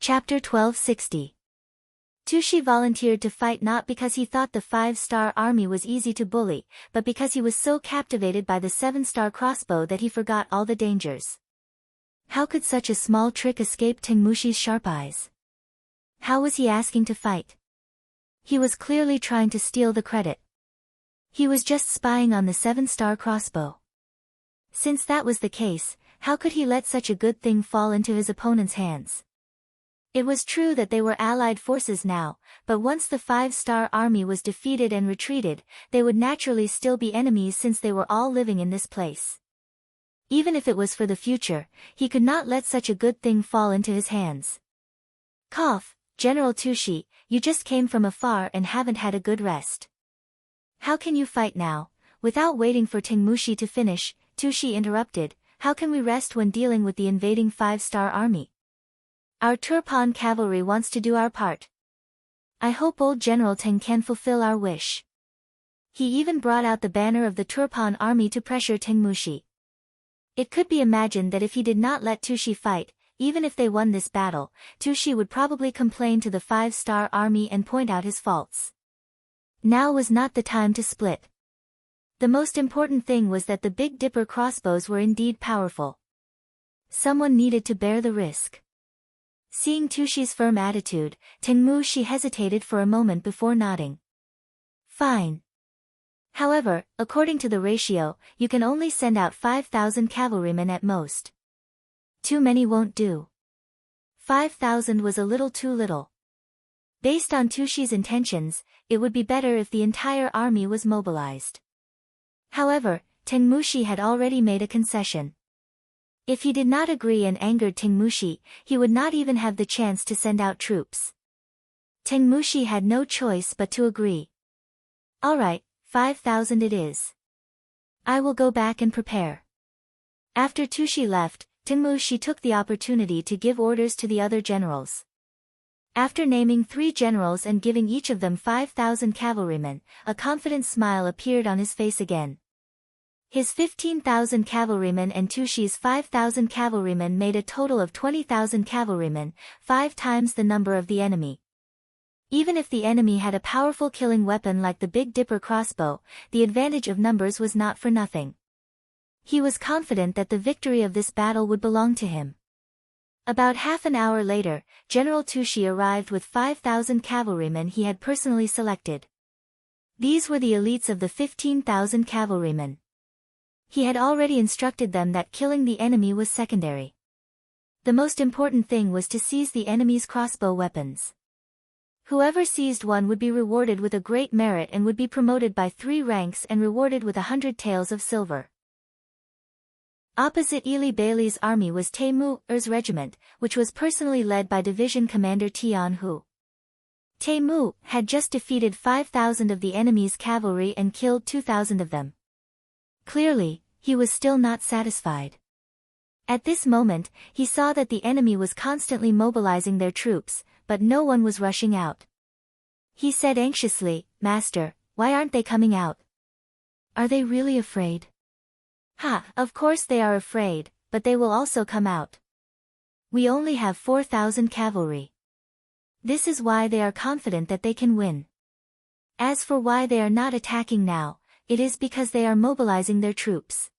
Chapter 1260. Tushi volunteered to fight not because he thought the 5-star army was easy to bully, but because he was so captivated by the 7-star crossbow that he forgot all the dangers. How could such a small trick escape Tengmushi's sharp eyes? How was he asking to fight? He was clearly trying to steal the credit. He was just spying on the 7-star crossbow. Since that was the case, how could he let such a good thing fall into his opponent's hands? It was true that they were allied forces now, but once the 5-star army was defeated and retreated, they would naturally still be enemies since they were all living in this place. Even if it was for the future, he could not let such a good thing fall into his hands. Cough, General Tushi, you just came from afar and haven't had a good rest. How can you fight now? Without waiting for Tengmushi to finish, Tushi interrupted, how can we rest when dealing with the invading 5-star army? Our Turpan cavalry wants to do our part. I hope old General Teng can fulfill our wish. He even brought out the banner of the Turpan army to pressure Tengmushi. It could be imagined that if he did not let Tushi fight, even if they won this battle, Tushi would probably complain to the 5-star army and point out his faults. Now was not the time to split. The most important thing was that the Big Dipper crossbows were indeed powerful. Someone needed to bear the risk. Seeing Tushi's firm attitude, Tengmushi hesitated for a moment before nodding. Fine. However, according to the ratio, you can only send out 5,000 cavalrymen at most. Too many won't do. 5,000 was a little too little. Based on Tushi's intentions, it would be better if the entire army was mobilized. However, Tengmushi had already made a concession. If he did not agree and angered Tengmushi, he would not even have the chance to send out troops. Tengmushi had no choice but to agree. Alright, 5,000 it is. I will go back and prepare. After Tushi left, Tengmushi took the opportunity to give orders to the other generals. After naming 3 generals and giving each of them 5,000 cavalrymen, a confident smile appeared on his face again. His 15,000 cavalrymen and Tushi's 5,000 cavalrymen made a total of 20,000 cavalrymen, 5 times the number of the enemy. Even if the enemy had a powerful killing weapon like the Big Dipper crossbow, the advantage of numbers was not for nothing. He was confident that the victory of this battle would belong to him. About half an hour later, General Tushi arrived with 5,000 cavalrymen he had personally selected. These were the elites of the 15,000 cavalrymen. He had already instructed them that killing the enemy was secondary. The most important thing was to seize the enemy's crossbow weapons. Whoever seized one would be rewarded with a great merit and would be promoted by 3 ranks and rewarded with 100 taels of silver. Opposite Ili Bailey's army was Tae-Mu's regiment, which was personally led by Division Commander Tian-Hu. Tae-Mu had just defeated 5,000 of the enemy's cavalry and killed 2,000 of them. Clearly, he was still not satisfied. At this moment, he saw that the enemy was constantly mobilizing their troops, but no one was rushing out. He said anxiously, Master, why aren't they coming out? Are they really afraid? Of course they are afraid, but they will also come out. We only have 4,000 cavalry. This is why they are confident that they can win. As for why they are not attacking now, it is because they are mobilizing their troops.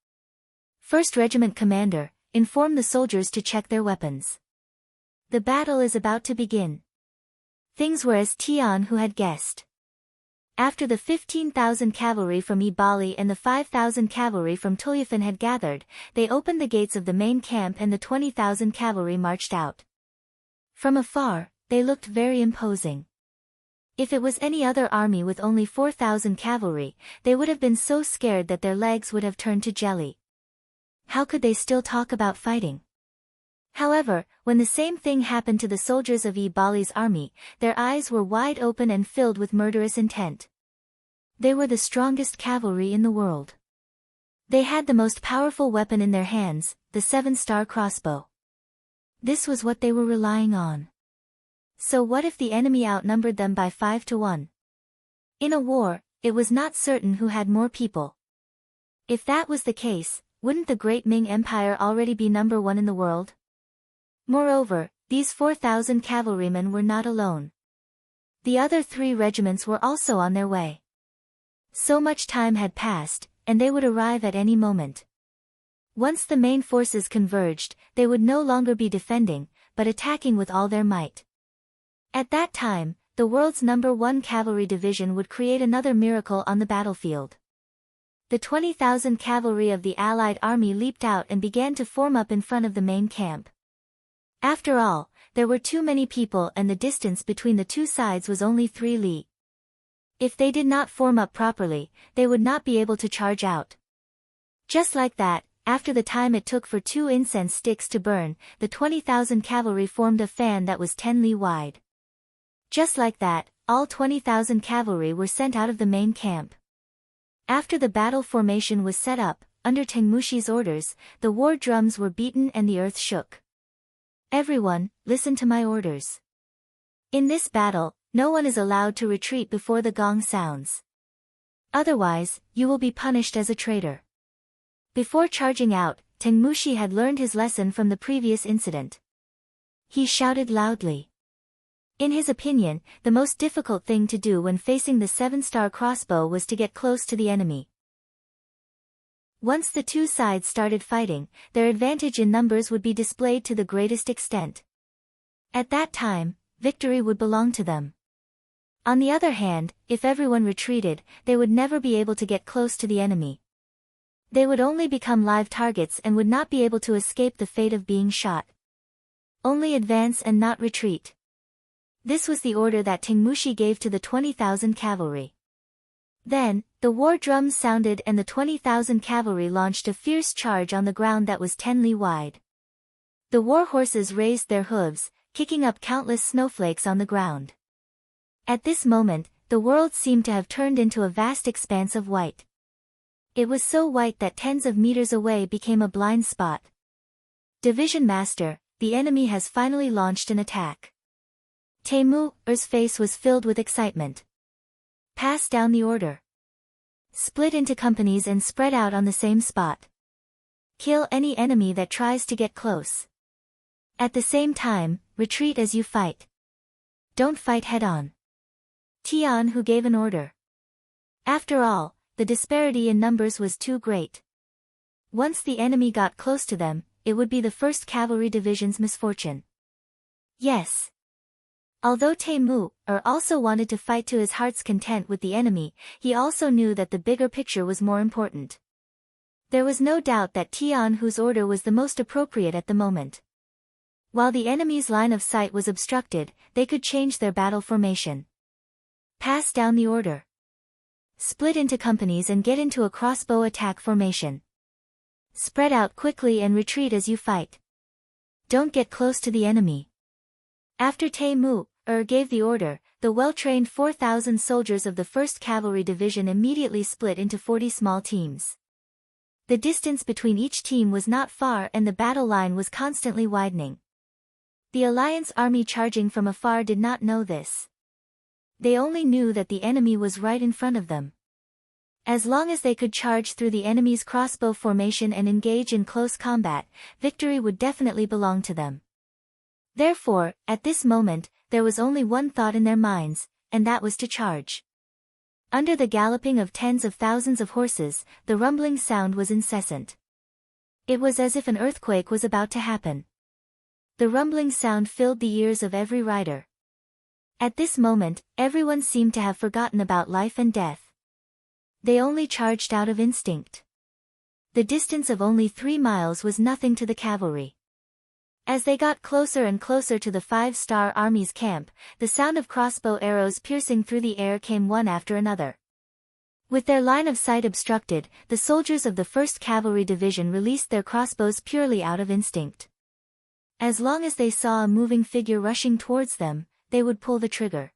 First Regiment Commander, inform the soldiers to check their weapons. The battle is about to begin. Things were as Tian-Hu had guessed. After the 15,000 cavalry from Ibali and the 5,000 cavalry from Tulyafan had gathered, they opened the gates of the main camp and the 20,000 cavalry marched out. From afar, they looked very imposing. If it was any other army with only 4,000 cavalry, they would have been so scared that their legs would have turned to jelly. How could they still talk about fighting? However, when the same thing happened to the soldiers of Ibali's army, their eyes were wide open and filled with murderous intent. They were the strongest cavalry in the world. They had the most powerful weapon in their hands, the 7-star crossbow. This was what they were relying on. So what if the enemy outnumbered them by 5-1? In a war, it was not certain who had more people. If that was the case, wouldn't the great Ming Empire already be number 1 in the world? Moreover, these 4,000 cavalrymen were not alone. The other 3 regiments were also on their way. So much time had passed, and they would arrive at any moment. Once the main forces converged, they would no longer be defending, but attacking with all their might. At that time, the world's #1 cavalry division would create another miracle on the battlefield. The 20,000 cavalry of the Allied army leaped out and began to form up in front of the main camp. After all, there were too many people and the distance between the two sides was only 3 li. If they did not form up properly, they would not be able to charge out. Just like that, after the time it took for 2 incense sticks to burn, the 20,000 cavalry formed a fan that was 10 li wide. Just like that, all 20,000 cavalry were sent out of the main camp. After the battle formation was set up, under Tengmushi's orders, the war drums were beaten and the earth shook. Everyone, listen to my orders. In this battle, no one is allowed to retreat before the gong sounds. Otherwise, you will be punished as a traitor. Before charging out, Tengmushi had learned his lesson from the previous incident. He shouted loudly. In his opinion, the most difficult thing to do when facing the 7-star crossbow was to get close to the enemy. Once the two sides started fighting, their advantage in numbers would be displayed to the greatest extent. At that time, victory would belong to them. On the other hand, if everyone retreated, they would never be able to get close to the enemy. They would only become live targets and would not be able to escape the fate of being shot. Only advance and not retreat. This was the order that Tengmushi gave to the 20,000 cavalry. Then, the war drums sounded and the 20,000 cavalry launched a fierce charge on the ground that was 10 li wide. The war horses raised their hooves, kicking up countless snowflakes on the ground. At this moment, the world seemed to have turned into a vast expanse of white. It was so white that tens of meters away became a blind spot. Division Master, the enemy has finally launched an attack. Teimu's face was filled with excitement. Pass down the order. Split into companies and spread out on the same spot. Kill any enemy that tries to get close. At the same time, retreat as you fight. Don't fight head-on. Tian who gave an order. After all, the disparity in numbers was too great. Once the enemy got close to them, it would be the 1st Cavalry Division's misfortune. Yes. Although Teimu also wanted to fight to his heart's content with the enemy, he also knew that the bigger picture was more important. There was no doubt that Tian whose order was the most appropriate at the moment. While the enemy's line of sight was obstructed, they could change their battle formation. Pass down the order. Split into companies and get into a crossbow attack formation. Spread out quickly and retreat as you fight. Don't get close to the enemy. After Teimu gave the order, the well-trained 4,000 soldiers of the 1st Cavalry Division immediately split into 40 small teams. The distance between each team was not far and the battle line was constantly widening. The Alliance army charging from afar did not know this. They only knew that the enemy was right in front of them. As long as they could charge through the enemy's crossbow formation and engage in close combat, victory would definitely belong to them. Therefore, at this moment, there was only one thought in their minds, and that was to charge. Under the galloping of tens of thousands of horses, the rumbling sound was incessant. It was as if an earthquake was about to happen. The rumbling sound filled the ears of every rider. At this moment, everyone seemed to have forgotten about life and death. They only charged out of instinct. The distance of only 3 miles was nothing to the cavalry. As they got closer and closer to the 5-star army's camp, the sound of crossbow arrows piercing through the air came one after another. With their line of sight obstructed, the soldiers of the 1st Cavalry Division released their crossbows purely out of instinct. As long as they saw a moving figure rushing towards them, they would pull the trigger.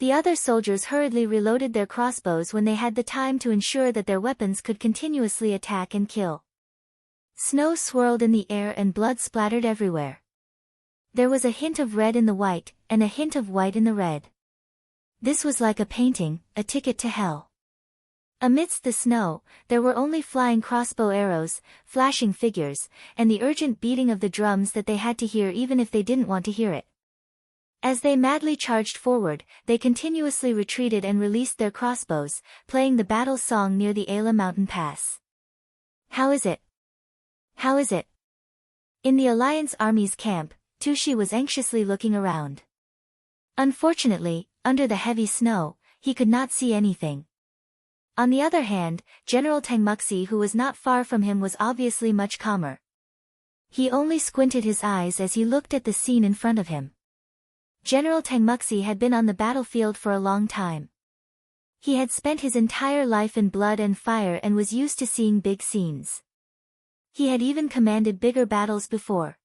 The other soldiers hurriedly reloaded their crossbows when they had the time to ensure that their weapons could continuously attack and kill. Snow swirled in the air and blood splattered everywhere. There was a hint of red in the white, and a hint of white in the red. This was like a painting, a ticket to hell. Amidst the snow, there were only flying crossbow arrows, flashing figures, and the urgent beating of the drums that they had to hear even if they didn't want to hear it. As they madly charged forward, they continuously retreated and released their crossbows, playing the battle song near the Ayla mountain pass. How is it? How is it? In the Alliance Army's camp, Tushi was anxiously looking around. Unfortunately, under the heavy snow, he could not see anything. On the other hand, General Tengmuxi, who was not far from him, was obviously much calmer. He only squinted his eyes as he looked at the scene in front of him. General Tengmuxi had been on the battlefield for a long time. He had spent his entire life in blood and fire and was used to seeing big scenes. He had even commanded bigger battles before.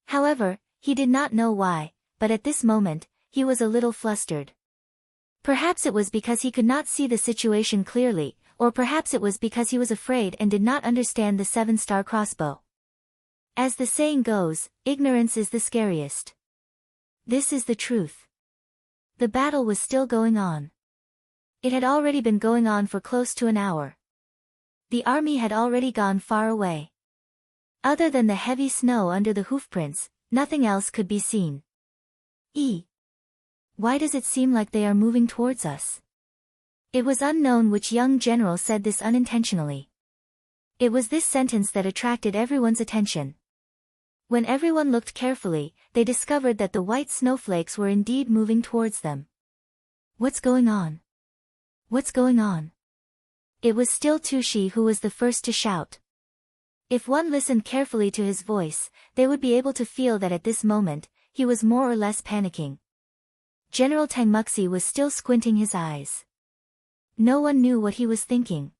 However, he did not know why, but at this moment, he was a little flustered. Perhaps it was because he could not see the situation clearly, or perhaps it was because he was afraid and did not understand the 7-star crossbow. As the saying goes, ignorance is the scariest. This is the truth. The battle was still going on. It had already been going on for close to an hour. The army had already gone far away. Other than the heavy snow under the hoofprints, nothing else could be seen. Why does it seem like they are moving towards us? It was unknown which young general said this unintentionally. It was this sentence that attracted everyone's attention. When everyone looked carefully, they discovered that the white snowflakes were indeed moving towards them. What's going on? What's going on? It was still Tushi who was the first to shout. If one listened carefully to his voice, they would be able to feel that at this moment, he was more or less panicking. General Tengmuxi was still squinting his eyes. No one knew what he was thinking.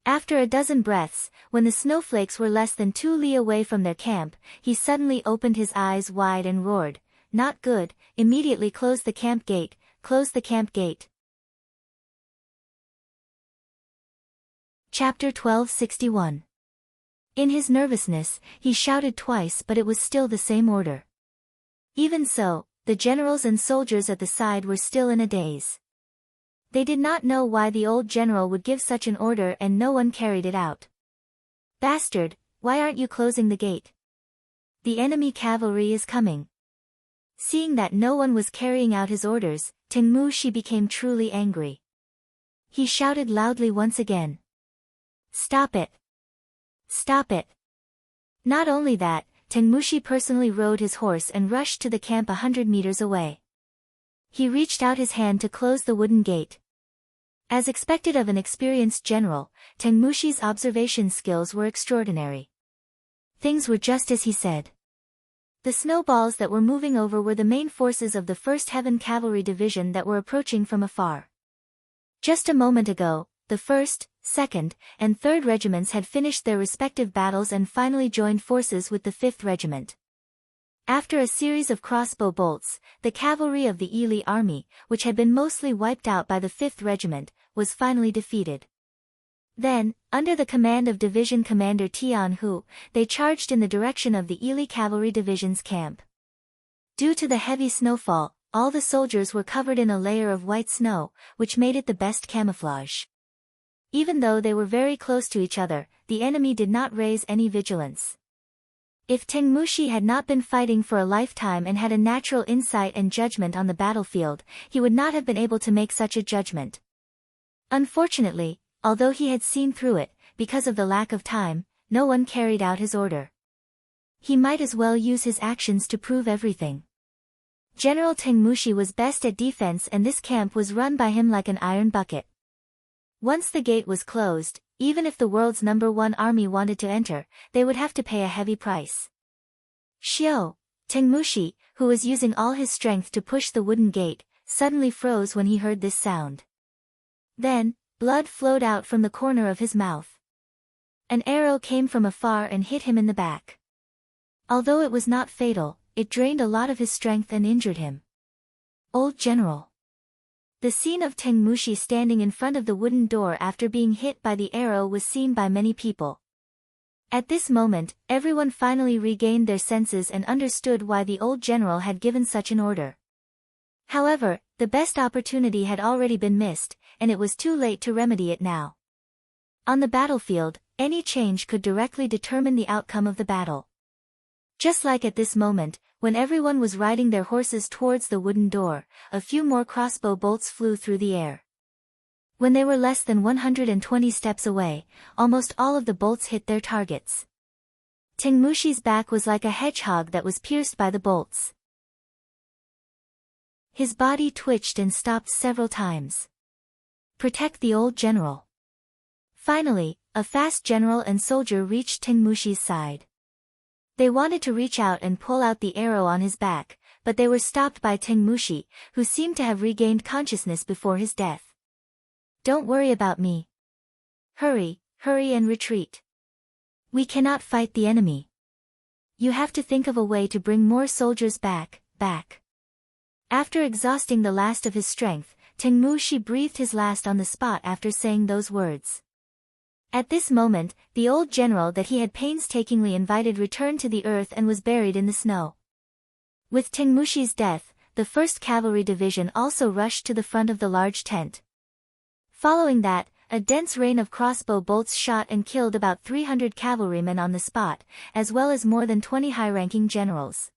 After a dozen breaths, when the snowflakes were less than 2 li away from their camp, he suddenly opened his eyes wide and roared, "Not good, immediately close the camp gate, close the camp gate." Chapter 1261. In his nervousness, he shouted twice, but it was still the same order. Even so, the generals and soldiers at the side were still in a daze. They did not know why the old general would give such an order, and no one carried it out. "Bastard, why aren't you closing the gate? The enemy cavalry is coming." Seeing that no one was carrying out his orders, Tengmushi became truly angry. He shouted loudly once again. "Stop it! Stop it!" Not only that, Tengmushi personally rode his horse and rushed to the camp 100 meters away. He reached out his hand to close the wooden gate. As expected of an experienced general, Tengmushi's observation skills were extraordinary. Things were just as he said. The snowballs that were moving over were the main forces of the 1st Heaven Cavalry Division that were approaching from afar. Just a moment ago, the 1st, 2nd, and 3rd regiments had finished their respective battles and finally joined forces with the 5th regiment. After a series of crossbow bolts, the cavalry of the Ili army, which had been mostly wiped out by the 5th regiment, was finally defeated. Then, under the command of Division Commander Tian Hu, they charged in the direction of the Ili Cavalry Division's camp. Due to the heavy snowfall, all the soldiers were covered in a layer of white snow, which made it the best camouflage. Even though they were very close to each other, the enemy did not raise any vigilance. If Tengmushi had not been fighting for a lifetime and had a natural insight and judgment on the battlefield, he would not have been able to make such a judgment. Unfortunately, although he had seen through it, because of the lack of time, no one carried out his order. He might as well use his actions to prove everything. General Tengmushi was best at defense, and this camp was run by him like an iron bucket. Once the gate was closed, even if the world's #1 army wanted to enter, they would have to pay a heavy price. Tengmushi, who was using all his strength to push the wooden gate, suddenly froze when he heard this sound. Then, blood flowed out from the corner of his mouth. An arrow came from afar and hit him in the back. Although it was not fatal, it drained a lot of his strength and injured him. Old General. The scene of Tengmushi standing in front of the wooden door after being hit by the arrow was seen by many people. At this moment, everyone finally regained their senses and understood why the old general had given such an order. However, the best opportunity had already been missed, and it was too late to remedy it now. On the battlefield, any change could directly determine the outcome of the battle. Just like at this moment, when everyone was riding their horses towards the wooden door, a few more crossbow bolts flew through the air. When they were less than 120 steps away, almost all of the bolts hit their targets. Tengmushi's back was like a hedgehog that was pierced by the bolts. His body twitched and stopped several times. Protect the old general. Finally, a fast general and soldier reached Tengmushi's side. They wanted to reach out and pull out the arrow on his back, but they were stopped by Tengmushi, who seemed to have regained consciousness before his death. Don't worry about me. Hurry and retreat. We cannot fight the enemy. You have to think of a way to bring more soldiers back. After exhausting the last of his strength, Tengmushi breathed his last on the spot after saying those words. At this moment, the old general that he had painstakingly invited returned to the earth and was buried in the snow. With Tengmushi's death, the 1st Cavalry Division also rushed to the front of the large tent. Following that, a dense rain of crossbow bolts shot and killed about 300 cavalrymen on the spot, as well as more than 20 high-ranking generals.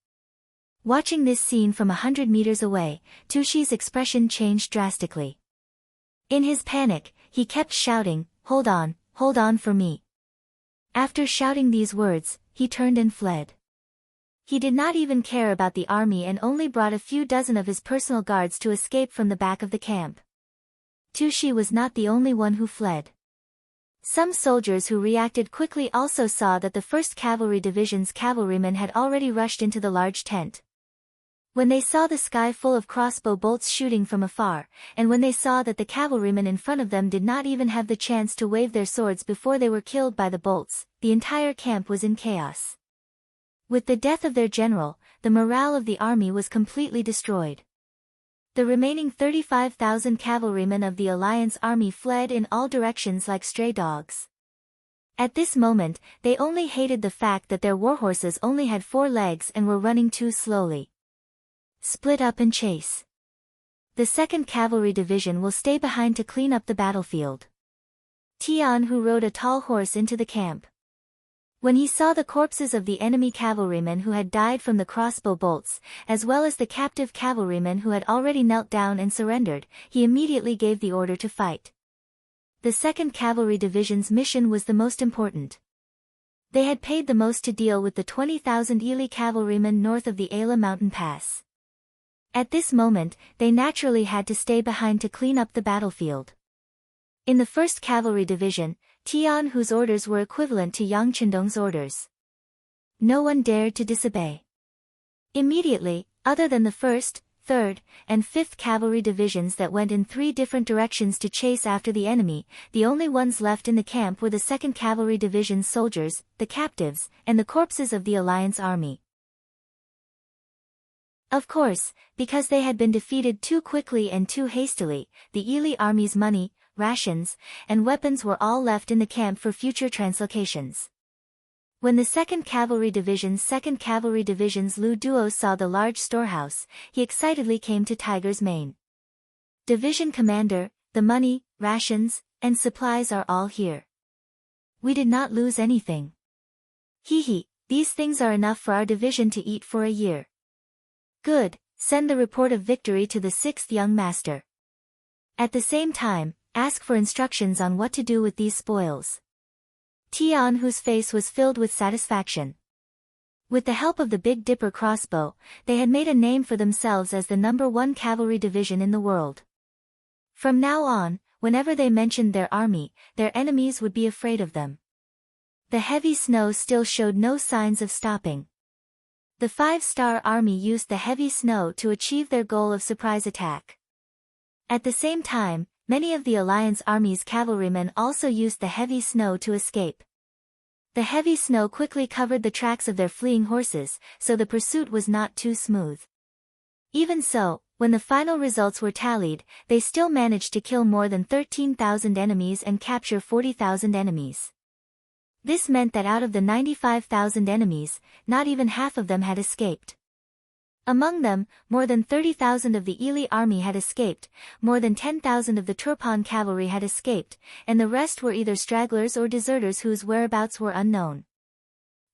Watching this scene from 100 meters away, Tushi's expression changed drastically. In his panic, he kept shouting, hold on for me. After shouting these words, he turned and fled. He did not even care about the army and only brought a few dozen of his personal guards to escape from the back of the camp. Tushi was not the only one who fled. Some soldiers who reacted quickly also saw that the 1st Cavalry Division's cavalrymen had already rushed into the large tent. When they saw the sky full of crossbow bolts shooting from afar, and when they saw that the cavalrymen in front of them did not even have the chance to wave their swords before they were killed by the bolts, the entire camp was in chaos. With the death of their general, the morale of the army was completely destroyed. The remaining 35,000 cavalrymen of the Alliance army fled in all directions like stray dogs. At this moment, they only hated the fact that their warhorses only had 4 legs and were running too slowly. Split up and chase. The 2nd Cavalry Division will stay behind to clean up the battlefield. Tian, who rode a tall horse into the camp. When he saw the corpses of the enemy cavalrymen who had died from the crossbow bolts, as well as the captive cavalrymen who had already knelt down and surrendered, he immediately gave the order to fight. The 2nd Cavalry Division's mission was the most important. They had paid the most to deal with the 20,000 Ili cavalrymen north of the Ala mountain pass. At this moment, they naturally had to stay behind to clean up the battlefield. In the 1st Cavalry Division, Tian, whose orders were equivalent to Yang Chendong's orders. No one dared to disobey. Immediately, other than the 1st, 3rd, and 5th Cavalry Divisions that went in 3 different directions to chase after the enemy, the only ones left in the camp were the 2nd Cavalry Division's soldiers, the captives, and the corpses of the Alliance army. Of course, because they had been defeated too quickly and too hastily, the Ili army's money, rations, and weapons were all left in the camp for future translocations. When the 2nd Cavalry Division's 2nd Cavalry Division's Lu Duo saw the large storehouse, he excitedly came to Tiger's Mane. Division Commander, the money, rations, and supplies are all here. We did not lose anything. These things are enough for our division to eat for a year. Good, send the report of victory to the 6th young master. At the same time, ask for instructions on what to do with these spoils. Tian, whose face was filled with satisfaction. With the help of the Big Dipper crossbow, they had made a name for themselves as the #1 cavalry division in the world. From now on, whenever they mentioned their army, their enemies would be afraid of them. The heavy snow still showed no signs of stopping. The 5-star army used the heavy snow to achieve their goal of surprise attack. At the same time, many of the Alliance army's cavalrymen also used the heavy snow to escape. The heavy snow quickly covered the tracks of their fleeing horses, so the pursuit was not too smooth. Even so, when the final results were tallied, they still managed to kill more than 13,000 enemies and capture 40,000 enemies. This meant that out of the 95,000 enemies, not even half of them had escaped. Among them, more than 30,000 of the Ili army had escaped, more than 10,000 of the Turpan cavalry had escaped, and the rest were either stragglers or deserters whose whereabouts were unknown.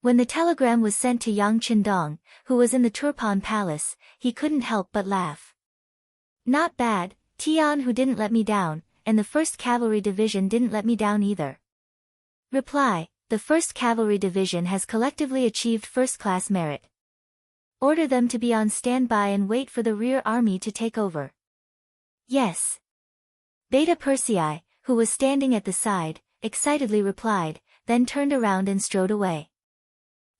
When the telegram was sent to Yang Qindong, who was in the Turpan palace, he couldn't help but laugh. Not bad, Tian who didn't let me down, and the 1st Cavalry Division didn't let me down either. Reply, the 1st Cavalry Division has collectively achieved first-class merit. Order them to be on standby and wait for the rear army to take over. Yes. Beta Persei, who was standing at the side, excitedly replied, then turned around and strode away.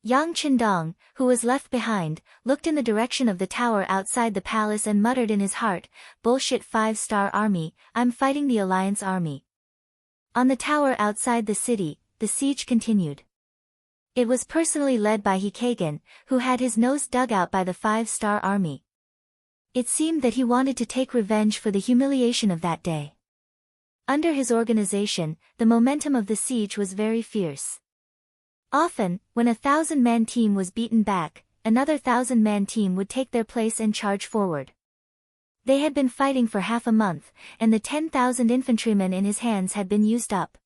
Yang Qindong, who was left behind, looked in the direction of the tower outside the palace and muttered in his heart, "Bullshit 5-star army, I'm fighting the Alliance army." On the tower outside the city, the siege continued. It was personally led by Hikagen, who had his nose dug out by the 5-star army. It seemed that he wanted to take revenge for the humiliation of that day. Under his organization, the momentum of the siege was very fierce. Often, when a 1,000-man team was beaten back, another 1,000-man team would take their place and charge forward. They had been fighting for half a month, and the 10,000 infantrymen in his hands had been used up.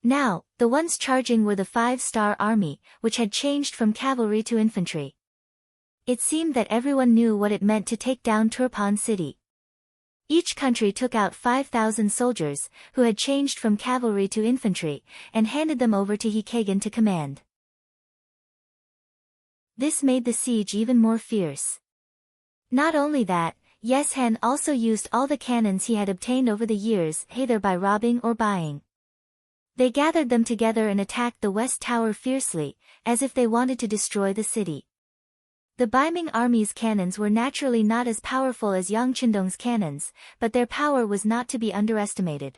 Now, the ones charging were the 5-star army, which had changed from cavalry to infantry. It seemed that everyone knew what it meant to take down Turpan city. Each country took out 5,000 soldiers, who had changed from cavalry to infantry, and handed them over to Hikagen to command. This made the siege even more fierce. Not only that, Yeshen also used all the cannons he had obtained over the years, either by robbing or buying. They gathered them together and attacked the West Tower fiercely, as if they wanted to destroy the city. The Baiming army's cannons were naturally not as powerful as Yang Qindong's cannons, but their power was not to be underestimated.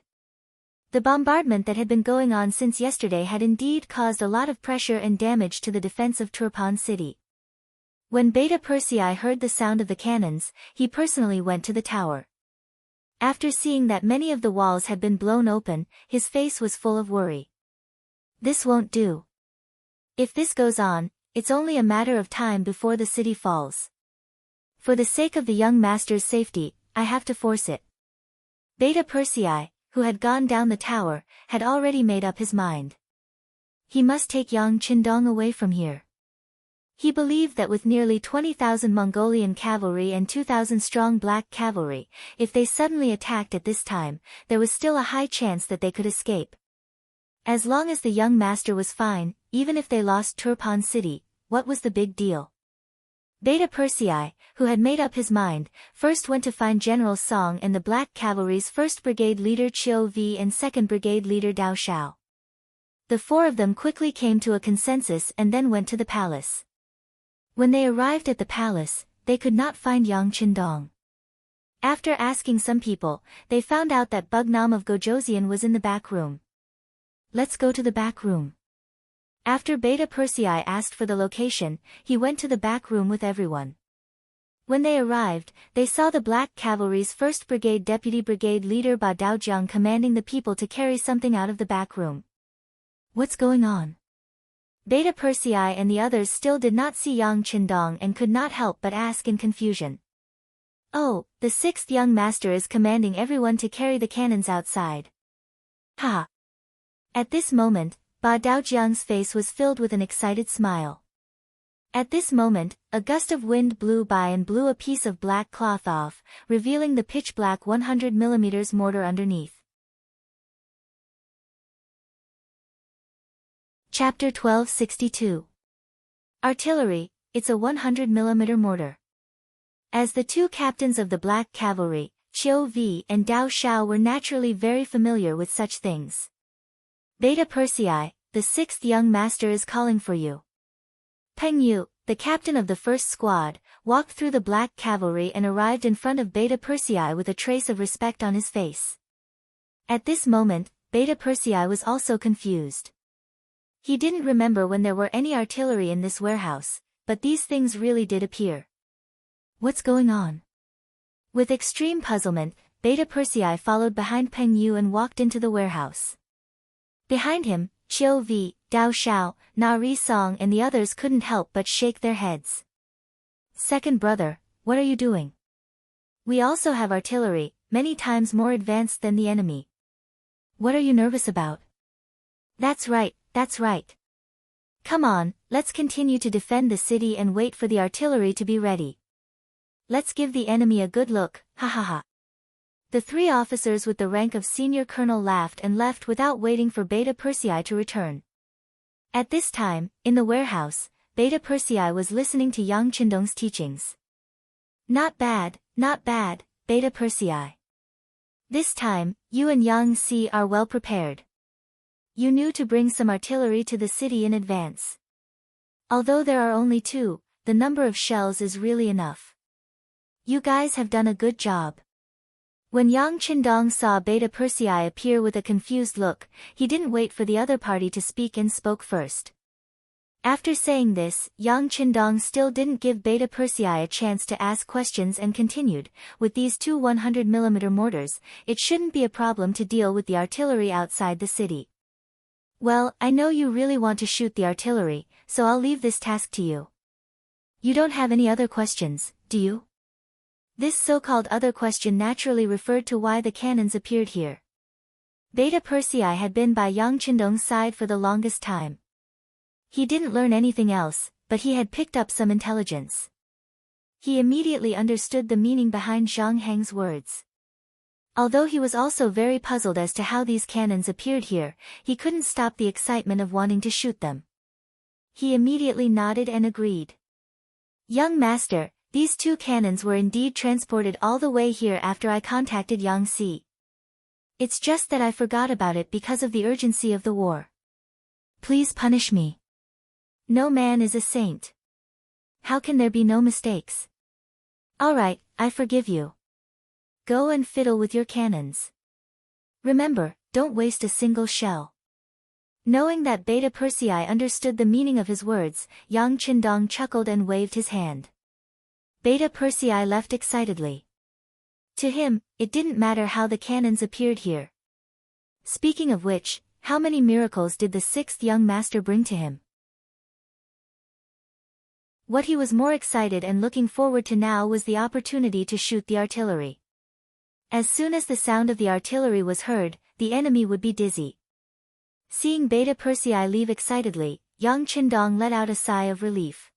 The bombardment that had been going on since yesterday had indeed caused a lot of pressure and damage to the defense of Turpan city. When Beta Persei heard the sound of the cannons, he personally went to the tower. After seeing that many of the walls had been blown open, his face was full of worry. This won't do. If this goes on, it's only a matter of time before the city falls. For the sake of the young master's safety, I have to force it. Beta Persei, who had gone down the tower, had already made up his mind. He must take Yang Qindong away from here. He believed that with nearly 20,000 Mongolian cavalry and 2,000 strong black cavalry, if they suddenly attacked at this time, there was still a high chance that they could escape. As long as the young master was fine, even if they lost Turpan city, what was the big deal? Beta Persei, who had made up his mind, first went to find General Song and the Black Cavalry's 1st Brigade leader Qiu Vi and 2nd Brigade leader Dao Shao. The 4 of them quickly came to a consensus and then went to the palace. When they arrived at the palace, they could not find Yang Qindong. After asking some people, they found out that Bugnam of Gojoseon was in the back room. Let's go to the back room. After Beta Persei asked for the location, he went to the back room with everyone. When they arrived, they saw the Black Cavalry's 1st Brigade Deputy Brigade Leader Ba Daojiang commanding the people to carry something out of the back room. What's going on? Beta Persei and the others still did not see Yang Qindong and could not help but ask in confusion. Oh, the 6th young master is commanding everyone to carry the cannons outside. Ha! At this moment, Ba Daojiang's face was filled with an excited smile. At this moment, a gust of wind blew by and blew a piece of black cloth off, revealing the pitch-black 100 mm mortar underneath. Chapter 1262. Artillery, it's a 100 mm mortar. As the 2 captains of the Black Cavalry, Qiu Vi and Dao Shao were naturally very familiar with such things. Beta Persei, the 6th young master is calling for you. Peng Yu, the captain of the 1st squad, walked through the Black Cavalry and arrived in front of Beta Persei with a trace of respect on his face. At this moment, Beta Persei was also confused. He didn't remember when there were any artillery in this warehouse, but these things really did appear. What's going on? With extreme puzzlement, Beta Persei followed behind Peng Yu and walked into the warehouse. Behind him, Qiu Vi, Dao Shao, Na Ri Song and the others couldn't help but shake their heads. Second brother, what are you doing? We also have artillery, many times more advanced than the enemy. What are you nervous about? That's right, that's right. Come on, let's continue to defend the city and wait for the artillery to be ready. Let's give the enemy a good look, ha ha ha. The three officers with the rank of senior colonel laughed and left without waiting for Beta Persei to return. At this time, in the warehouse, Beta Persei was listening to Yang Qindong's teachings. Not bad, Beta Persei. This time, you and Yang Si are well prepared. You knew to bring some artillery to the city in advance. Although there are only 2, the number of shells is really enough. You guys have done a good job. When Yang Qindong saw Beta Persei appear with a confused look, he didn't wait for the other party to speak and spoke first. After saying this, Yang Qindong still didn't give Beta Persei a chance to ask questions and continued, with these 2 100mm mortars, it shouldn't be a problem to deal with the artillery outside the city. Well, I know you really want to shoot the artillery, so I'll leave this task to you. You don't have any other questions, do you? This so-called other question naturally referred to why the cannons appeared here. Beta Persei had been by Yang Qindong's side for the longest time. He didn't learn anything else, but he had picked up some intelligence. He immediately understood the meaning behind Zhang Heng's words. Although he was also very puzzled as to how these cannons appeared here, he couldn't stop the excitement of wanting to shoot them. He immediately nodded and agreed. Young master, these 2 cannons were indeed transported all the way here after I contacted Yang Si. It's just that I forgot about it because of the urgency of the war. Please punish me. No man is a saint. How can there be no mistakes? Alright, I forgive you. Go and fiddle with your cannons. Remember, don't waste a single shell. Knowing that Beta Persei understood the meaning of his words, Yang Qindong chuckled and waved his hand. Beta Persei left excitedly. To him, it didn't matter how the cannons appeared here. Speaking of which, how many miracles did the 6th young master bring to him? What he was more excited and looking forward to now was the opportunity to shoot the artillery. As soon as the sound of the artillery was heard, the enemy would be dizzy. Seeing Beta Persei leave excitedly, Yang Qindong let out a sigh of relief.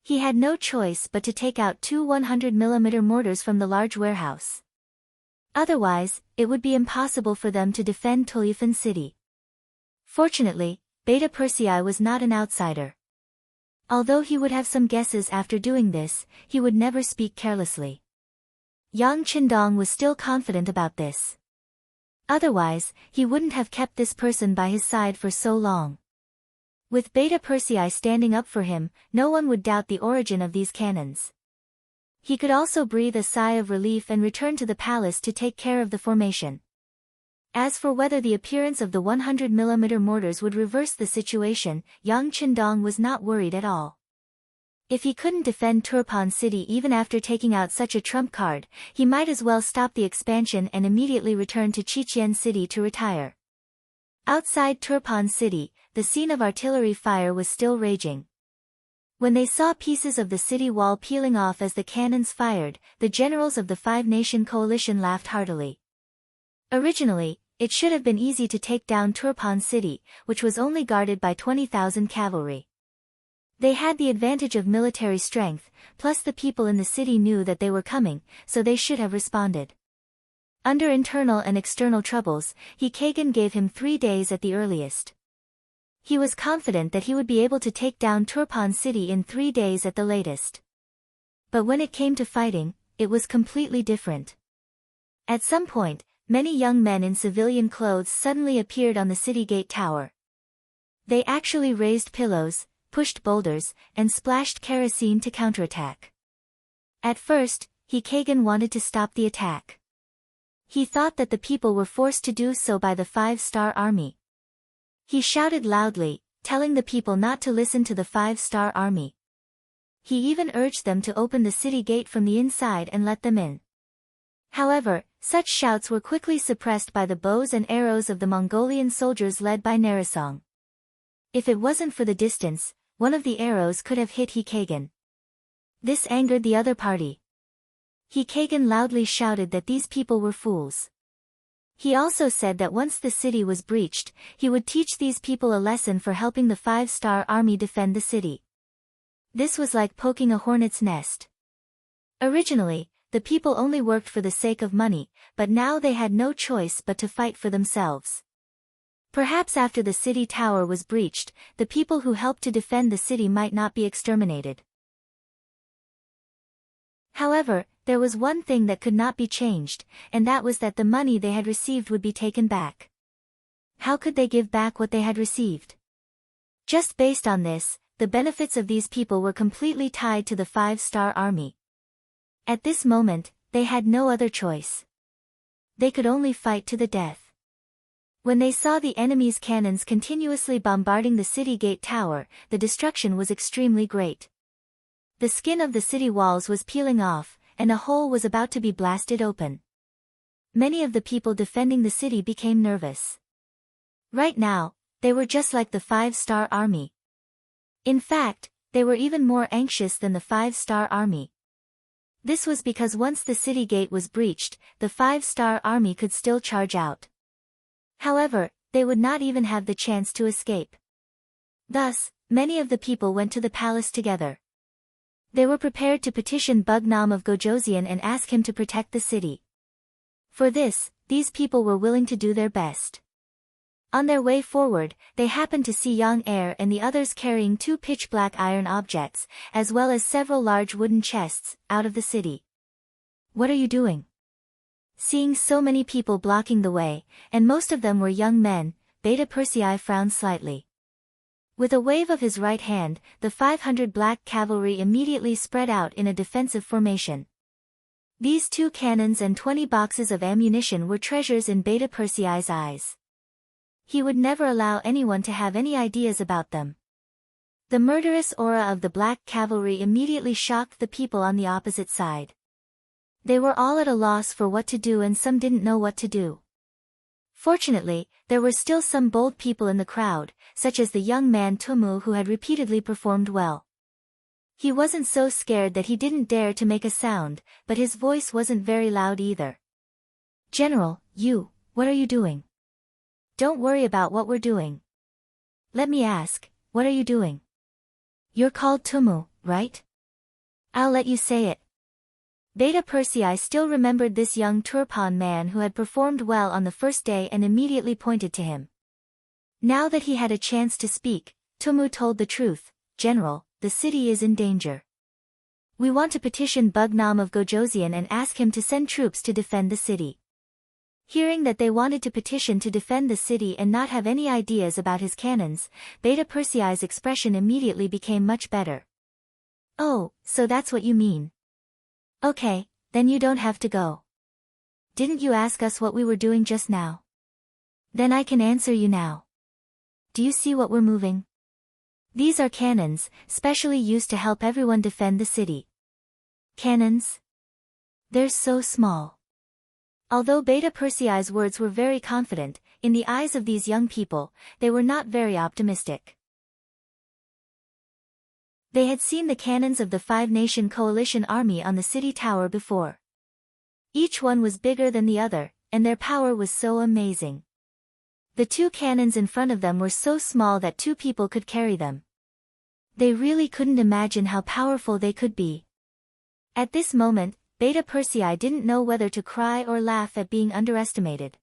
He had no choice but to take out 2 100mm mortars from the large warehouse. Otherwise, it would be impossible for them to defend Tuifan City. Fortunately, Beta Persei was not an outsider. Although he would have some guesses after doing this, he would never speak carelessly. Yang Qindong was still confident about this. Otherwise, he wouldn't have kept this person by his side for so long. With Beta Persei standing up for him, no one would doubt the origin of these cannons. He could also breathe a sigh of relief and return to the palace to take care of the formation. As for whether the appearance of the 100mm mortars would reverse the situation, Yang Qindong was not worried at all. If he couldn't defend Turpan City even after taking out such a trump card, he might as well stop the expansion and immediately return to Qiqian City to retire. Outside Turpan City, the scene of artillery fire was still raging. When they saw pieces of the city wall peeling off as the cannons fired, the generals of the Five-Nation Coalition laughed heartily. Originally, it should have been easy to take down Turpan City, which was only guarded by 20,000 cavalry. They had the advantage of military strength, plus the people in the city knew that they were coming, so they should have responded. Under internal and external troubles, Kagan gave him 3 days at the earliest. He was confident that he would be able to take down Turpan City in 3 days at the latest. But when it came to fighting, it was completely different. At some point, many young men in civilian clothes suddenly appeared on the city gate tower. They actually raised pillows, pushed boulders, and splashed kerosene to counterattack. At first, Kagan wanted to stop the attack. He thought that the people were forced to do so by the 5-star army. He shouted loudly, telling the people not to listen to the 5-star army. He even urged them to open the city gate from the inside and let them in. However, such shouts were quickly suppressed by the bows and arrows of the Mongolian soldiers led by Narisong. If it wasn't for the distance, one of the arrows could have hit Kagan. This angered the other party. Kagan loudly shouted that these people were fools. He also said that once the city was breached, he would teach these people a lesson for helping the 5-star army defend the city. This was like poking a hornet's nest. Originally, the people only worked for the sake of money, but now they had no choice but to fight for themselves. Perhaps after the city tower was breached, the people who helped to defend the city might not be exterminated. However, there was one thing that could not be changed, and that was that the money they had received would be taken back. How could they give back what they had received? Just based on this, the benefits of these people were completely tied to the 5-star army. At this moment, they had no other choice. They could only fight to the death. When they saw the enemy's cannons continuously bombarding the city gate tower, the destruction was extremely great. The skin of the city walls was peeling off, and a hole was about to be blasted open. Many of the people defending the city became nervous. Right now, they were just like the 5-star army. In fact, they were even more anxious than the 5-star army. This was because once the city gate was breached, the 5-star army could still charge out. However, they would not even have the chance to escape. Thus, many of the people went to the palace together. They were prepared to petition Bugnam of Gojoseon and ask him to protect the city. For this, these people were willing to do their best. On their way forward, they happened to see Yang Er and the others carrying 2 pitch-black iron objects, as well as several large wooden chests, out of the city. "What are you doing?" Seeing so many people blocking the way, and most of them were young men, Beta Persei frowned slightly. With a wave of his right hand, the 500 black cavalry immediately spread out in a defensive formation. These 2 cannons and 20 boxes of ammunition were treasures in Beta Persei's eyes. He would never allow anyone to have any ideas about them. The murderous aura of the black cavalry immediately shocked the people on the opposite side. They were all at a loss for what to do, and some didn't know what to do. Fortunately, there were still some bold people in the crowd, such as the young man Tumu, who had repeatedly performed well. He wasn't so scared that he didn't dare to make a sound, but his voice wasn't very loud either. "General, what are you doing?" "Don't worry about what we're doing." "Let me ask, what are you doing?" "You're called Tumu, right?" "I'll let you say it." Beta Persei still remembered this young Turpan man who had performed well on the first day and immediately pointed to him. Now that he had a chance to speak, Tumu told the truth. "General, the city is in danger. We want to petition Bugnam of Gojoseon and ask him to send troops to defend the city." Hearing that they wanted to petition to defend the city and not have any ideas about his cannons, Beta Persei's expression immediately became much better. "Oh, so that's what you mean. Okay, then you don't have to go. Didn't you ask us what we were doing just now? Then I can answer you now. Do you see what we're moving? These are cannons, specially used to help everyone defend the city." "Cannons? They're so small." Although Beta Persei's words were very confident, in the eyes of these young people, they were not very optimistic. They had seen the cannons of the 5-nation coalition army on the city tower before. Each one was bigger than the other, and their power was so amazing. The 2 cannons in front of them were so small that 2 people could carry them. They really couldn't imagine how powerful they could be. At this moment, Beta Persei didn't know whether to cry or laugh at being underestimated.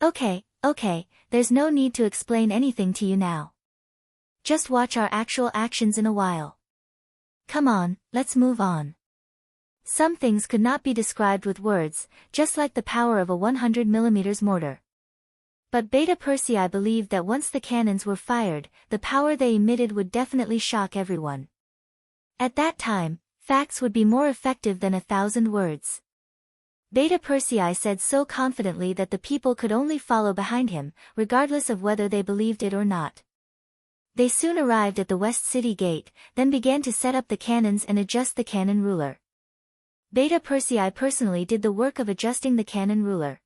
Okay, there's no need to explain anything to you now. Just watch our actual actions in a while. Come on, let's move on." Some things could not be described with words, just like the power of a 100mm mortar. But Beta Persei believed that once the cannons were fired, the power they emitted would definitely shock everyone. At that time, facts would be more effective than 1,000 words. Beta Persei said so confidently that the people could only follow behind him, regardless of whether they believed it or not. They soon arrived at the West City Gate, then began to set up the cannons and adjust the cannon ruler. Beta Persei personally did the work of adjusting the cannon ruler.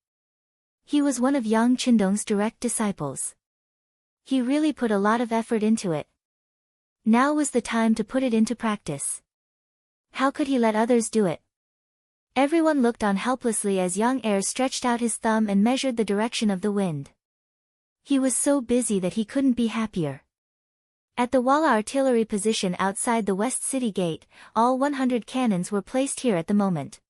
He was one of Yang Qindong's direct disciples. He really put a lot of effort into it. Now was the time to put it into practice. How could he let others do it? Everyone looked on helplessly as young heir stretched out his thumb and measured the direction of the wind. He was so busy that he couldn't be happier. At the Walla artillery position outside the West City Gate, all 100 cannons were placed here at the moment.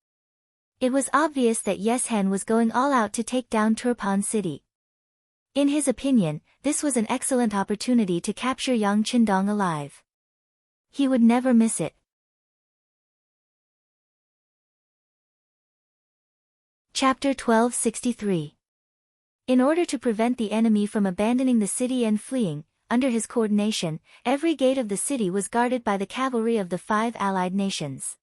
It was obvious that Yeshen was going all out to take down Turpan City. In his opinion, this was an excellent opportunity to capture young Qindong alive. He would never miss it. Chapter 1263. In order to prevent the enemy from abandoning the city and fleeing, under his coordination, every gate of the city was guarded by the cavalry of the 5 allied nations.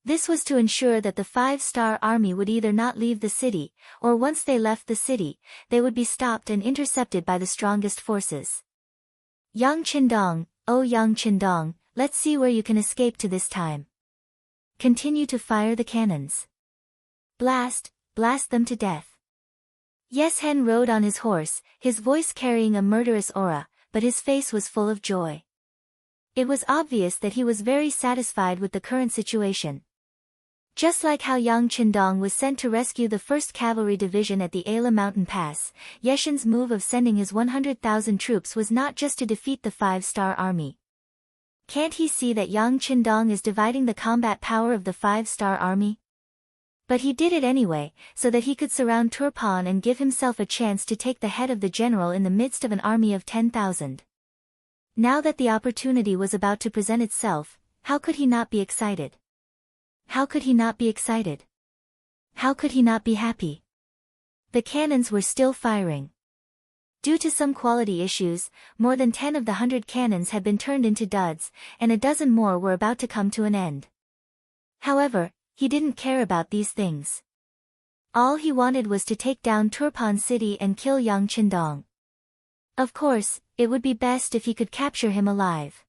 This was to ensure that the 5-star army would either not leave the city, or once they left the city, they would be stopped and intercepted by the strongest forces. Yang Qindong, oh Yang Qindong, let's see where you can escape to this time. Continue to fire the cannons. Blast, blast them to death. Yeshen rode on his horse, his voice carrying a murderous aura, but his face was full of joy. It was obvious that he was very satisfied with the current situation. Just like how Yang Qindong was sent to rescue the 1st Cavalry Division at the Ayla Mountain Pass, Yeshen's move of sending his 100,000 troops was not just to defeat the 5-star army. Can't he see that Yang Qindong is dividing the combat power of the 5-star army? But he did it anyway, so that he could surround Turpan and give himself a chance to take the head of the general in the midst of an army of 10,000. Now that the opportunity was about to present itself, how could he not be excited? How could he not be excited? How could he not be happy? The cannons were still firing. Due to some quality issues, more than 10 of the 100 cannons had been turned into duds, and a dozen more were about to come to an end. However, he didn't care about these things. All he wanted was to take down Turpan City and kill Yang Qindong. Of course, it would be best if he could capture him alive.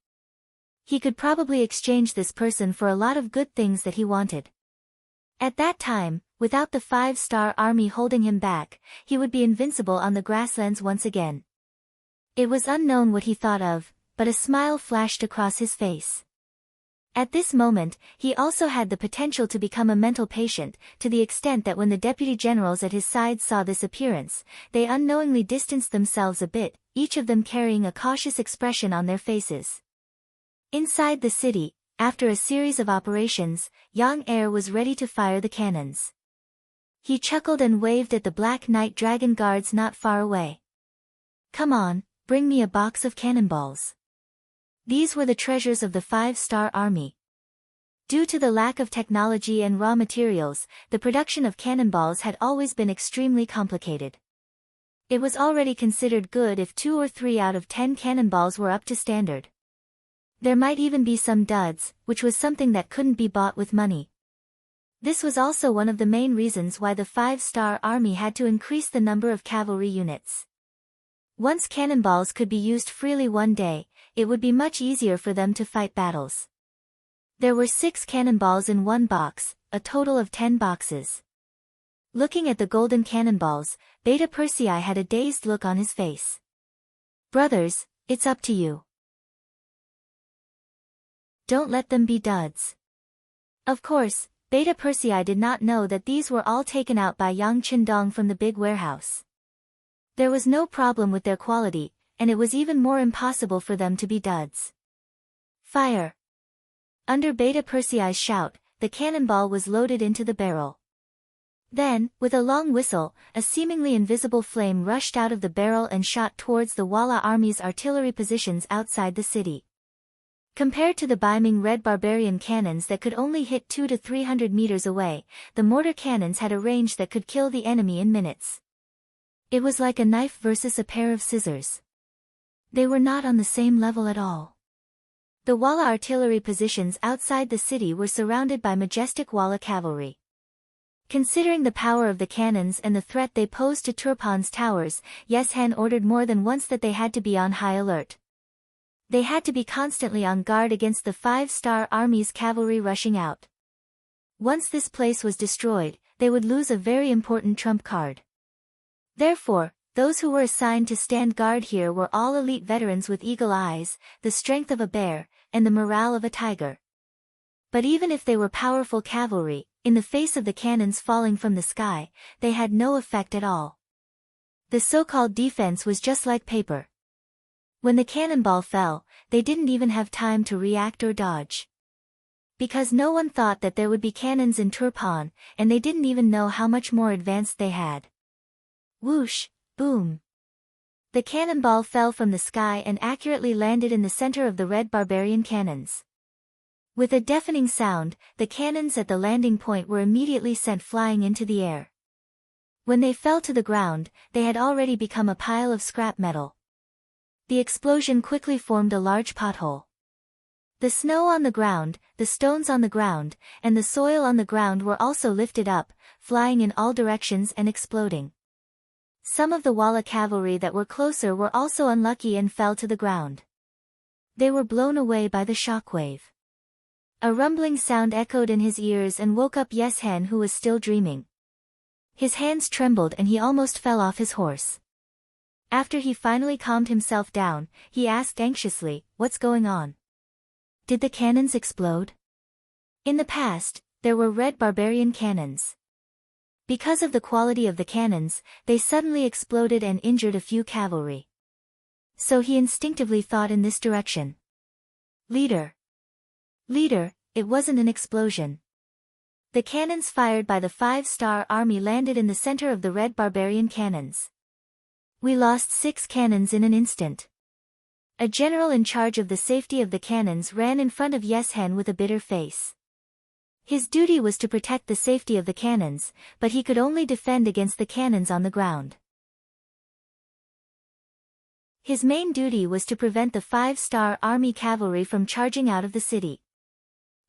He could probably exchange this person for a lot of good things that he wanted. At that time, without the 5-star army holding him back, he would be invincible on the grasslands once again. It was unknown what he thought of, but a smile flashed across his face. At this moment, he also had the potential to become a mental patient, to the extent that when the deputy generals at his side saw this appearance, they unknowingly distanced themselves a bit, each of them carrying a cautious expression on their faces. Inside the city, after a series of operations, Yang Heir was ready to fire the cannons. He chuckled and waved at the Black Knight Dragon guards not far away. Come on, bring me a box of cannonballs. These were the treasures of the 5-star army. Due to the lack of technology and raw materials, the production of cannonballs had always been extremely complicated. It was already considered good if 2 or 3 out of 10 cannonballs were up to standard. There might even be some duds, which was something that couldn't be bought with money. This was also one of the main reasons why the 5-star army had to increase the number of cavalry units. Once cannonballs could be used freely one day, it would be much easier for them to fight battles. There were 6 cannonballs in one box, a total of 10 boxes. Looking at the golden cannonballs, Beta Persei had a dazed look on his face. Brothers, it's up to you. Don't let them be duds. Of course, Beta Persei did not know that these were all taken out by Yang Qindong from the big warehouse. There was no problem with their quality, and it was even more impossible for them to be duds. Fire! Under Beta Persei's shout, the cannonball was loaded into the barrel. Then, with a long whistle, a seemingly invisible flame rushed out of the barrel and shot towards the Walla army's artillery positions outside the city. Compared to the beaming red barbarian cannons that could only hit 200 to 300 meters away, the mortar cannons had a range that could kill the enemy in minutes. It was like a knife versus a pair of scissors. They were not on the same level at all. The Walla artillery positions outside the city were surrounded by majestic Walla cavalry. Considering the power of the cannons and the threat they posed to Turpan's towers, Yeshen ordered more than once that they had to be on high alert. They had to be constantly on guard against the 5-star army's cavalry rushing out. Once this place was destroyed, they would lose a very important trump card. Therefore, those who were assigned to stand guard here were all elite veterans with eagle eyes, the strength of a bear, and the morale of a tiger. But even if they were powerful cavalry, in the face of the cannons falling from the sky, they had no effect at all. The so-called defense was just like paper. When the cannonball fell, they didn't even have time to react or dodge. Because no one thought that there would be cannons in Turpan, and they didn't even know how much more advanced they had. Whoosh, boom. The cannonball fell from the sky and accurately landed in the center of the red barbarian cannons. With a deafening sound, the cannons at the landing point were immediately sent flying into the air. When they fell to the ground, they had already become a pile of scrap metal. The explosion quickly formed a large pothole. The snow on the ground, the stones on the ground, and the soil on the ground were also lifted up, flying in all directions and exploding. Some of the Walla cavalry that were closer were also unlucky and fell to the ground. They were blown away by the shockwave. A rumbling sound echoed in his ears and woke up Yeshen, who was still dreaming. His hands trembled and he almost fell off his horse. After he finally calmed himself down, he asked anxiously, "What's going on? Did the cannons explode?" In the past, there were red barbarian cannons. Because of the quality of the cannons, they suddenly exploded and injured a few cavalry. So he instinctively thought in this direction. Leader, it wasn't an explosion. The cannons fired by the 5-star army landed in the center of the red barbarian cannons. We lost 6 cannons in an instant. A general in charge of the safety of the cannons ran in front of Yeshen with a bitter face. His duty was to protect the safety of the cannons, but he could only defend against the cannons on the ground. His main duty was to prevent the 5-star army cavalry from charging out of the city.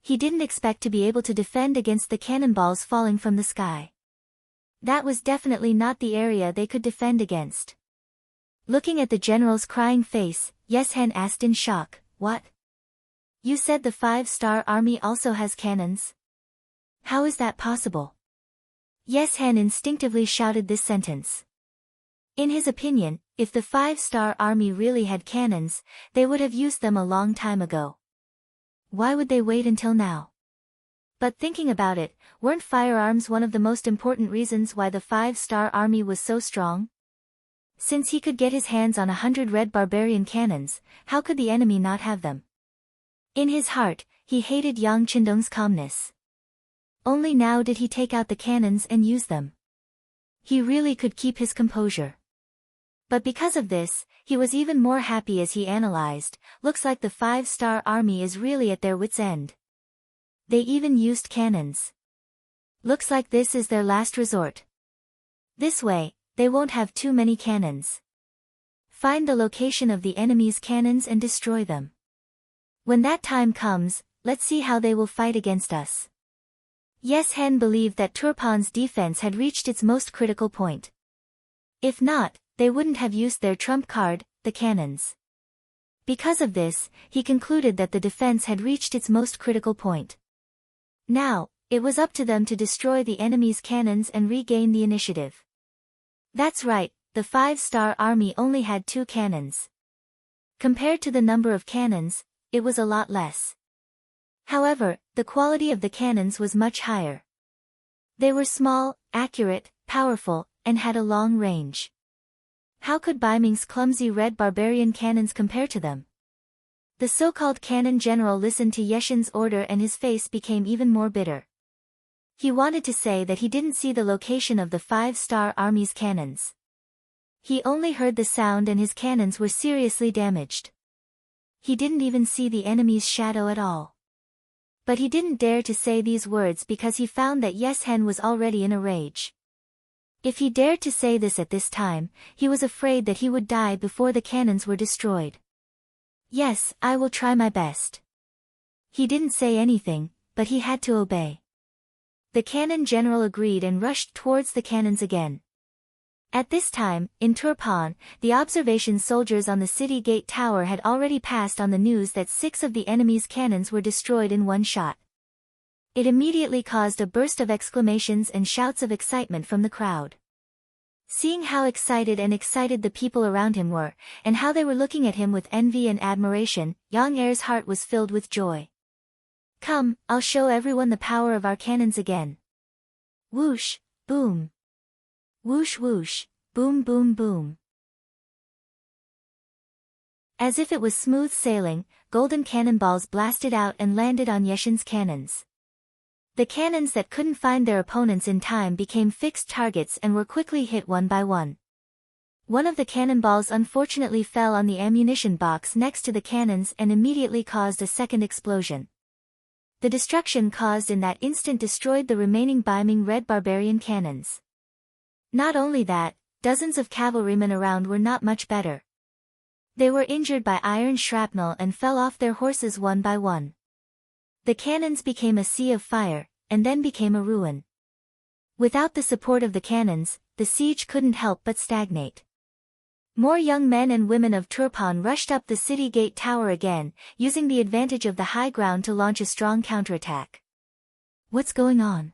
He didn't expect to be able to defend against the cannonballs falling from the sky. That was definitely not the area they could defend against. Looking at the general's crying face, Yeshen asked in shock, "What? You said the 5-star army also has cannons? How is that possible?" Yeshen instinctively shouted this sentence. In his opinion, if the 5-star army really had cannons, they would have used them a long time ago. Why would they wait until now? But thinking about it, weren't firearms one of the most important reasons why the 5-star army was so strong? Since he could get his hands on 100 red barbarian cannons, how could the enemy not have them? In his heart, he hated Yang Qindong's calmness. Only now did he take out the cannons and use them. He really could keep his composure. But because of this, he was even more happy as he analyzed, looks like the 5-star army is really at their wits' end. They even used cannons. Looks like this is their last resort. This way, they won't have too many cannons. Find the location of the enemy's cannons and destroy them. When that time comes, let's see how they will fight against us. Yeshen believed that Turpan's defense had reached its most critical point. If not, they wouldn't have used their trump card, the cannons. Because of this, he concluded that the defense had reached its most critical point. Now, it was up to them to destroy the enemy's cannons and regain the initiative. That's right, the 5-star army only had 2 cannons. Compared to the number of cannons, it was a lot less. However, the quality of the cannons was much higher. They were small, accurate, powerful, and had a long range. How could Baiming's clumsy red barbarian cannons compare to them? The so-called cannon general listened to Yeshen's order and his face became even more bitter. He wanted to say that he didn't see the location of the 5-star army's cannons. He only heard the sound and his cannons were seriously damaged. He didn't even see the enemy's shadow at all. But he didn't dare to say these words because he found that Yeshen was already in a rage. If he dared to say this at this time, he was afraid that he would die before the cannons were destroyed. "Yes, I will try my best." He didn't say anything, but he had to obey. The cannon general agreed and rushed towards the cannons again. At this time, in Turpan, the observation soldiers on the city gate tower had already passed on the news that 6 of the enemy's cannons were destroyed in one shot. It immediately caused a burst of exclamations and shouts of excitement from the crowd. Seeing how excited the people around him were, and how they were looking at him with envy and admiration, Yang Er's heart was filled with joy. Come, I'll show everyone the power of our cannons again. Whoosh, boom. Whoosh whoosh, boom boom boom. As if it was smooth sailing, golden cannonballs blasted out and landed on Yeshin's cannons. The cannons that couldn't find their opponents in time became fixed targets and were quickly hit one by one. One of the cannonballs unfortunately fell on the ammunition box next to the cannons and immediately caused a second explosion. The destruction caused in that instant destroyed the remaining beaming red barbarian cannons. Not only that, dozens of cavalrymen around were not much better. They were injured by iron shrapnel and fell off their horses one by one. The cannons became a sea of fire, and then became a ruin. Without the support of the cannons, the siege couldn't help but stagnate. More young men and women of Turpan rushed up the city gate tower again, using the advantage of the high ground to launch a strong counterattack. What's going on?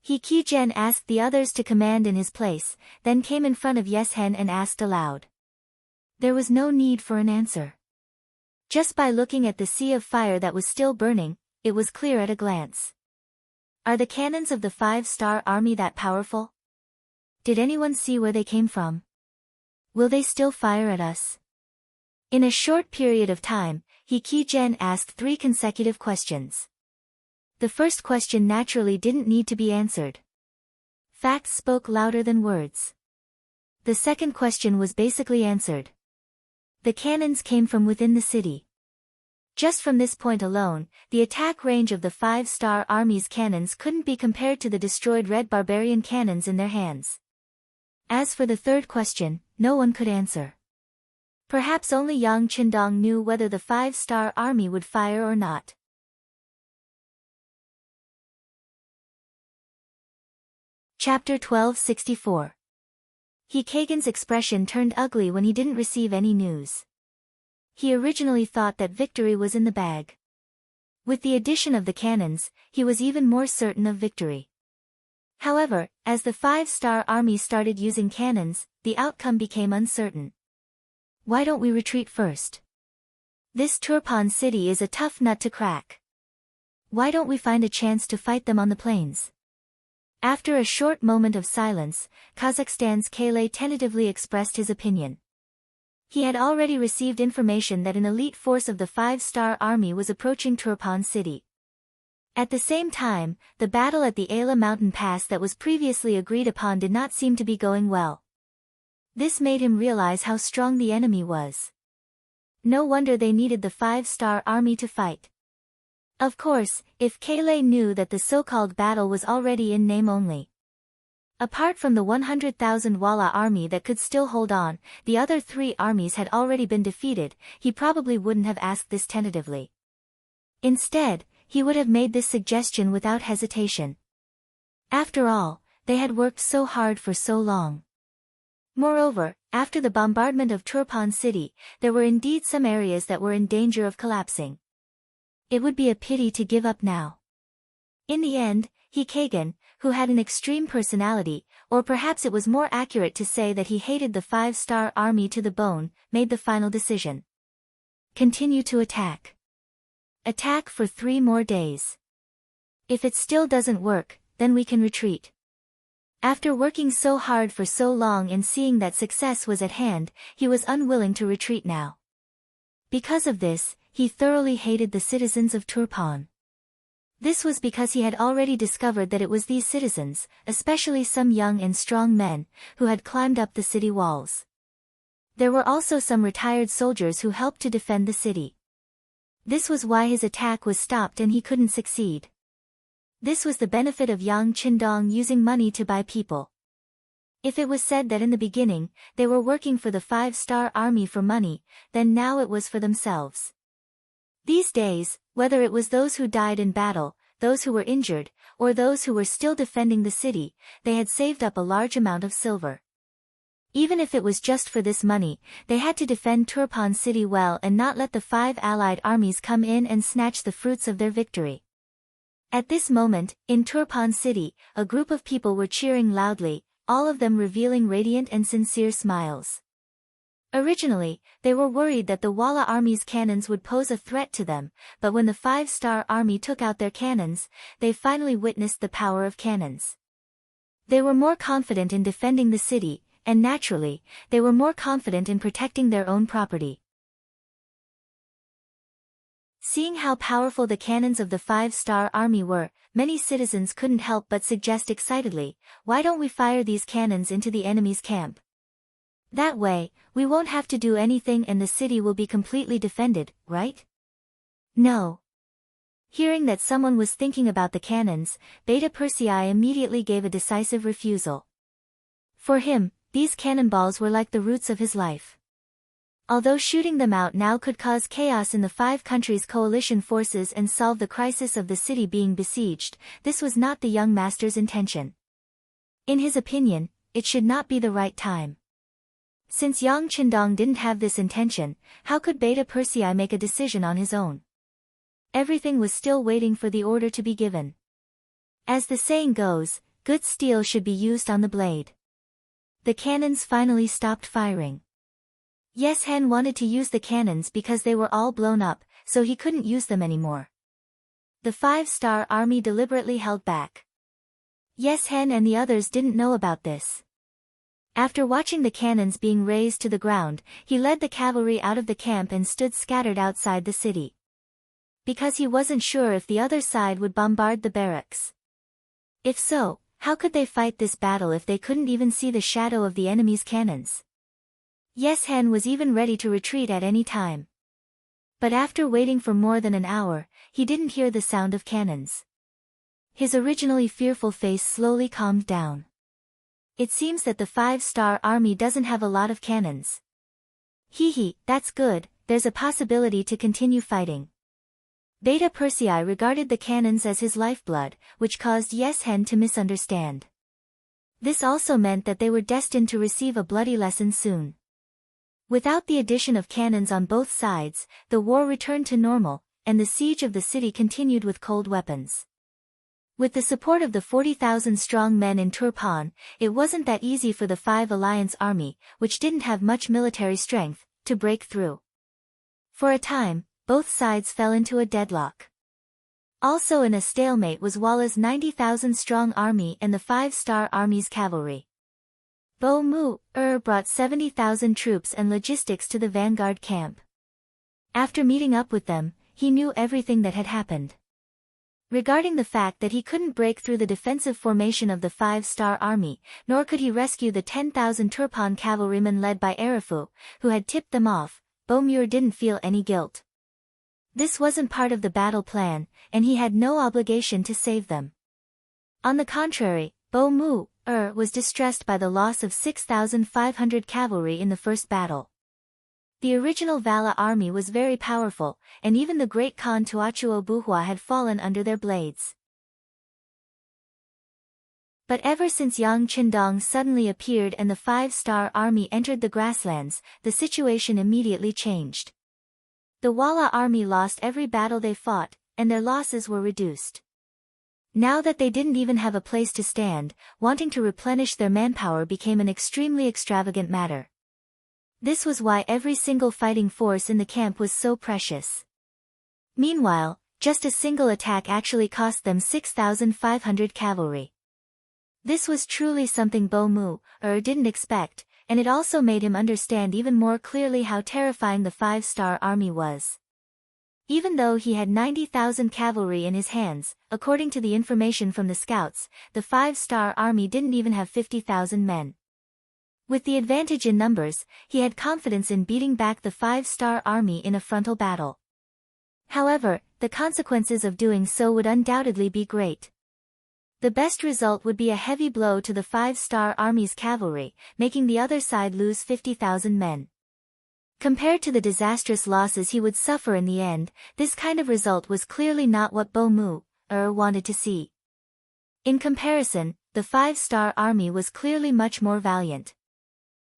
He Qijen asked the others to command in his place, then came in front of Yeshen and asked aloud. There was no need for an answer. Just by looking at the sea of fire that was still burning, it was clear at a glance. Are the cannons of the 5-star army that powerful? Did anyone see where they came from? Will they still fire at us? In a short period of time, He Qijen asked 3 consecutive questions. The first question naturally didn't need to be answered. Facts spoke louder than words. The second question was basically answered. The cannons came from within the city. Just from this point alone, the attack range of the 5-star army's cannons couldn't be compared to the destroyed red barbarian cannons in their hands. As for the third question, no one could answer. Perhaps only Yang Qindong knew whether the 5-star army would fire or not. Chapter 1264. He Kagan's expression turned ugly when he didn't receive any news. He originally thought that victory was in the bag. With the addition of the cannons, he was even more certain of victory. However, as the 5-star army started using cannons, the outcome became uncertain. Why don't we retreat first? This Turpan city is a tough nut to crack. Why don't we find a chance to fight them on the plains? After a short moment of silence, Kazakhstan's Kale tentatively expressed his opinion. He had already received information that an elite force of the 5-star army was approaching Turpan city. At the same time, the battle at the Ayla mountain pass that was previously agreed upon did not seem to be going well. This made him realize how strong the enemy was. No wonder they needed the 5-star army to fight. Of course, if Kale knew that the so-called battle was already in name only. Apart from the 100,000 Walla army that could still hold on, the other 3 armies had already been defeated, he probably wouldn't have asked this tentatively. Instead, he would have made this suggestion without hesitation. After all, they had worked so hard for so long. Moreover, after the bombardment of Turpan city, there were indeed some areas that were in danger of collapsing. It would be a pity to give up now. In the end, He Kagan, who had an extreme personality, or perhaps it was more accurate to say that he hated the 5-star army to the bone, made the final decision. Continue to attack. Attack for 3 more days. If it still doesn't work, then we can retreat. After working so hard for so long and seeing that success was at hand, he was unwilling to retreat now. Because of this, he thoroughly hated the citizens of Turpan. This was because he had already discovered that it was these citizens, especially some young and strong men, who had climbed up the city walls. There were also some retired soldiers who helped to defend the city. This was why his attack was stopped and he couldn't succeed. This was the benefit of Yang Qindong using money to buy people. If it was said that in the beginning, they were working for the 5-star army for money, then now it was for themselves. These days, whether it was those who died in battle, those who were injured, or those who were still defending the city, they had saved up a large amount of silver. Even if it was just for this money, they had to defend Turpan city well and not let the 5 allied armies come in and snatch the fruits of their victory. At this moment, in Turpan city, a group of people were cheering loudly, all of them revealing radiant and sincere smiles. Originally, they were worried that the Walla army's cannons would pose a threat to them, but when the five-star army took out their cannons, they finally witnessed the power of cannons. They were more confident in defending the city, and naturally, they were more confident in protecting their own property. Seeing how powerful the cannons of the five-star army were, many citizens couldn't help but suggest excitedly, "Why don't we fire these cannons into the enemy's camp? That way, we won't have to do anything and the city will be completely defended, right?" No. Hearing that someone was thinking about the cannons, Beta Persei immediately gave a decisive refusal. For him, these cannonballs were like the roots of his life. Although shooting them out now could cause chaos in the 5 countries' coalition forces and solve the crisis of the city being besieged, this was not the young master's intention. In his opinion, it should not be the right time. Since Yang Qindong didn't have this intention, how could Beta Persei make a decision on his own? Everything was still waiting for the order to be given. As the saying goes, good steel should be used on the blade. The cannons finally stopped firing. Yes Hen wanted to use the cannons because they were all blown up, so he couldn't use them anymore. The five-star army deliberately held back. Yes Hen and the others didn't know about this. After watching the cannons being razed to the ground, he led the cavalry out of the camp and stood scattered outside the city. Because he wasn't sure if the other side would bombard the barracks. If so, how could they fight this battle if they couldn't even see the shadow of the enemy's cannons? Yes Hen was even ready to retreat at any time. But after waiting for more than an hour, he didn't hear the sound of cannons. His originally fearful face slowly calmed down. It seems that the five-star army doesn't have a lot of cannons. Hee, that's good, there's a possibility to continue fighting. Beta Persei regarded the cannons as his lifeblood, which caused Yes Hen to misunderstand. This also meant that they were destined to receive a bloody lesson soon. Without the addition of cannons on both sides, the war returned to normal, and the siege of the city continued with cold weapons. With the support of the 40,000 strong men in Turpan, it wasn't that easy for the Five Alliance army, which didn't have much military strength, to break through. For a time, both sides fell into a deadlock. Also in a stalemate was Walla's 90,000 strong army and the five-star army's cavalry. Bo Mu brought 70,000 troops and logistics to the vanguard camp. After meeting up with them, he knew everything that had happened. Regarding the fact that he couldn't break through the defensive formation of the five-star army, nor could he rescue the 10,000 Turpan cavalrymen led by Erifu, who had tipped them off, Bo Mu didn't feel any guilt. This wasn't part of the battle plan, and he had no obligation to save them. On the contrary, Bo Mu was distressed by the loss of 6,500 cavalry in the first battle. The original Vala army was very powerful, and even the great Khan Tuachuo Buhua had fallen under their blades. But ever since Yang Qindong suddenly appeared and the five-star army entered the grasslands, the situation immediately changed. The Walla army lost every battle they fought, and their losses were reduced. Now that they didn't even have a place to stand, wanting to replenish their manpower became an extremely extravagant matter. This was why every single fighting force in the camp was so precious. Meanwhile, just a single attack actually cost them 6,500 cavalry. This was truly something Bo Mu didn't expect, and it also made him understand even more clearly how terrifying the five-star army was. Even though he had 90,000 cavalry in his hands, according to the information from the scouts, the five-star army didn't even have 50,000 men. With the advantage in numbers, he had confidence in beating back the five-star army in a frontal battle. However, the consequences of doing so would undoubtedly be great. The best result would be a heavy blow to the five-star army's cavalry, making the other side lose 50,000 men. Compared to the disastrous losses he would suffer in the end, this kind of result was clearly not what Bo Mu wanted to see. In comparison, the five-star army was clearly much more valiant.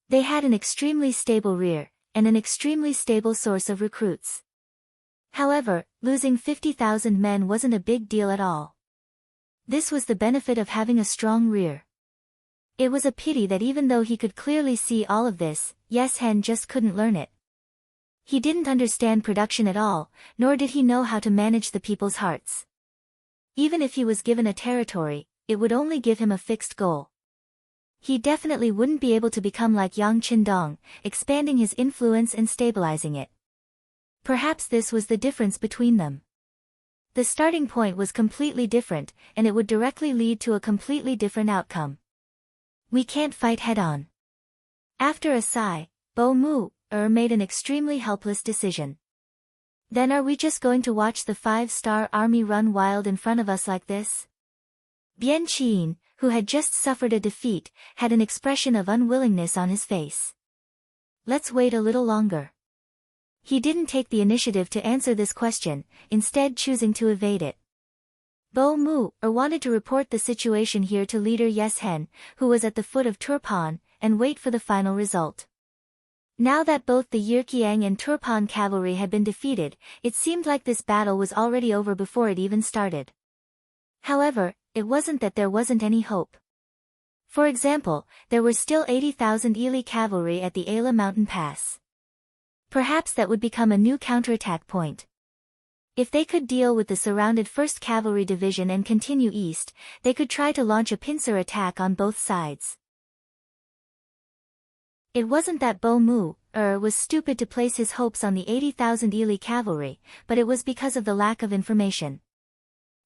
They had an extremely stable rear, and an extremely stable source of recruits. However, losing 50,000 men wasn't a big deal at all. This was the benefit of having a strong rear. It was a pity that even though he could clearly see all of this, Yes Hen just couldn't learn it. He didn't understand production at all, nor did he know how to manage the people's hearts. Even if he was given a territory, it would only give him a fixed goal. He definitely wouldn't be able to become like Yang Qindong, expanding his influence and stabilizing it. Perhaps this was the difference between them. The starting point was completely different, and it would directly lead to a completely different outcome. We can't fight head-on. After a sigh, Bo Mu made an extremely helpless decision. Then are we just going to watch the 5-star army run wild in front of us like this? Bian Qin, who had just suffered a defeat, had an expression of unwillingness on his face. Let's wait a little longer. He didn't take the initiative to answer this question, instead choosing to evade it. Bo Mu wanted to report the situation here to leader Yes Hen, who was at the foot of Turpan, and wait for the final result. Now that both the Yirqiang and Turpan cavalry had been defeated, it seemed like this battle was already over before it even started. However, it wasn't that there wasn't any hope. For example, there were still 80,000 Ili cavalry at the Ala mountain pass. Perhaps that would become a new counterattack point. If they could deal with the surrounded 1st Cavalry Division and continue east, they could try to launch a pincer attack on both sides. It wasn't that Bo Mu was stupid to place his hopes on the 80,000 Ili cavalry, but it was because of the lack of information.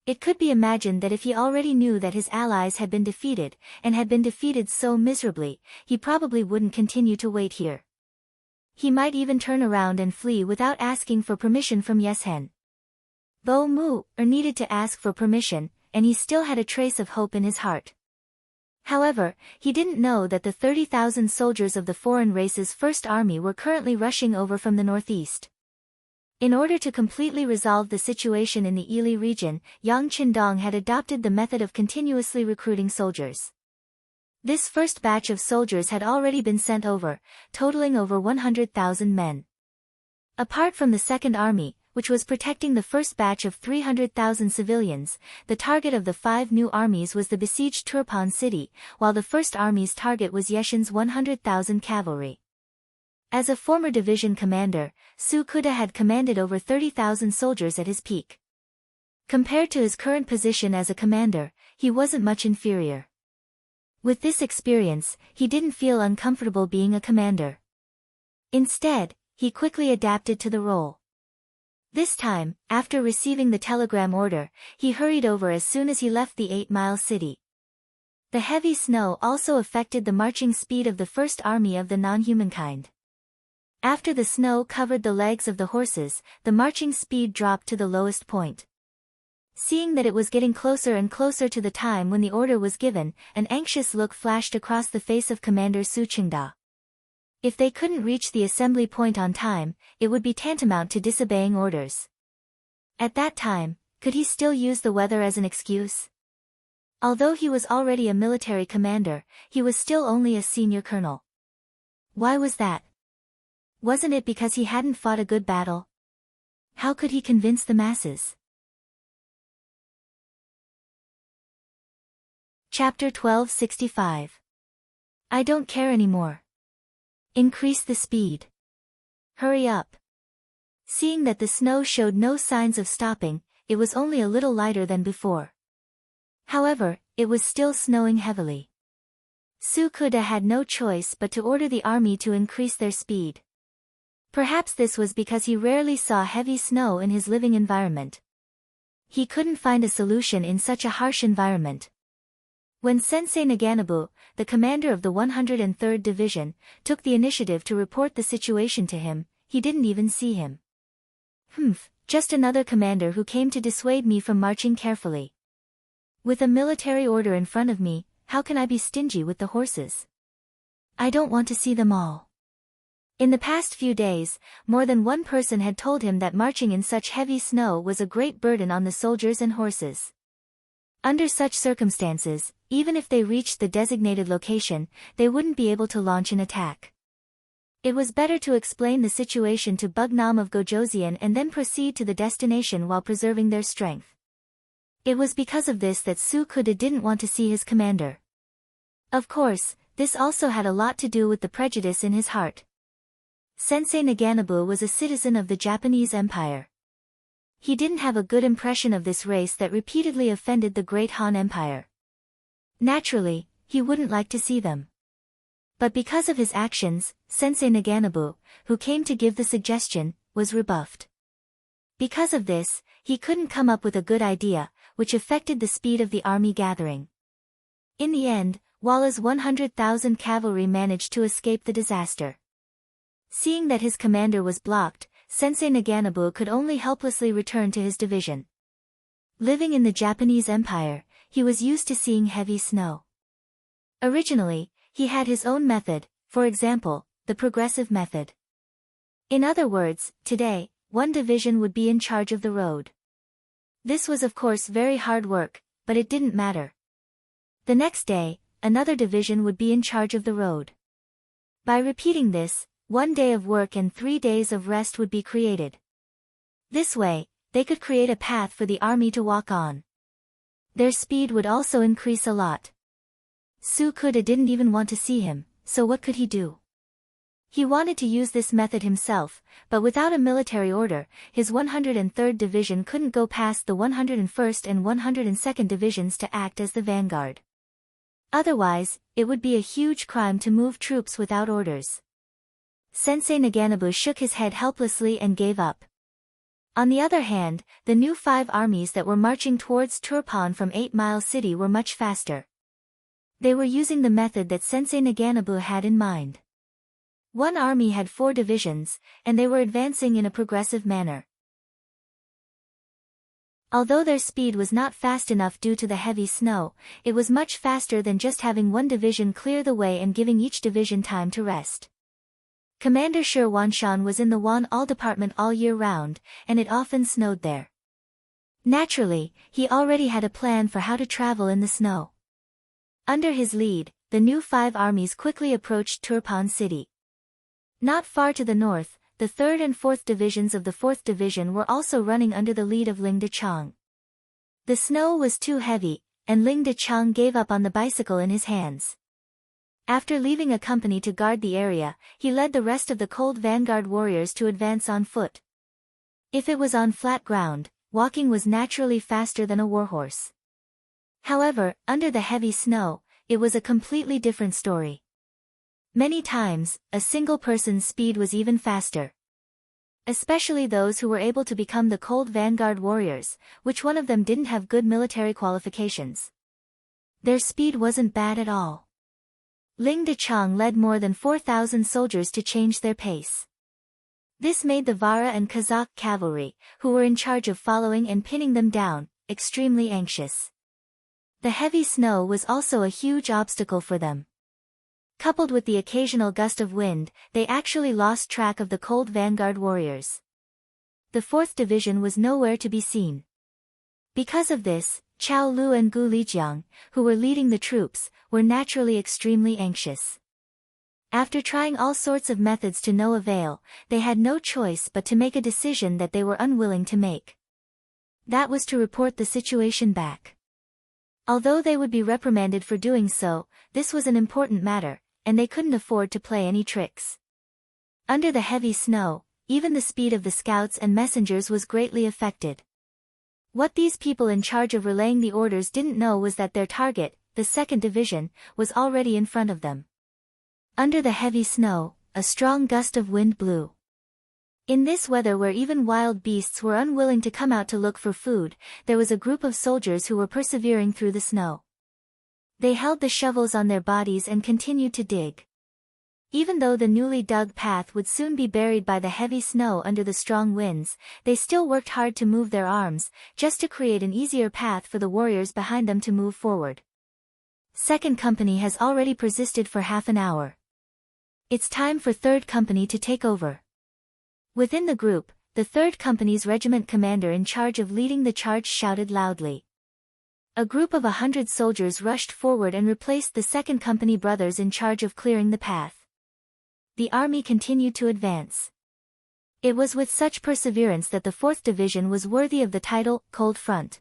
It could be imagined that if he already knew that his allies had been defeated, and had been defeated so miserably, he probably wouldn't continue to wait here. He might even turn around and flee without asking for permission from Yes Hen. Bo Mu needed to ask for permission, and he still had a trace of hope in his heart. However, he didn't know that the 30,000 soldiers of the foreign race's 1st Army were currently rushing over from the northeast. In order to completely resolve the situation in the Ili region, Yang Qindong had adopted the method of continuously recruiting soldiers. This first batch of soldiers had already been sent over, totaling over 100,000 men. Apart from the 2nd Army, which was protecting the first batch of 300,000 civilians, the target of the 5 new armies was the besieged Turpan city, while the 1st Army's target was Yeshin's 100,000 cavalry. As a former division commander, Su Kuda had commanded over 30,000 soldiers at his peak. Compared to his current position as a commander, he wasn't much inferior. With this experience, he didn't feel uncomfortable being a commander. Instead, he quickly adapted to the role. This time, after receiving the telegram order, he hurried over as soon as he left the 8-mile city. The heavy snow also affected the marching speed of the 1st Army of the non-humankind. After the snow covered the legs of the horses, the marching speed dropped to the lowest point. Seeing that it was getting closer and closer to the time when the order was given, an anxious look flashed across the face of Commander Su Qingda. If they couldn't reach the assembly point on time, it would be tantamount to disobeying orders. At that time, could he still use the weather as an excuse? Although he was already a military commander, he was still only a senior colonel. Why was that? Wasn't it because he hadn't fought a good battle? How could he convince the masses? Chapter 1265. I don't care anymore. Increase the speed. Hurry up. Seeing that the snow showed no signs of stopping, it was only a little lighter than before. However, it was still snowing heavily. Su Kuda had no choice but to order the army to increase their speed. Perhaps this was because he rarely saw heavy snow in his living environment. He couldn't find a solution in such a harsh environment. When Sensei Naganabu, the commander of the 103rd Division, took the initiative to report the situation to him, he didn't even see him. Just another commander who came to dissuade me from marching carefully. With a military order in front of me, how can I be stingy with the horses? I don't want to see them all. In the past few days, more than one person had told him that marching in such heavy snow was a great burden on the soldiers and horses. Under such circumstances, even if they reached the designated location, they wouldn't be able to launch an attack. It was better to explain the situation to Bugnam of Gojoseon and then proceed to the destination while preserving their strength. It was because of this that Su Kuda didn't want to see his commander. Of course, this also had a lot to do with the prejudice in his heart. Sensei Naganobu was a citizen of the Japanese Empire. He didn't have a good impression of this race that repeatedly offended the Great Han Empire. Naturally, he wouldn't like to see them. But because of his actions, Sensei Naganobu, who came to give the suggestion, was rebuffed. Because of this, he couldn't come up with a good idea, which affected the speed of the army gathering. In the end, Walla's 100,000 cavalry managed to escape the disaster. Seeing that his commander was blocked, Sensei Naganobu could only helplessly return to his division. Living in the Japanese Empire, he was used to seeing heavy snow. Originally, he had his own method, for example, the progressive method. In other words, today, one division would be in charge of the road. This was of course very hard work, but it didn't matter. The next day, another division would be in charge of the road. By repeating this, 1 day of work and 3 days of rest would be created. This way, they could create a path for the army to walk on. Their speed would also increase a lot. Tsukuda didn't even want to see him, so what could he do? He wanted to use this method himself, but without a military order, his 103rd Division couldn't go past the 101st and 102nd Divisions to act as the vanguard. Otherwise, it would be a huge crime to move troops without orders. Sensei Naganobu shook his head helplessly and gave up. On the other hand, the new 5 armies that were marching towards Turpan from 8 Mile City were much faster. They were using the method that Sensei Naganobu had in mind. One army had 4 divisions, and they were advancing in a progressive manner. Although their speed was not fast enough due to the heavy snow, it was much faster than just having one division clear the way and giving each division time to rest. Commander Shi Wanshan was in the Wan-Al department all year round, and it often snowed there. Naturally, he already had a plan for how to travel in the snow. Under his lead, the new 5 armies quickly approached Turpan City. Not far to the north, the 3rd and 4th divisions of the 4th Division were also running under the lead of Ling Dechang. The snow was too heavy, and Ling Dechang gave up on the bicycle in his hands. After leaving a company to guard the area, he led the rest of the cold vanguard warriors to advance on foot. If it was on flat ground, walking was naturally faster than a warhorse. However, under the heavy snow, it was a completely different story. Many times, a single person's speed was even faster. Especially those who were able to become the cold vanguard warriors, which one of them didn't have good military qualifications. Their speed wasn't bad at all. Ling Dechang led more than 4,000 soldiers to change their pace. This made the Vara and Kazakh cavalry, who were in charge of following and pinning them down, extremely anxious. The heavy snow was also a huge obstacle for them. Coupled with the occasional gust of wind, they actually lost track of the cold vanguard warriors. The 4th Division was nowhere to be seen. Because of this, Chao Lu and Gu Lijiang, who were leading the troops, were naturally extremely anxious. After trying all sorts of methods to no avail, they had no choice but to make a decision that they were unwilling to make. That was to report the situation back. Although they would be reprimanded for doing so, this was an important matter, and they couldn't afford to play any tricks. Under the heavy snow, even the speed of the scouts and messengers was greatly affected. What these people in charge of relaying the orders didn't know was that their target, the 2nd Division, was already in front of them. Under the heavy snow, a strong gust of wind blew. In this weather where even wild beasts were unwilling to come out to look for food, there was a group of soldiers who were persevering through the snow. They held the shovels on their bodies and continued to dig. Even though the newly dug path would soon be buried by the heavy snow under the strong winds, they still worked hard to move their arms, just to create an easier path for the warriors behind them to move forward. 2nd Company has already persisted for half an hour. It's time for 3rd Company to take over. Within the group, the 3rd Company's regiment commander in charge of leading the charge shouted loudly. A group of 100 soldiers rushed forward and replaced the 2nd Company brothers in charge of clearing the path. The army continued to advance. It was with such perseverance that the 4th Division was worthy of the title, Cold Front.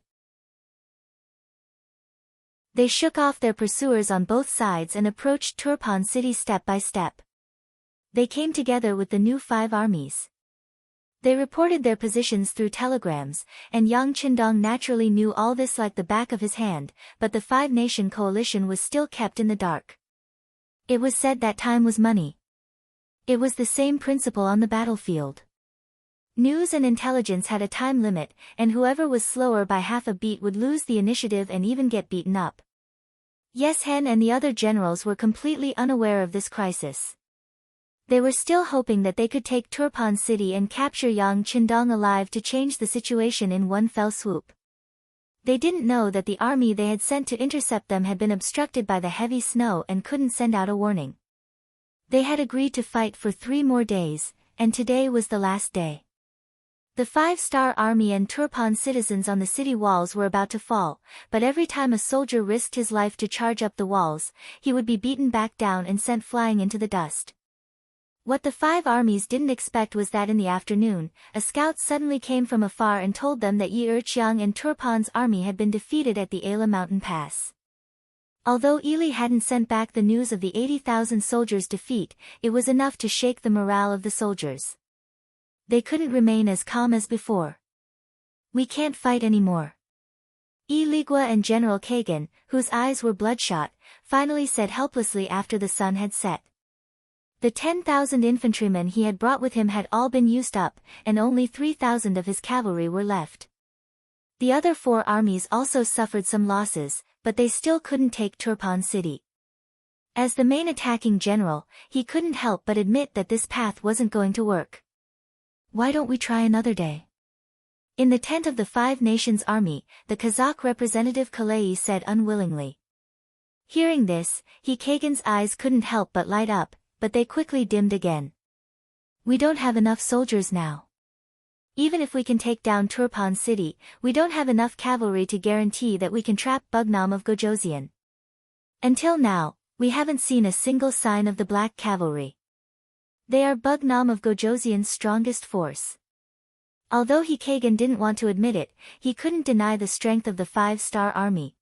They shook off their pursuers on both sides and approached Turpan City step by step. They came together with the new 5 armies. They reported their positions through telegrams, and Yang Qindong naturally knew all this like the back of his hand, but the 5-nation coalition was still kept in the dark. It was said that time was money. It was the same principle on the battlefield. News and intelligence had a time limit, and whoever was slower by half a beat would lose the initiative and even get beaten up. Yes Hen and the other generals were completely unaware of this crisis. They were still hoping that they could take Turpan City and capture Yang Qindong alive to change the situation in one fell swoop. They didn't know that the army they had sent to intercept them had been obstructed by the heavy snow and couldn't send out a warning. They had agreed to fight for 3 more days, and today was the last day. The 5-star army and Turpan citizens on the city walls were about to fall, but every time a soldier risked his life to charge up the walls, he would be beaten back down and sent flying into the dust. What the 5 armies didn't expect was that in the afternoon, a scout suddenly came from afar and told them that Yi Erqiang and Turpan's army had been defeated at the Ala mountain pass. Although Ili hadn't sent back the news of the 80,000 soldiers' defeat, it was enough to shake the morale of the soldiers. They couldn't remain as calm as before. "We can't fight anymore." Yi Ligua and General Kagan, whose eyes were bloodshot, finally said helplessly after the sun had set. The 10,000 infantrymen he had brought with him had all been used up, and only 3,000 of his cavalry were left. The other 4 armies also suffered some losses, but they still couldn't take Turpan City. As the main attacking general, he couldn't help but admit that this path wasn't going to work. "Why don't we try another day?" In the tent of the 5 Nations Army, the Kazakh representative Kalei said unwillingly. Hearing this, Kagan's eyes couldn't help but light up, but they quickly dimmed again. "We don't have enough soldiers now. Even if we can take down Turpan City, we don't have enough cavalry to guarantee that we can trap Bugnam of Gojoseon. Until now, we haven't seen a single sign of the Black Cavalry. They are Bugnam of Gojoseon's strongest force." Although Kagan didn't want to admit it, he couldn't deny the strength of the 5-star army.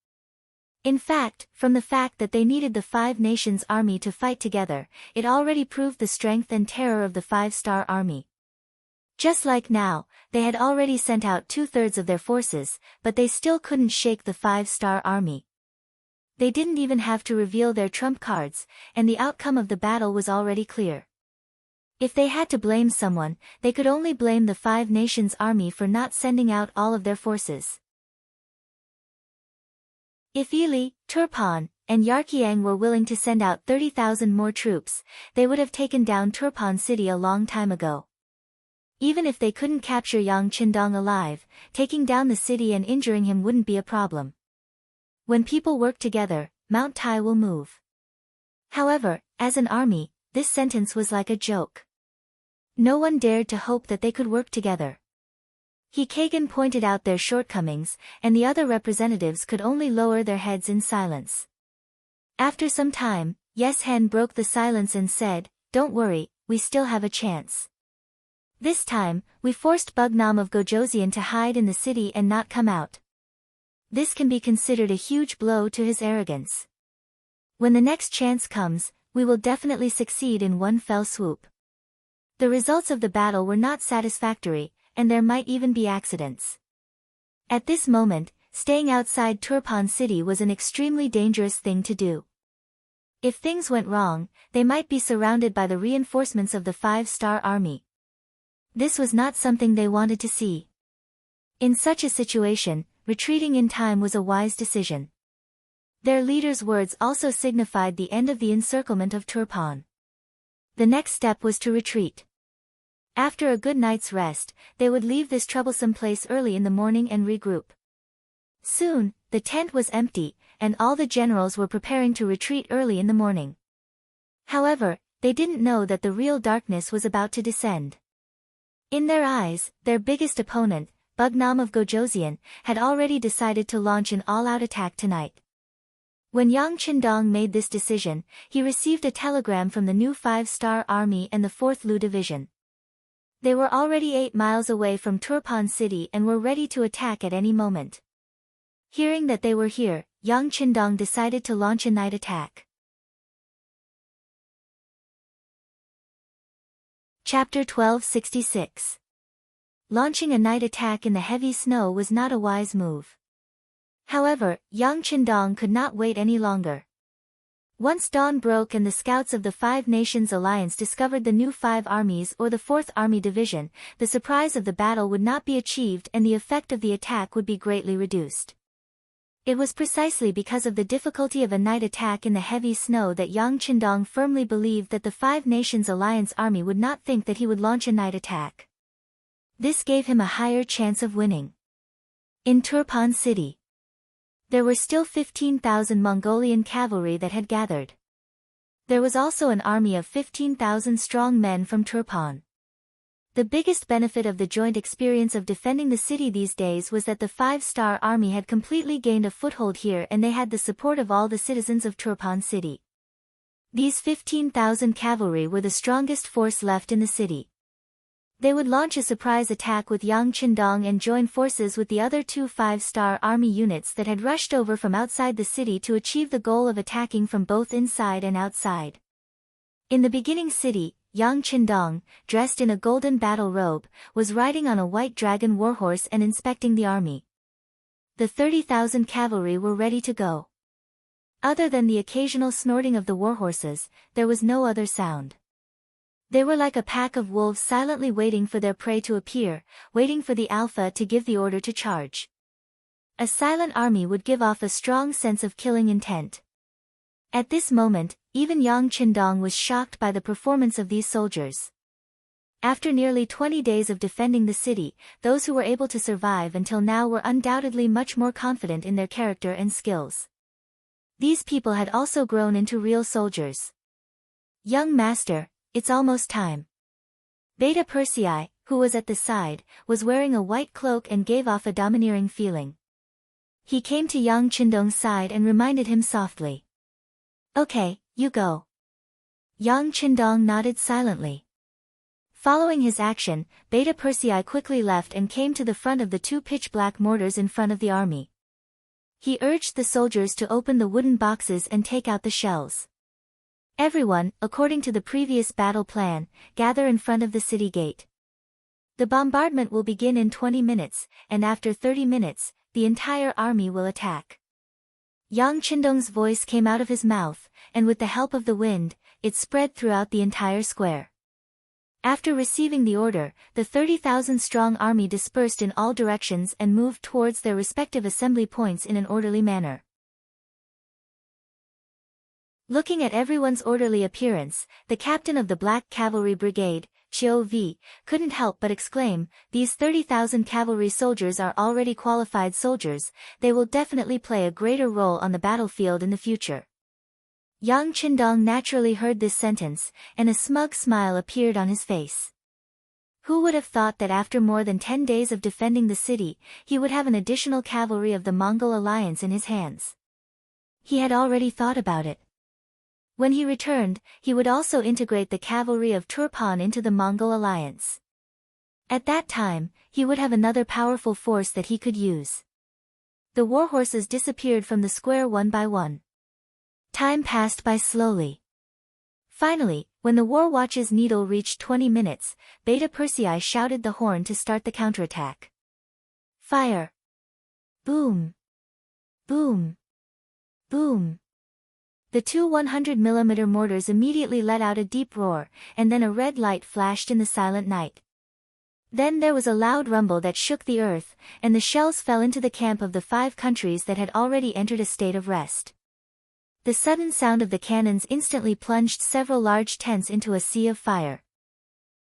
In fact, from the fact that they needed the 5 Nations Army to fight together, it already proved the strength and terror of the 5-star army. Just like now, they had already sent out 2/3 of their forces, but they still couldn't shake the 5-star army. They didn't even have to reveal their trump cards, and the outcome of the battle was already clear. If they had to blame someone, they could only blame the 5 Nations Army for not sending out all of their forces. If Ili, Turpan, and Yarqiang were willing to send out 30,000 more troops, they would have taken down Turpan City a long time ago. Even if they couldn't capture Yang Qindong alive, taking down the city and injuring him wouldn't be a problem. When people work together, Mount Tai will move. However, as an army, this sentence was like a joke. No one dared to hope that they could work together. Kagan pointed out their shortcomings, and the other representatives could only lower their heads in silence. After some time, Yes Hen broke the silence and said, "Don't worry, we still have a chance. This time, we forced Bugnam of Gojoseon to hide in the city and not come out. This can be considered a huge blow to his arrogance. When the next chance comes, we will definitely succeed in one fell swoop." The results of the battle were not satisfactory, and there might even be accidents. At this moment, staying outside Turpan City was an extremely dangerous thing to do. If things went wrong, they might be surrounded by the reinforcements of the 5-star army. This was not something they wanted to see. In such a situation, retreating in time was a wise decision. Their leader's words also signified the end of the encirclement of Turpan. The next step was to retreat. After a good night's rest, they would leave this troublesome place early in the morning and regroup. Soon, the tent was empty, and all the generals were preparing to retreat early in the morning. However, they didn't know that the real darkness was about to descend. In their eyes, their biggest opponent, Bugnam of Gojoseon, had already decided to launch an all-out attack tonight. When Yang Qindong made this decision, he received a telegram from the new 5-star army and the 4th Lu Division. They were already 8 miles away from Turpan City and were ready to attack at any moment. Hearing that they were here, Yang Qindong decided to launch a night attack. Chapter 1266. Launching a night attack in the heavy snow was not a wise move. However, Yang Qindong could not wait any longer. Once dawn broke and the scouts of the Five Nations Alliance discovered the new 5 armies or the 4th Army Division, the surprise of the battle would not be achieved and the effect of the attack would be greatly reduced. It was precisely because of the difficulty of a night attack in the heavy snow that Yang Qindong firmly believed that the Five Nations Alliance army would not think that he would launch a night attack. This gave him a higher chance of winning. In Turpan City, there were still 15,000 Mongolian cavalry that had gathered. There was also an army of 15,000 strong men from Turpan. The biggest benefit of the joint experience of defending the city these days was that the 5-star army had completely gained a foothold here and they had the support of all the citizens of Turpan City. These 15,000 cavalry were the strongest force left in the city. They would launch a surprise attack with Yang Qindong and join forces with the other 2 5-star army units that had rushed over from outside the city to achieve the goal of attacking from both inside and outside. In the beginning city, Yang Qindong, dressed in a golden battle robe, was riding on a white dragon warhorse and inspecting the army. The 30,000 cavalry were ready to go. Other than the occasional snorting of the warhorses, there was no other sound. They were like a pack of wolves silently waiting for their prey to appear, waiting for the alpha to give the order to charge. A silent army would give off a strong sense of killing intent. At this moment, even Yang Qindong was shocked by the performance of these soldiers. After nearly 20 days of defending the city, those who were able to survive until now were undoubtedly much more confident in their character and skills. These people had also grown into real soldiers. Young master, it's almost time. Beta Persei, who was at the side, was wearing a white cloak and gave off a domineering feeling. He came to Yang Qindong's side and reminded him softly. Okay, you go. Yang Qindong nodded silently. Following his action, Beta Persei quickly left and came to the front of the 2 pitch-black mortars in front of the army. He urged the soldiers to open the wooden boxes and take out the shells. Everyone, according to the previous battle plan, gather in front of the city gate. The bombardment will begin in 20 minutes, and after 30 minutes, the entire army will attack. Yang Qindong's voice came out of his mouth, and with the help of the wind, it spread throughout the entire square. After receiving the order, the 30,000-strong army dispersed in all directions and moved towards their respective assembly points in an orderly manner. Looking at everyone's orderly appearance, the captain of the Black Cavalry Brigade, Qiu V, couldn't help but exclaim, "These 30,000 cavalry soldiers are already qualified soldiers, they will definitely play a greater role on the battlefield in the future." Yang Qindong naturally heard this sentence, and a smug smile appeared on his face. Who would have thought that after more than 10 days of defending the city, he would have an additional cavalry of the Mongol alliance in his hands? He had already thought about it. When he returned, he would also integrate the cavalry of Turpan into the Mongol alliance. At that time, he would have another powerful force that he could use. The warhorses disappeared from the square one by one. Time passed by slowly. Finally, when the war watch's needle reached 20 minutes, Beta Persei shouted the horn to start the counterattack. Fire! Boom! Boom! Boom! The 2 100mm mortars immediately let out a deep roar, and then a red light flashed in the silent night. Then there was a loud rumble that shook the earth, and the shells fell into the camp of the 5 countries that had already entered a state of rest. The sudden sound of the cannons instantly plunged several large tents into a sea of fire.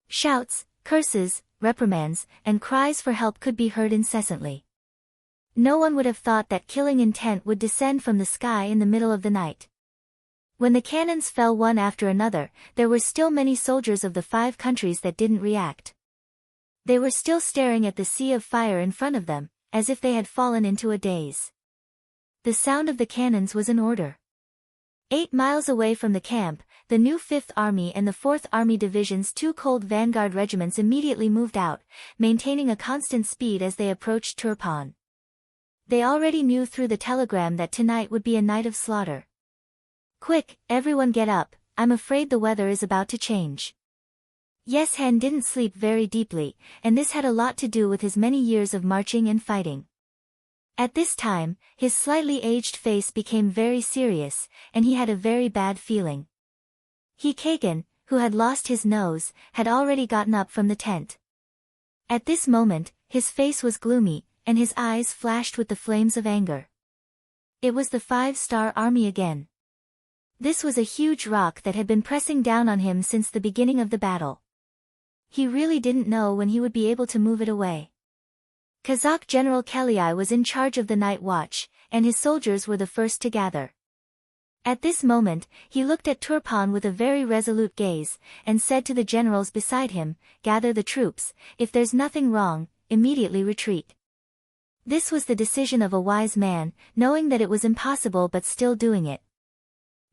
Shouts, curses, reprimands, and cries for help could be heard incessantly. No one would have thought that killing intent would descend from the sky in the middle of the night. When the cannons fell one after another, there were still many soldiers of the 5 countries that didn't react. They were still staring at the sea of fire in front of them, as if they had fallen into a daze. The sound of the cannons was an order. 8 miles away from the camp, the new 5th Army and the 4th Army Division's 2 cold vanguard regiments immediately moved out, maintaining a constant speed as they approached Turpan. They already knew through the telegram that tonight would be a night of slaughter. Quick, everyone get up, I'm afraid the weather is about to change. Yes Hen didn't sleep very deeply, and this had a lot to do with his many years of marching and fighting. At this time, his slightly aged face became very serious, and he had a very bad feeling. Kagan, who had lost his nose, had already gotten up from the tent. At this moment, his face was gloomy, and his eyes flashed with the flames of anger. It was the 5-star army again. This was a huge rock that had been pressing down on him since the beginning of the battle. He really didn't know when he would be able to move it away. Kazakh General Kelai was in charge of the night watch, and his soldiers were the first to gather. At this moment, he looked at Turpan with a very resolute gaze, and said to the generals beside him, "Gather the troops, if there's nothing wrong, immediately retreat." This was the decision of a wise man, knowing that it was impossible but still doing it.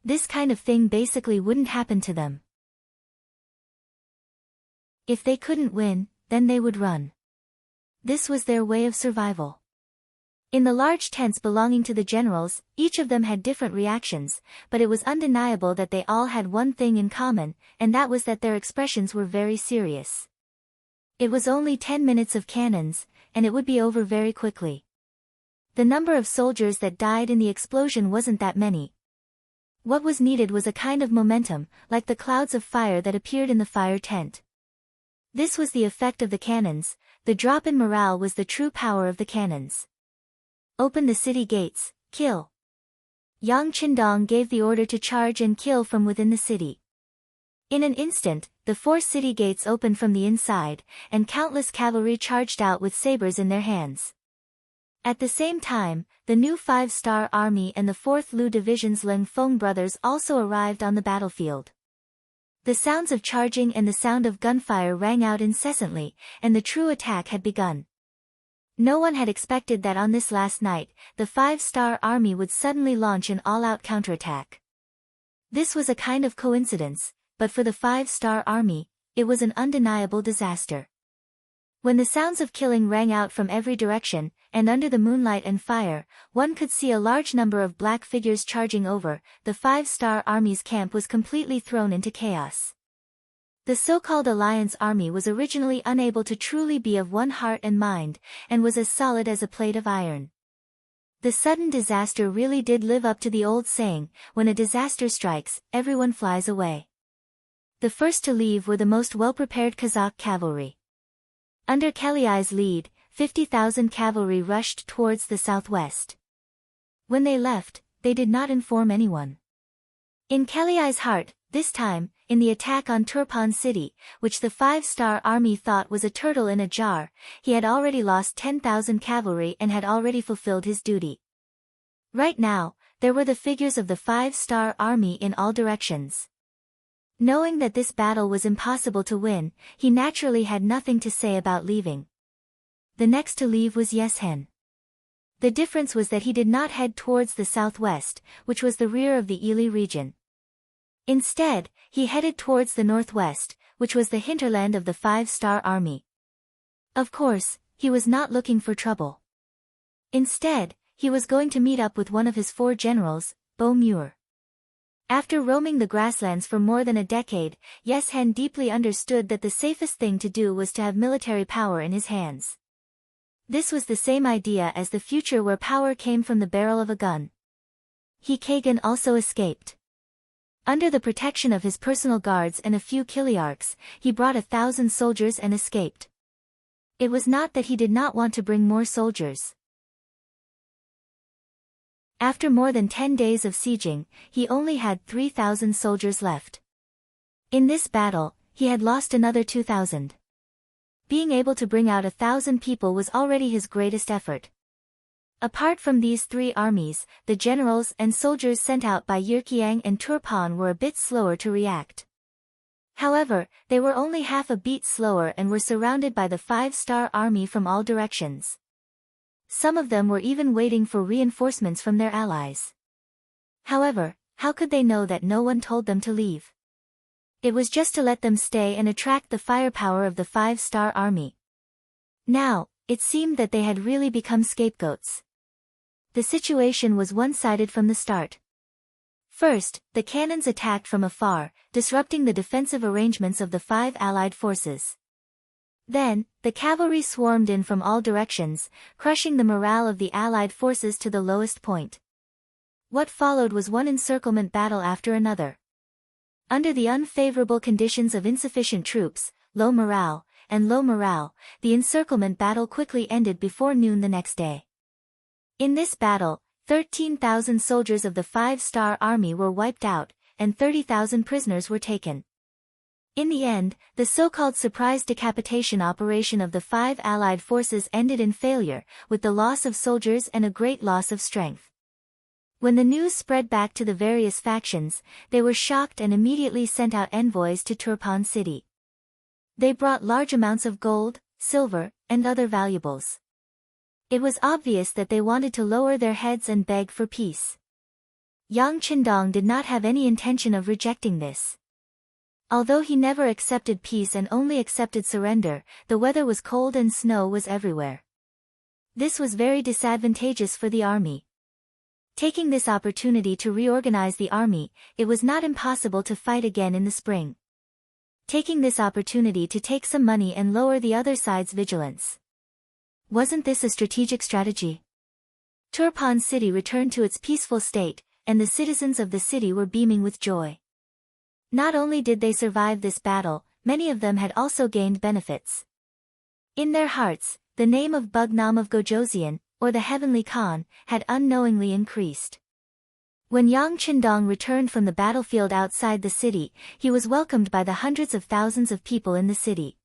This kind of thing basically wouldn't happen to them. If they couldn't win, then they would run. This was their way of survival. In the large tents belonging to the generals, each of them had different reactions, but it was undeniable that they all had one thing in common, and that was that their expressions were very serious. It was only 10 minutes of cannons, and it would be over very quickly. The number of soldiers that died in the explosion wasn't that many. What was needed was a kind of momentum, like the clouds of fire that appeared in the fire tent. This was the effect of the cannons. The drop in morale was the true power of the cannons. Open the city gates, kill. Yang Qindong gave the order to charge and kill from within the city. In an instant, the 4 city gates opened from the inside, and countless cavalry charged out with sabers in their hands. At the same time, the new 5-star army and the 4th Lu Division's Lin Feng brothers also arrived on the battlefield. The sounds of charging and the sound of gunfire rang out incessantly, and the true attack had begun. No one had expected that on this last night, the 5-star army would suddenly launch an all-out counterattack. This was a kind of coincidence, but for the 5-star army, it was an undeniable disaster. When the sounds of killing rang out from every direction, and under the moonlight and fire, one could see a large number of black figures charging over. The 5-star army's camp was completely thrown into chaos. The so-called Alliance army was originally unable to truly be of one heart and mind, and was as solid as a plate of iron. The sudden disaster really did live up to the old saying, when a disaster strikes, everyone flies away. The first to leave were the most well-prepared Kazakh cavalry. Under Kelai's lead, 50,000 cavalry rushed towards the southwest. When they left, they did not inform anyone. In Kelai's heart, this time, in the attack on Turpan city, which the 5-star army thought was a turtle in a jar, he had already lost 10,000 cavalry and had already fulfilled his duty. Right now, there were the figures of the 5-star army in all directions. Knowing that this battle was impossible to win, he naturally had nothing to say about leaving. The next to leave was Yeshen. The difference was that he did not head towards the southwest, which was the rear of the Ili region. Instead, he headed towards the northwest, which was the hinterland of the 5-star army. Of course, he was not looking for trouble. Instead, he was going to meet up with one of his 4 generals, Bo Muir. After roaming the grasslands for more than a decade, Yeshen deeply understood that the safest thing to do was to have military power in his hands. This was the same idea as the future where power came from the barrel of a gun. Kagan also escaped. Under the protection of his personal guards and a few Kiliarchs, he brought 1,000 soldiers and escaped. It was not that he did not want to bring more soldiers. After more than 10 days of sieging, he only had 3,000 soldiers left. In this battle, he had lost another 2,000. Being able to bring out 1,000 people was already his greatest effort. Apart from these 3 armies, the generals and soldiers sent out by Yirkiang and Turpan were a bit slower to react. However, they were only half a beat slower and were surrounded by the 5-star army from all directions. Some of them were even waiting for reinforcements from their allies. However, how could they know that no one told them to leave? It was just to let them stay and attract the firepower of the 5-star army. Now, it seemed that they had really become scapegoats. The situation was one-sided from the start. First, the cannons attacked from afar, disrupting the defensive arrangements of the 5 allied forces. Then, the cavalry swarmed in from all directions, crushing the morale of the allied forces to the lowest point. What followed was one encirclement battle after another. Under the unfavorable conditions of insufficient troops, low morale, the encirclement battle quickly ended before noon the next day. In this battle, 13,000 soldiers of the 5-star army were wiped out, and 30,000 prisoners were taken. In the end, the so-called surprise decapitation operation of the 5 allied forces ended in failure, with the loss of soldiers and a great loss of strength. When the news spread back to the various factions, they were shocked and immediately sent out envoys to Turpan city. They brought large amounts of gold, silver, and other valuables. It was obvious that they wanted to lower their heads and beg for peace. Yang Qindong did not have any intention of rejecting this. Although he never accepted peace and only accepted surrender, the weather was cold and snow was everywhere. This was very disadvantageous for the army. Taking this opportunity to reorganize the army, it was not impossible to fight again in the spring. Taking this opportunity to take some money and lower the other side's vigilance. Wasn't this a strategic strategy? Turpan city returned to its peaceful state, and the citizens of the city were beaming with joy. Not only did they survive this battle, many of them had also gained benefits. In their hearts, the name of Bugnam of Gojoseon, or the Heavenly Khan, had unknowingly increased. When Yang Qindong returned from the battlefield outside the city, he was welcomed by the hundreds of thousands of people in the city.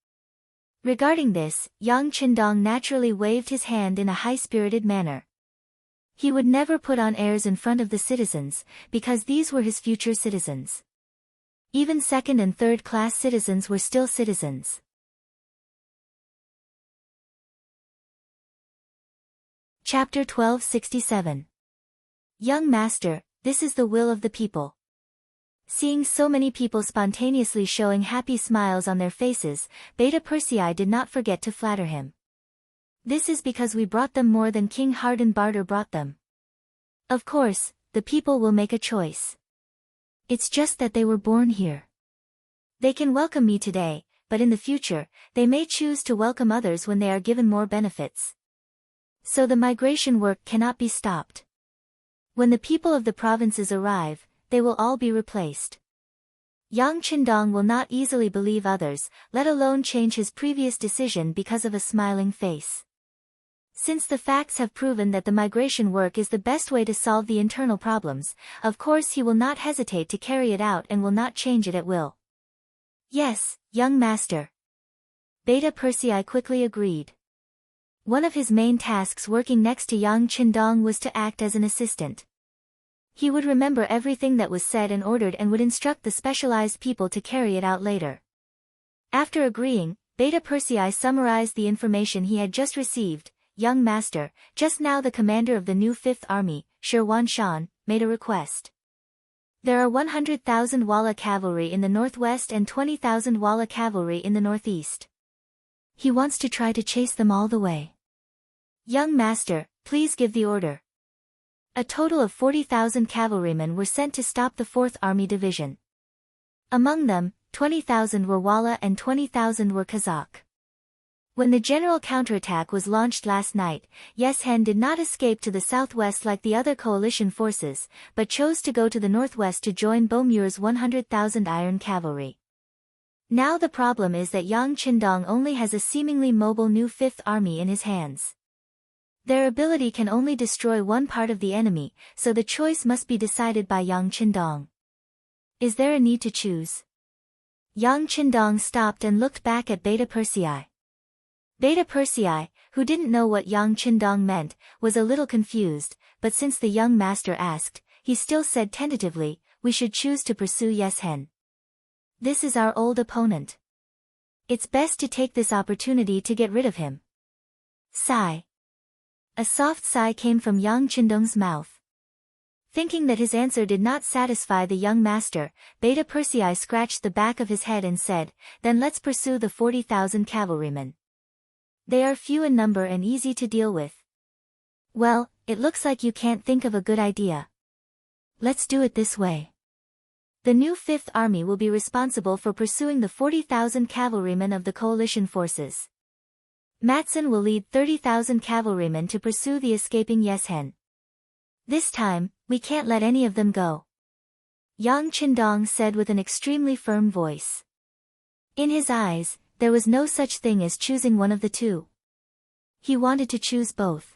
Regarding this, Yang Qindong naturally waved his hand in a high-spirited manner. He would never put on airs in front of the citizens, because these were his future citizens. Even second- and third-class citizens were still citizens. Chapter 1267. Young Master, this is the will of the people. Seeing so many people spontaneously showing happy smiles on their faces, Beta Persei did not forget to flatter him. This is because we brought them more than King Hardenbarter brought them. Of course, the people will make a choice. It's just that they were born here. They can welcome me today, but in the future, they may choose to welcome others when they are given more benefits. So the migration work cannot be stopped. When the people of the provinces arrive, they will all be replaced. Yang Qindong will not easily believe others, let alone change his previous decision because of a smiling face. Since the facts have proven that the migration work is the best way to solve the internal problems, of course he will not hesitate to carry it out and will not change it at will. Yes, young master. Beta Persei quickly agreed. One of his main tasks working next to Yang Qindong was to act as an assistant. He would remember everything that was said and ordered and would instruct the specialized people to carry it out later. After agreeing, Beta Persei summarized the information he had just received. Young Master, just now the commander of the new 5th Army, Shirwan Shan, made a request. There are 100,000 Walla cavalry in the northwest and 20,000 Walla cavalry in the northeast. He wants to try to chase them all the way. Young Master, please give the order. A total of 40,000 cavalrymen were sent to stop the 4th Army Division. Among them, 20,000 were Walla and 20,000 were Kazakh. When the general counterattack was launched last night, Yeshen did not escape to the southwest like the other coalition forces, but chose to go to the northwest to join Beaumure's 100,000 iron cavalry. Now the problem is that Yang Qindong only has a seemingly mobile new 5th Army in his hands. Their ability can only destroy one part of the enemy, so the choice must be decided by Yang Qindong. Is there a need to choose? Yang Qindong stopped and looked back at Beta Persei. Beta Persei, who didn't know what Yang Qindong meant, was a little confused, but since the young master asked, he still said tentatively, we should choose to pursue Yeshen. This is our old opponent. It's best to take this opportunity to get rid of him. Sigh. A soft sigh came from Yang Qindong's mouth. Thinking that his answer did not satisfy the young master, Beta Persei scratched the back of his head and said, then let's pursue the 40,000 cavalrymen. They are few in number and easy to deal with. Well, it looks like you can't think of a good idea. Let's do it this way. The new Fifth Army will be responsible for pursuing the 40,000 cavalrymen of the coalition forces. Matson will lead 30,000 cavalrymen to pursue the escaping Yeshen. This time, we can't let any of them go. Yang Qindong said with an extremely firm voice. In his eyes, there was no such thing as choosing one of the two. He wanted to choose both.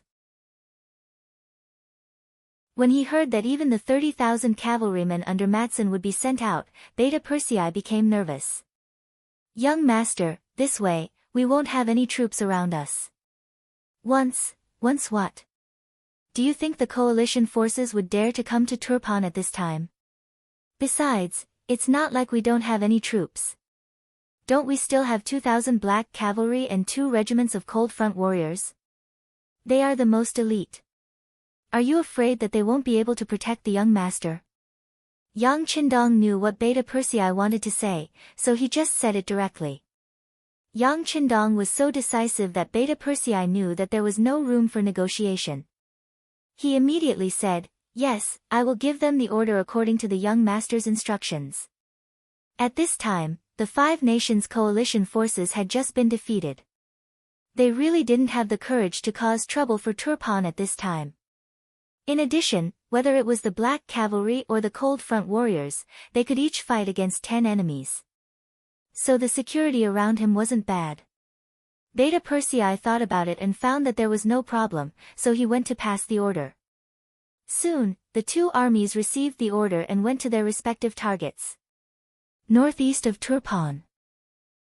When he heard that even the 30,000 cavalrymen under Matson would be sent out, Beta Persei became nervous. Young master, this way, we won't have any troops around us. Once what? Do you think the coalition forces would dare to come to Turpan at this time? Besides, it's not like we don't have any troops. Don't we still have 2,000 black cavalry and 2 regiments of cold front warriors? They are the most elite. Are you afraid that they won't be able to protect the young master? Yang Qindong knew what Beta Persei wanted to say, so he just said it directly. Yang Qindong was so decisive that Beta Persei knew that there was no room for negotiation. He immediately said, yes, I will give them the order according to the young master's instructions. At this time, the 5 nations coalition forces had just been defeated. They really didn't have the courage to cause trouble for Turpan at this time. In addition, whether it was the Black Cavalry or the Cold Front Warriors, they could each fight against 10 enemies. So the security around him wasn't bad. Beta Persei thought about it and found that there was no problem, so he went to pass the order. Soon, the 2 armies received the order and went to their respective targets. Northeast of Turpan.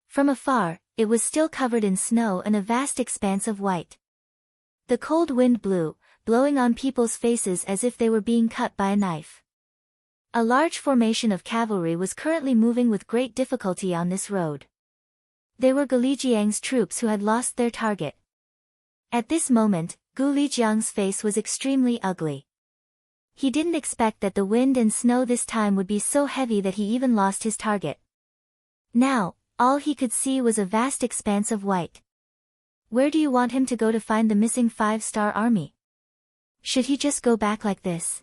From afar, it was still covered in snow and a vast expanse of white. The cold wind blew, blowing on people's faces as if they were being cut by a knife. A large formation of cavalry was currently moving with great difficulty on this road. They were Gu Lijiang's troops who had lost their target. At this moment, Gu Lijiang's face was extremely ugly. He didn't expect that the wind and snow this time would be so heavy that he even lost his target. Now, all he could see was a vast expanse of white. Where do you want him to go to find the missing 5-star army? Should he just go back like this?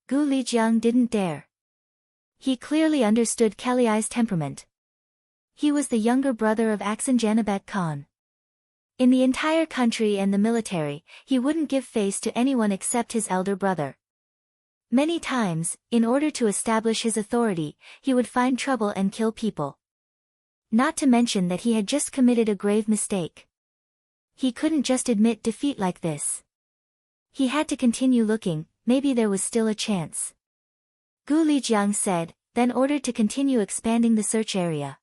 Gu Lijiang didn't dare. He clearly understood Kelly's temperament. He was the younger brother of Aksanjanabet Khan. In the entire country and the military, he wouldn't give face to anyone except his elder brother. Many times, in order to establish his authority, he would find trouble and kill people. Not to mention that he had just committed a grave mistake. He couldn't just admit defeat like this. He had to continue looking, maybe there was still a chance. Gu Lijiang said, then ordered to continue expanding the search area.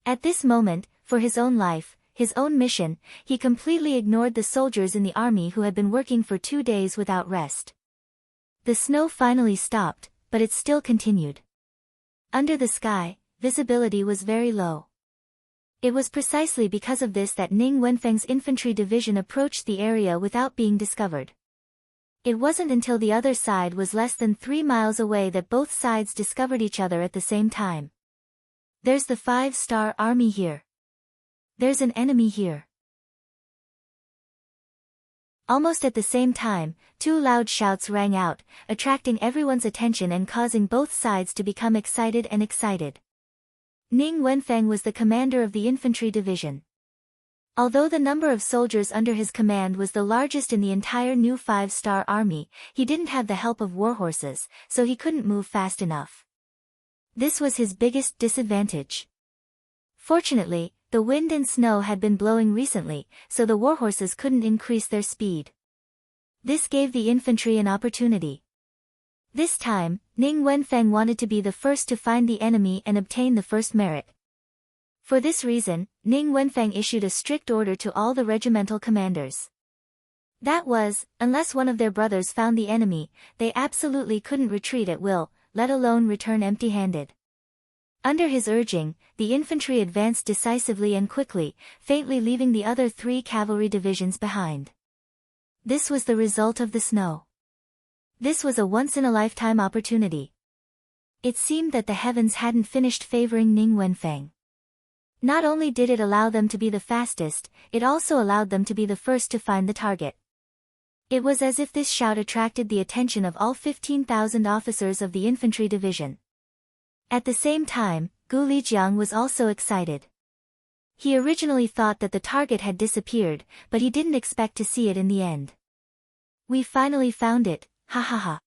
At this moment, for his own life, his own mission, he completely ignored the soldiers in the army who had been working for 2 days without rest. The snow finally stopped, but it still continued. Under the sky, visibility was very low. It was precisely because of this that Ning Wenfeng's infantry division approached the area without being discovered. It wasn't until the other side was less than 3 miles away that both sides discovered each other at the same time. There's the 5-star army here. There's an enemy here. Almost at the same time, 2 loud shouts rang out, attracting everyone's attention and causing both sides to become excited. Ning Wenfeng was the commander of the infantry division. Although the number of soldiers under his command was the largest in the entire new 5-star army, he didn't have the help of warhorses, so he couldn't move fast enough. This was his biggest disadvantage. Fortunately, the wind and snow had been blowing recently, so the warhorses couldn't increase their speed. This gave the infantry an opportunity. This time, Ning Wenfeng wanted to be the first to find the enemy and obtain the first merit. For this reason, Ning Wenfeng issued a strict order to all the regimental commanders. That was, unless one of their brothers found the enemy, they absolutely couldn't retreat at will, let alone return empty-handed. Under his urging, the infantry advanced decisively and quickly, faintly leaving the other 3 cavalry divisions behind. This was the result of the snow. This was a once-in-a-lifetime opportunity. It seemed that the heavens hadn't finished favoring Ning Wenfeng. Not only did it allow them to be the fastest, it also allowed them to be the first to find the target. It was as if this shout attracted the attention of all 15,000 officers of the infantry division. At the same time, Gu Lijiang was also excited. He originally thought that the target had disappeared, but he didn't expect to see it in the end. We finally found it, ha ha ha.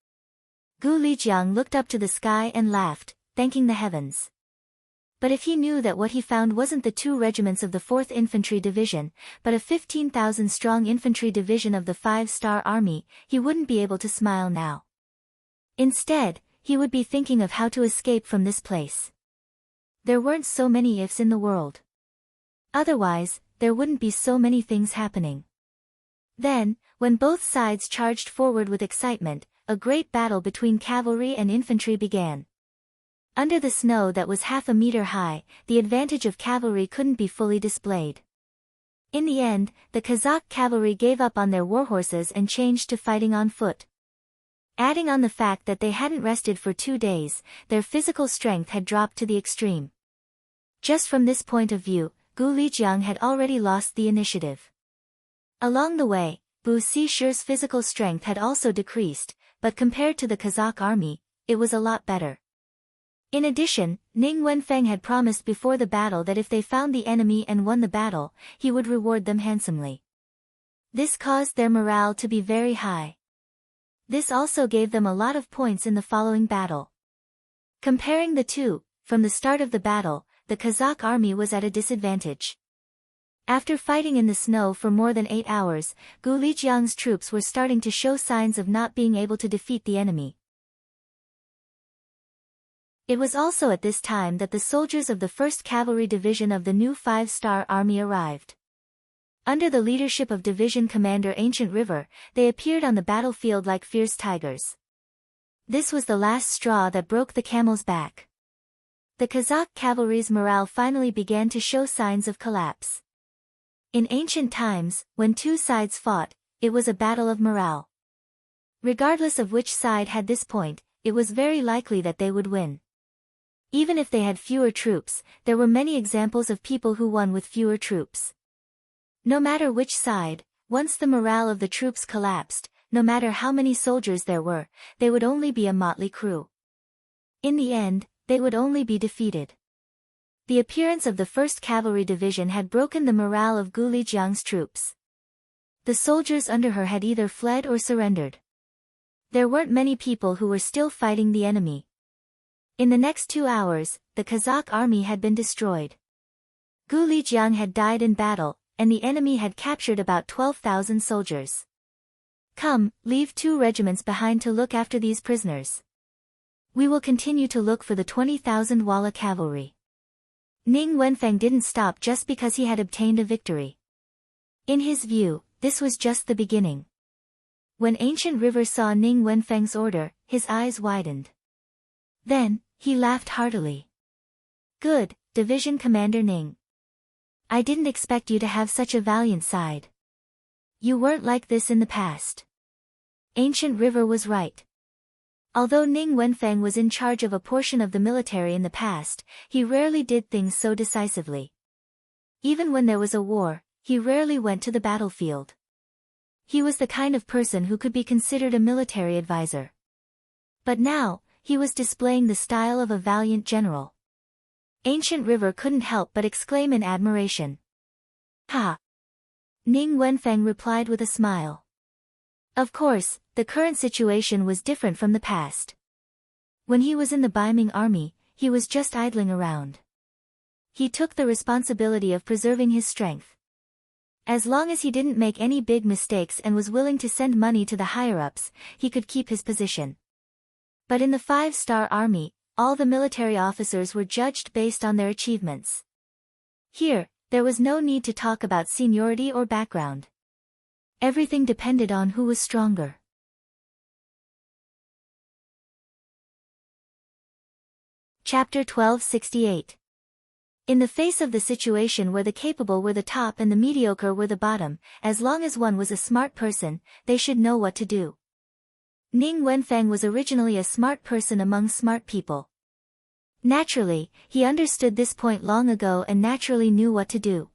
Gu Lijiang looked up to the sky and laughed, thanking the heavens. But if he knew that what he found wasn't the 2 regiments of the 4th Infantry Division, but a 15,000-strong infantry division of the 5-star Army, he wouldn't be able to smile now. Instead, he would be thinking of how to escape from this place. There weren't so many ifs in the world. Otherwise, there wouldn't be so many things happening. Then, when both sides charged forward with excitement, a great battle between cavalry and infantry began. Under the snow that was half a meter high, the advantage of cavalry couldn't be fully displayed. In the end, the Kazakh cavalry gave up on their warhorses and changed to fighting on foot. Adding on the fact that they hadn't rested for 2 days, their physical strength had dropped to the extreme. Just from this point of view, Gu Lijiang had already lost the initiative. Along the way, Bu Sishi's physical strength had also decreased, but compared to the Kazakh army, it was a lot better. In addition, Ning Wenfeng had promised before the battle that if they found the enemy and won the battle, he would reward them handsomely. This caused their morale to be very high. This also gave them a lot of points in the following battle. Comparing the two, from the start of the battle, the Kazakh army was at a disadvantage. After fighting in the snow for more than 8 hours, Gu Lijiang's troops were starting to show signs of not being able to defeat the enemy. It was also at this time that the soldiers of the 1st Cavalry Division of the new 5-star Army arrived. Under the leadership of Division Commander Ancient River, they appeared on the battlefield like fierce tigers. This was the last straw that broke the camel's back. The Kazakh cavalry's morale finally began to show signs of collapse. In ancient times, when 2 sides fought, it was a battle of morale. Regardless of which side had this point, it was very likely that they would win. Even if they had fewer troops, there were many examples of people who won with fewer troops. No matter which side, once the morale of the troops collapsed, no matter how many soldiers there were, they would only be a motley crew. In the end, they would only be defeated. The appearance of the 1st Cavalry Division had broken the morale of Gu Lijiang's troops. The soldiers under her had either fled or surrendered. There weren't many people who were still fighting the enemy. In the next 2 hours, the Kazakh army had been destroyed. Gu Lijiang had died in battle, and the enemy had captured about 12,000 soldiers. Come, leave 2 regiments behind to look after these prisoners. We will continue to look for the 20,000 Walla cavalry. Ning Wenfeng didn't stop just because he had obtained a victory. In his view, this was just the beginning. When Ancient River saw Ning Wenfeng's order, his eyes widened. Then, he laughed heartily. Good, Division Commander Ning. I didn't expect you to have such a valiant side. You weren't like this in the past. Ancient River was right. Although Ning Wenfeng was in charge of a portion of the military in the past, he rarely did things so decisively. Even when there was a war, he rarely went to the battlefield. He was the kind of person who could be considered a military advisor. But now, he was displaying the style of a valiant general. Ancient River couldn't help but exclaim in admiration. Ha! Ning Wenfeng replied with a smile. Of course, the current situation was different from the past. When he was in the Baiming army, he was just idling around. He took the responsibility of preserving his strength. As long as he didn't make any big mistakes and was willing to send money to the higher-ups, he could keep his position. But in the 5-star army, all the military officers were judged based on their achievements. Here, there was no need to talk about seniority or background. Everything depended on who was stronger. Chapter 1268. In the face of the situation where the capable were the top and the mediocre were the bottom, as long as one was a smart person, they should know what to do. Ning Wenfeng was originally a smart person among smart people. Naturally, he understood this point long ago and naturally knew what to do.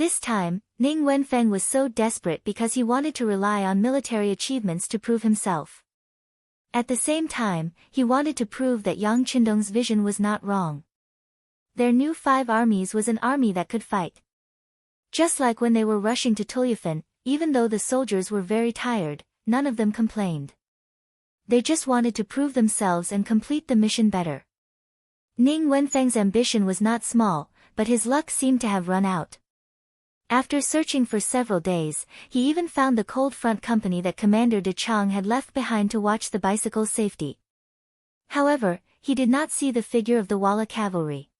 This time, Ning Wenfeng was so desperate because he wanted to rely on military achievements to prove himself. At the same time, he wanted to prove that Yang Qindong's vision was not wrong. Their new 5 armies was an army that could fight. Just like when they were rushing to Tulyafan, even though the soldiers were very tired, none of them complained. They just wanted to prove themselves and complete the mission better. Ning Wenfeng's ambition was not small, but his luck seemed to have run out. After searching for several days, he even found the cold front company that Commander De Chang had left behind to watch the bicycle's safety. However, he did not see the figure of the Walla cavalry.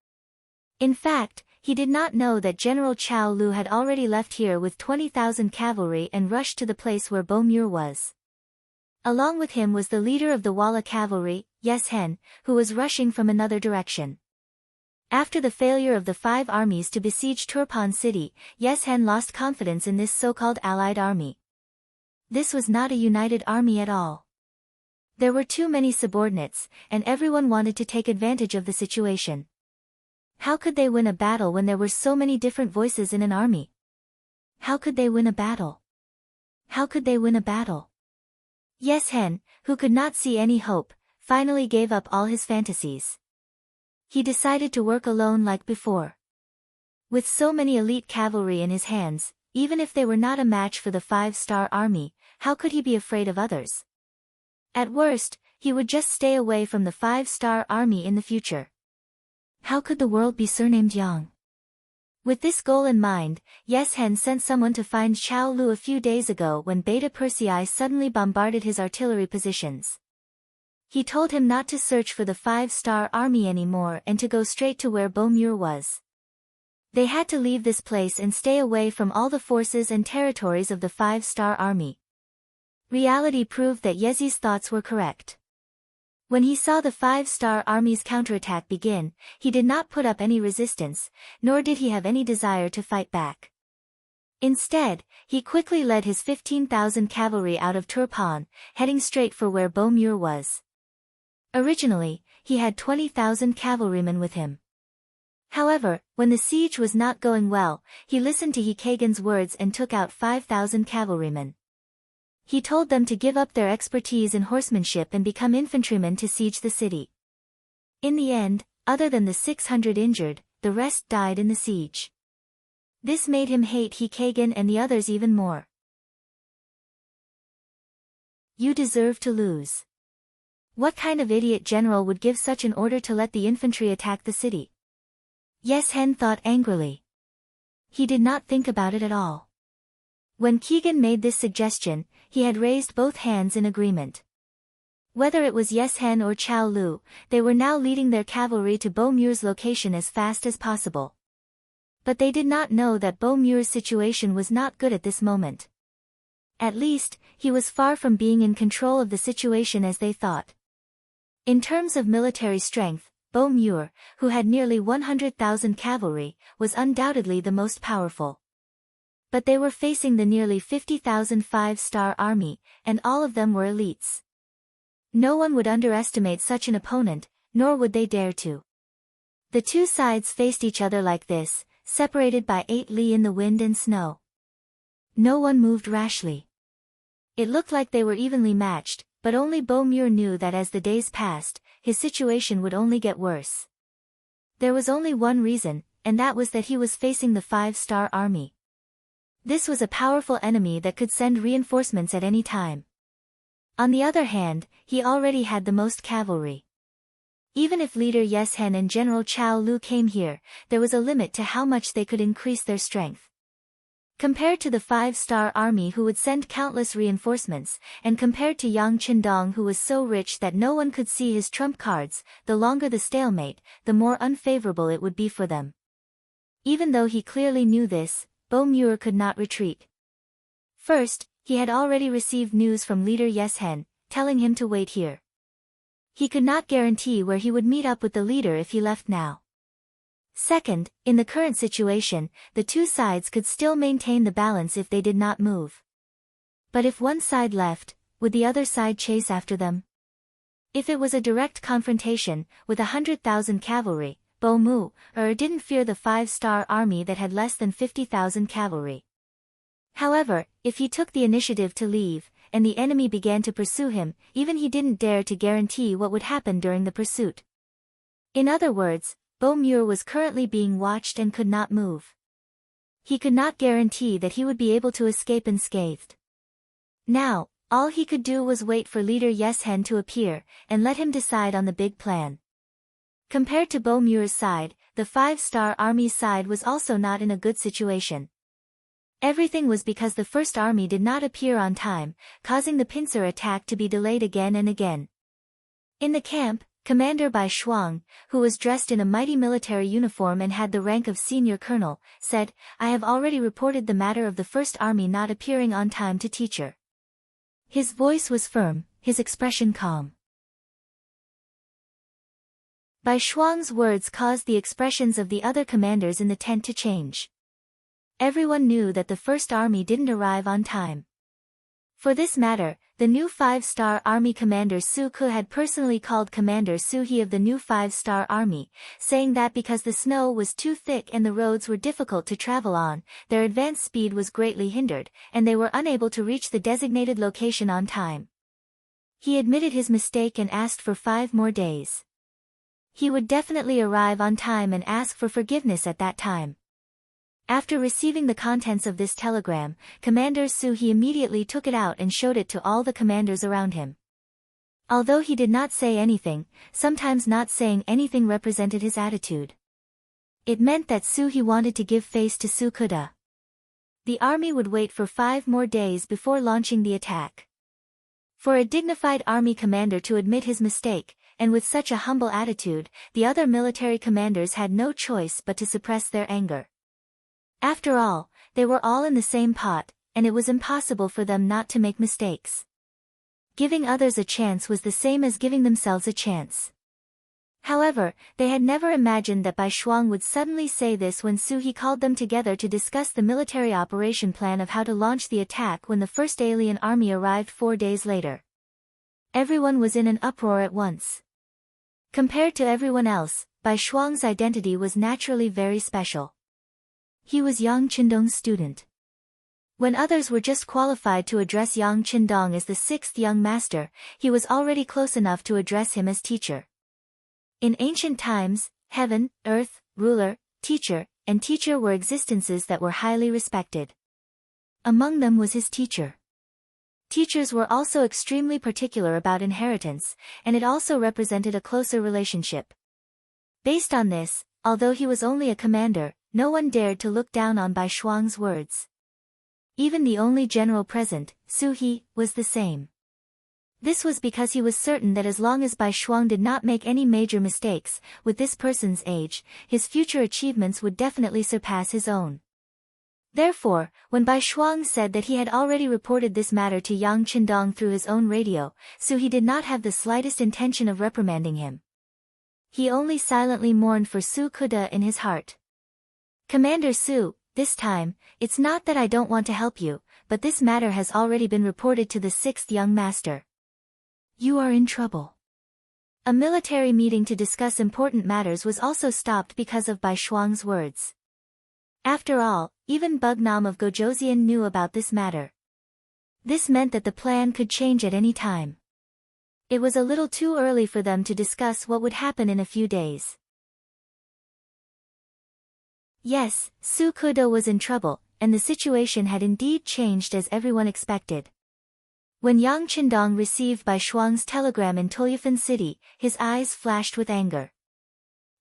In fact, he did not know that General Chao Lu had already left here with 20,000 cavalry and rushed to the place where Bomur was. Along with him was the leader of the Walla cavalry, Yes Hen, who was rushing from another direction. After the failure of the 5 armies to besiege Turpan city, Yes Hen lost confidence in this so-called allied army. This was not a united army at all. There were too many subordinates, and everyone wanted to take advantage of the situation. How could they win a battle when there were so many different voices in an army? How could they win a battle? How could they win a battle? Yes Hen, who could not see any hope, finally gave up all his fantasies. He decided to work alone like before. With so many elite cavalry in his hands, even if they were not a match for the 5-star army, how could he be afraid of others? At worst, he would just stay away from the 5-star army in the future. How could the world be surnamed Yang? With this goal in mind, Yes Hen sent someone to find Chao Lu a few days ago when Beta Persei suddenly bombarded his artillery positions. He told him not to search for the 5-star army anymore and to go straight to where Bomur was. They had to leave this place and stay away from all the forces and territories of the 5-star army. Reality proved that Yezi's thoughts were correct. When he saw the 5-star army's counterattack begin, he did not put up any resistance, nor did he have any desire to fight back. Instead, he quickly led his 15,000 cavalry out of Turpan, heading straight for where Bomur was. Originally, he had 20,000 cavalrymen with him. However, when the siege was not going well, he listened to Hikagen's words and took out 5,000 cavalrymen. He told them to give up their expertise in horsemanship and become infantrymen to siege the city. In the end, other than the 600 injured, the rest died in the siege. This made him hate Hikagen and the others even more. You deserve to lose. What kind of idiot general would give such an order to let the infantry attack the city? Yes Hen thought angrily. He did not think about it at all. When Qing made this suggestion, he had raised both hands in agreement. Whether it was Yes Hen or Chao Lu, they were now leading their cavalry to Bomur's location as fast as possible. But they did not know that Bomur's situation was not good at this moment. At least, he was far from being in control of the situation as they thought. In terms of military strength, Bomur, who had nearly 100,000 cavalry, was undoubtedly the most powerful. But they were facing the nearly 50,000 5-star army, and all of them were elites. No one would underestimate such an opponent, nor would they dare to. The two sides faced each other like this, separated by 8 li in the wind and snow. No one moved rashly. It looked like they were evenly matched, but only Bomur knew that as the days passed, his situation would only get worse. There was only one reason, and that was that he was facing the 5-star army. This was a powerful enemy that could send reinforcements at any time. On the other hand, he already had the most cavalry. Even if leader Yes Hen and General Chao Lu came here, there was a limit to how much they could increase their strength. Compared to the 5-star army who would send countless reinforcements, and compared to Yang Qindong who was so rich that no one could see his trump cards, the longer the stalemate, the more unfavorable it would be for them. Even though he clearly knew this, Bomur could not retreat. First, he had already received news from leader Yes Hen, telling him to wait here. He could not guarantee where he would meet up with the leader if he left now. Second, in the current situation, the two sides could still maintain the balance if they did not move. But if one side left, would the other side chase after them? If it was a direct confrontation, with 100,000 cavalry, Bo Mu, didn't fear the 5-star army that had less than 50,000 cavalry. However, if he took the initiative to leave, and the enemy began to pursue him, even he didn't dare to guarantee what would happen during the pursuit. In other words, Bo Mu was currently being watched and could not move. He could not guarantee that he would be able to escape unscathed. Now, all he could do was wait for leader Yes Hen to appear, and let him decide on the big plan. Compared to Bo Mu's side, the 5-star army's side was also not in a good situation. Everything was because the first army did not appear on time, causing the pincer attack to be delayed again and again. In the camp, Commander Bai Shuang, who was dressed in a mighty military uniform and had the rank of senior colonel, said, "I have already reported the matter of the first army not appearing on time to teacher." His voice was firm, his expression calm. Bai Shuang's words caused the expressions of the other commanders in the tent to change. Everyone knew that the first army didn't arrive on time. For this matter, the new 5-star army commander Su Ke had personally called Commander Su He of the new 5-star army, saying that because the snow was too thick and the roads were difficult to travel on, their advance speed was greatly hindered, and they were unable to reach the designated location on time. He admitted his mistake and asked for 5 more days. He would definitely arrive on time and ask for forgiveness at that time. After receiving the contents of this telegram, Commander Su He immediately took it out and showed it to all the commanders around him. Although he did not say anything, sometimes not saying anything represented his attitude. It meant that Su He wanted to give face to Su Ke. The army would wait for 5 more days before launching the attack. For a dignified army commander to admit his mistake, and with such a humble attitude, the other military commanders had no choice but to suppress their anger. After all, they were all in the same pot, and it was impossible for them not to make mistakes. Giving others a chance was the same as giving themselves a chance. However, they had never imagined that Bai Shuang would suddenly say this when Su He called them together to discuss the military operation plan of how to launch the attack when the first alien army arrived 4 days later. Everyone was in an uproar at once. Compared to everyone else, Bai Shuang's identity was naturally very special. He was Yang Qindong's student. When others were just qualified to address Yang Qindong as the 6th young master, he was already close enough to address him as teacher. In ancient times, heaven, earth, ruler, teacher, and teacher were existences that were highly respected. Among them was his teacher. Teachers were also extremely particular about inheritance, and it also represented a closer relationship. Based on this, although he was only a commander, no one dared to look down on Bai Shuang's words. Even the only general present, Su He, was the same. This was because he was certain that as long as Bai Shuang did not make any major mistakes, with this person's age, his future achievements would definitely surpass his own. Therefore, when Bai Shuang said that he had already reported this matter to Yang Qindong through his own radio, Su He did not have the slightest intention of reprimanding him. He only silently mourned for Su Ke in his heart. "Commander Su, this time, it's not that I don't want to help you, but this matter has already been reported to the 6th young master. You are in trouble." A military meeting to discuss important matters was also stopped because of Bai Shuang's words. After all, even Bugnam of Gojoseon knew about this matter. This meant that the plan could change at any time. It was a little too early for them to discuss what would happen in a few days. Yes, Su Ke was in trouble, and the situation had indeed changed as everyone expected. When Yang Qindong received Bai Shuang's telegram in Toyifan City, his eyes flashed with anger.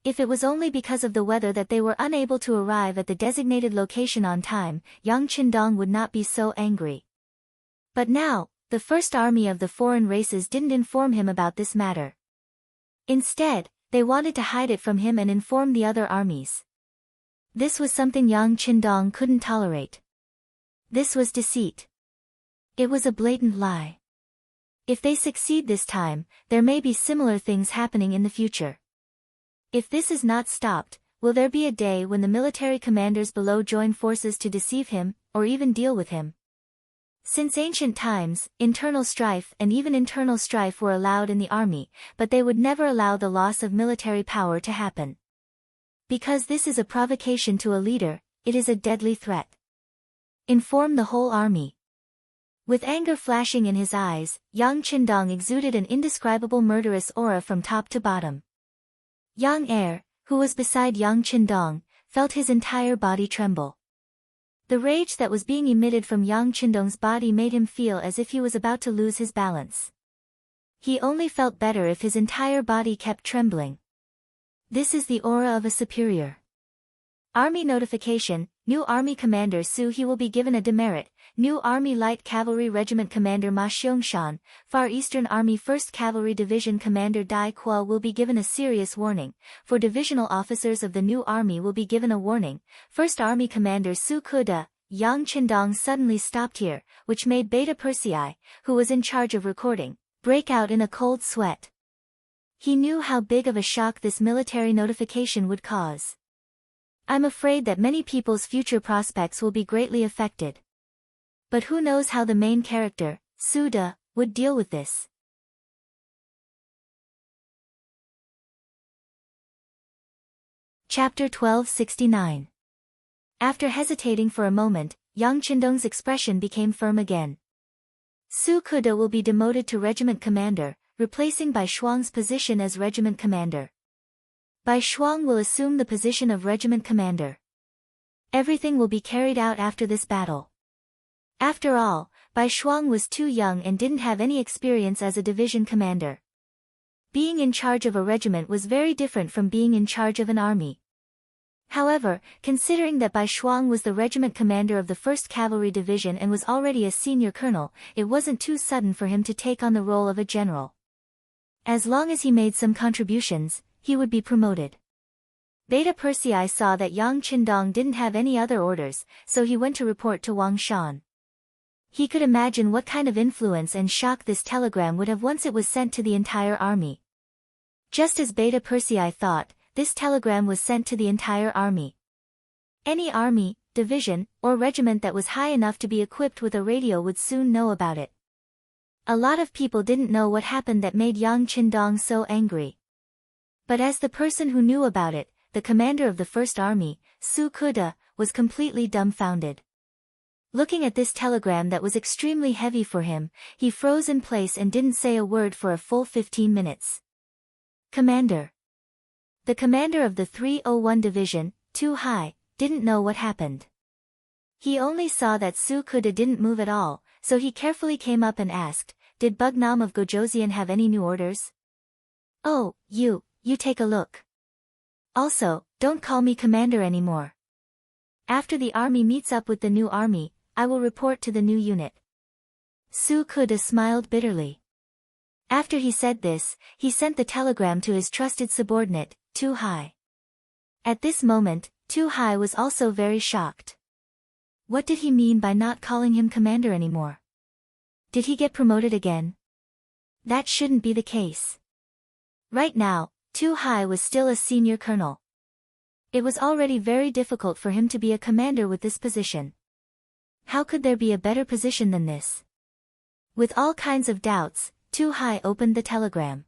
If it was only because of the weather that they were unable to arrive at the designated location on time, Yang Qindong would not be so angry. But now, the first army of the foreign races didn't inform him about this matter. Instead, they wanted to hide it from him and inform the other armies. This was something Yang Qindong couldn't tolerate. This was deceit. It was a blatant lie. If they succeed this time, there may be similar things happening in the future. If this is not stopped, will there be a day when the military commanders below join forces to deceive him, or even deal with him? Since ancient times, internal strife and even internal strife were allowed in the army, but they would never allow the loss of military power to happen. Because this is a provocation to a leader, it is a deadly threat. Inform the whole army. With anger flashing in his eyes, Yang Qindong exuded an indescribable murderous aura from top to bottom. Yang Er, who was beside Yang Qindong, felt his entire body tremble. The rage that was being emitted from Yang Qindong's body made him feel as if he was about to lose his balance. He only felt better if his entire body kept trembling. This is the aura of a superior. Army notification: new Army Commander Su He will be given a demerit. New Army Light Cavalry Regiment Commander Ma Xiangshan, Far Eastern Army 1st Cavalry Division Commander Dai Kuo will be given a serious warning. For divisional officers of the new army will be given a warning. 1st Army Commander Su Kuda. Yang Qindong suddenly stopped here, which made Beta Persei, who was in charge of recording, break out in a cold sweat. He knew how big of a shock this military notification would cause. I'm afraid that many people's future prospects will be greatly affected. But who knows how the main character, Suda, would deal with this. Chapter 1269. After hesitating for a moment, Yang Qindong's expression became firm again. Su Kuda will be demoted to regiment commander, replacing Bai Shuang's position as regiment commander. Bai Shuang will assume the position of regiment commander. Everything will be carried out after this battle. After all, Bai Shuang was too young and didn't have any experience as a division commander. Being in charge of a regiment was very different from being in charge of an army. However, considering that Bai Shuang was the regiment commander of the 1st Cavalry Division and was already a senior colonel, it wasn't too sudden for him to take on the role of a general. As long as he made some contributions, he would be promoted. Beta Persei saw that Yang Qindong didn't have any other orders, so he went to report to Wang Shan. He could imagine what kind of influence and shock this telegram would have once it was sent to the entire army. Just as Beta Persei thought, this telegram was sent to the entire army. Any army, division, or regiment that was high enough to be equipped with a radio would soon know about it. A lot of people didn't know what happened that made Yang Qindong so angry. But as the person who knew about it, the commander of the 1st Army, Su Kuda, was completely dumbfounded. Looking at this telegram that was extremely heavy for him, he froze in place and didn't say a word for a full 15 minutes. Commander. The commander of the 301 Division, Tu Hai, didn't know what happened. He only saw that Su Kuda didn't move at all, so he carefully came up and asked, "Did Bugnam of Gojoseon have any new orders?" "Oh, you take a look. Also, don't call me commander anymore. After the army meets up with the new army, I will report to the new unit." Su Kuda smiled bitterly. After he said this, he sent the telegram to his trusted subordinate, Tu Hai. At this moment, Tu Hai was also very shocked. What did he mean by not calling him commander anymore? Did he get promoted again? That shouldn't be the case. Right now, Tu Hai was still a senior colonel. It was already very difficult for him to be a commander with this position. How could there be a better position than this? With all kinds of doubts, Tu Hai opened the telegram.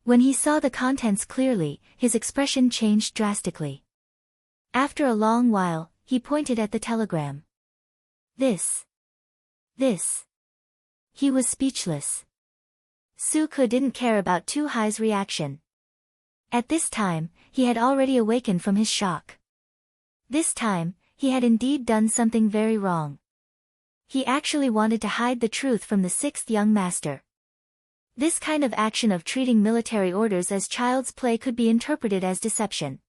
When he saw the contents clearly, his expression changed drastically. After a long while, he pointed at the telegram. This. He was speechless. Su Kuda didn't care about Tu Hai's reaction. At this time, he had already awakened from his shock. This time, he had indeed done something very wrong. He actually wanted to hide the truth from the 6th young master. This kind of action of treating military orders as child's play could be interpreted as deception.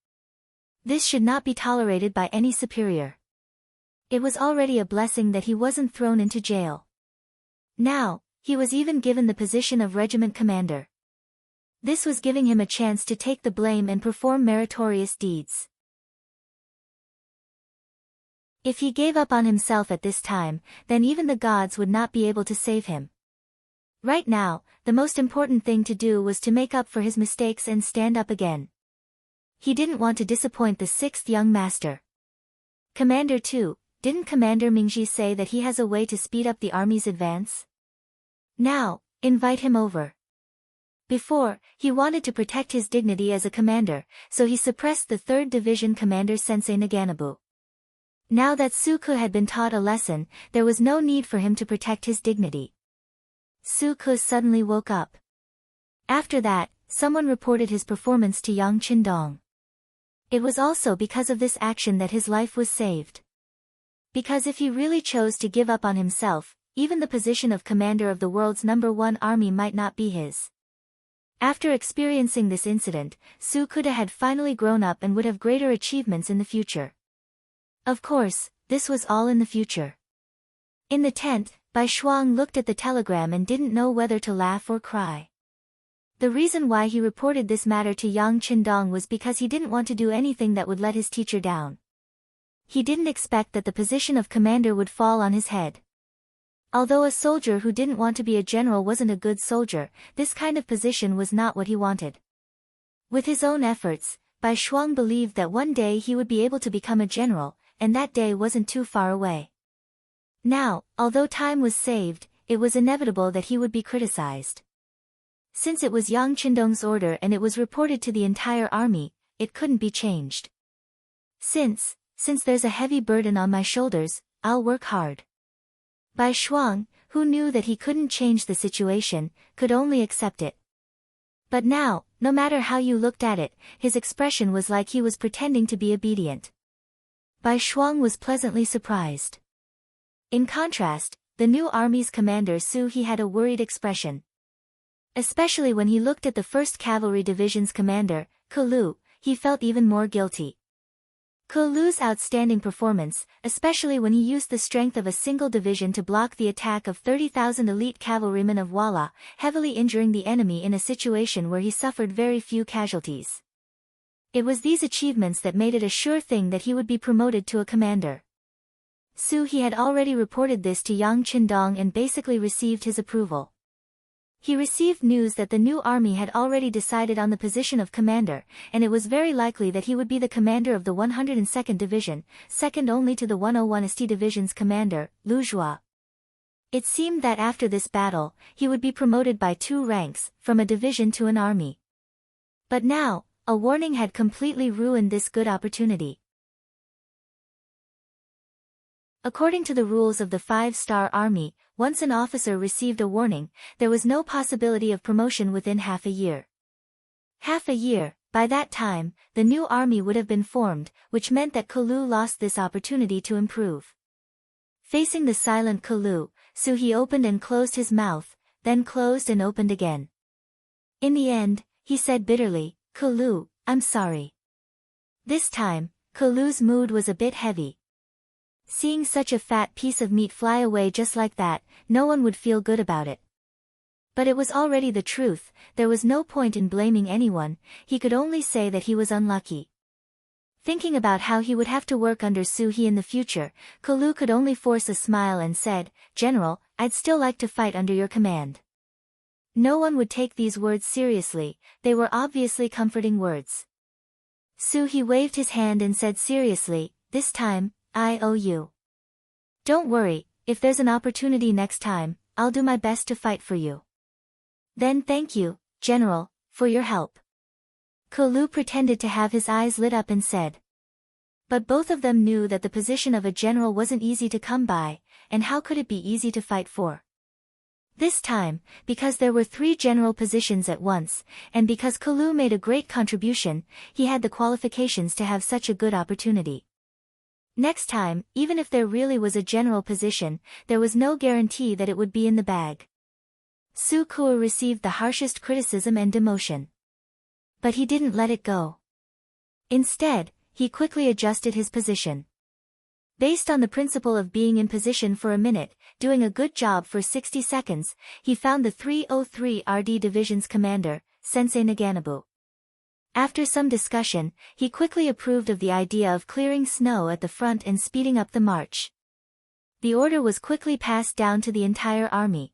This should not be tolerated by any superior. It was already a blessing that he wasn't thrown into jail. Now, he was even given the position of regiment commander. This was giving him a chance to take the blame and perform meritorious deeds. If he gave up on himself at this time, then even the gods would not be able to save him. Right now, the most important thing to do was to make up for his mistakes and stand up again. He didn't want to disappoint the 6th young master. Commander 2, didn't Commander Mingji say that he has a way to speed up the army's advance? Now, invite him over. Before, he wanted to protect his dignity as a commander, so he suppressed the 3rd Division Commander Sensei Naganabu. Now that Suku had been taught a lesson, there was no need for him to protect his dignity. Suku suddenly woke up. After that, someone reported his performance to Yang Qindong. It was also because of this action that his life was saved. Because if he really chose to give up on himself, even the position of commander of the world's #1 army might not be his. After experiencing this incident, Sukuda had finally grown up and would have greater achievements in the future. Of course, this was all in the future. In the tent, Bai Shuang looked at the telegram and didn't know whether to laugh or cry. The reason why he reported this matter to Yang Qindong was because he didn't want to do anything that would let his teacher down. He didn't expect that the position of commander would fall on his head. Although a soldier who didn't want to be a general wasn't a good soldier, this kind of position was not what he wanted. With his own efforts, Bai Shuang believed that one day he would be able to become a general, and that day wasn't too far away. Now, although time was saved, it was inevitable that he would be criticized. Since it was Yang Qindong's order and it was reported to the entire army, it couldn't be changed. Since there's a heavy burden on my shoulders, I'll work hard. Bai Shuang, who knew that he couldn't change the situation, could only accept it. But now, no matter how you looked at it, his expression was like he was pretending to be obedient. Bai Shuang was pleasantly surprised. In contrast, the new army's commander Su He had a worried expression. Especially when he looked at the 1st Cavalry Division's commander, Kulu, he felt even more guilty. Kulu's outstanding performance, especially when he used the strength of a single division to block the attack of 30,000 elite cavalrymen of Walla, heavily injuring the enemy in a situation where he suffered very few casualties. It was these achievements that made it a sure thing that he would be promoted to a commander. Su He had already reported this to Yang Qindong and basically received his approval. He received news that the new army had already decided on the position of commander, and it was very likely that he would be the commander of the 102nd Division, second only to the 101st Division's commander, Lu Zhua. It seemed that after this battle, he would be promoted by 2 ranks, from a division to an army. But now, a warning had completely ruined this good opportunity. According to the rules of the 5-star army, once an officer received a warning, there was no possibility of promotion within half a year. Half a year, by that time, the new army would have been formed, which meant that Kulu lost this opportunity to improve. Facing the silent Kulu, Su He opened and closed his mouth, then closed and opened again. In the end, he said bitterly, "Kulu, I'm sorry." This time, Kulu's mood was a bit heavy. Seeing such a fat piece of meat fly away just like that, no one would feel good about it. But it was already the truth, there was no point in blaming anyone, he could only say that he was unlucky. Thinking about how he would have to work under Su He in the future, Kulu could only force a smile and said, "General, I'd still like to fight under your command." No one would take these words seriously, they were obviously comforting words. Su He waved his hand and said seriously, "This time, I owe you. Don't worry, if there's an opportunity next time, I'll do my best to fight for you." "Then thank you, General, for your help." Kulu pretended to have his eyes lit up and said. But both of them knew that the position of a general wasn't easy to come by, and how could it be easy to fight for? This time, because there were 3 general positions at once, and because Kulu made a great contribution, he had the qualifications to have such a good opportunity. Next time, even if there really was a general position, there was no guarantee that it would be in the bag. Su Kuo received the harshest criticism and demotion. But he didn't let it go. Instead, he quickly adjusted his position. Based on the principle of being in position for a minute, doing a good job for 60 seconds, he found the 303 RD Division's commander, Sensei Naganabu. After some discussion, he quickly approved of the idea of clearing snow at the front and speeding up the march. The order was quickly passed down to the entire army.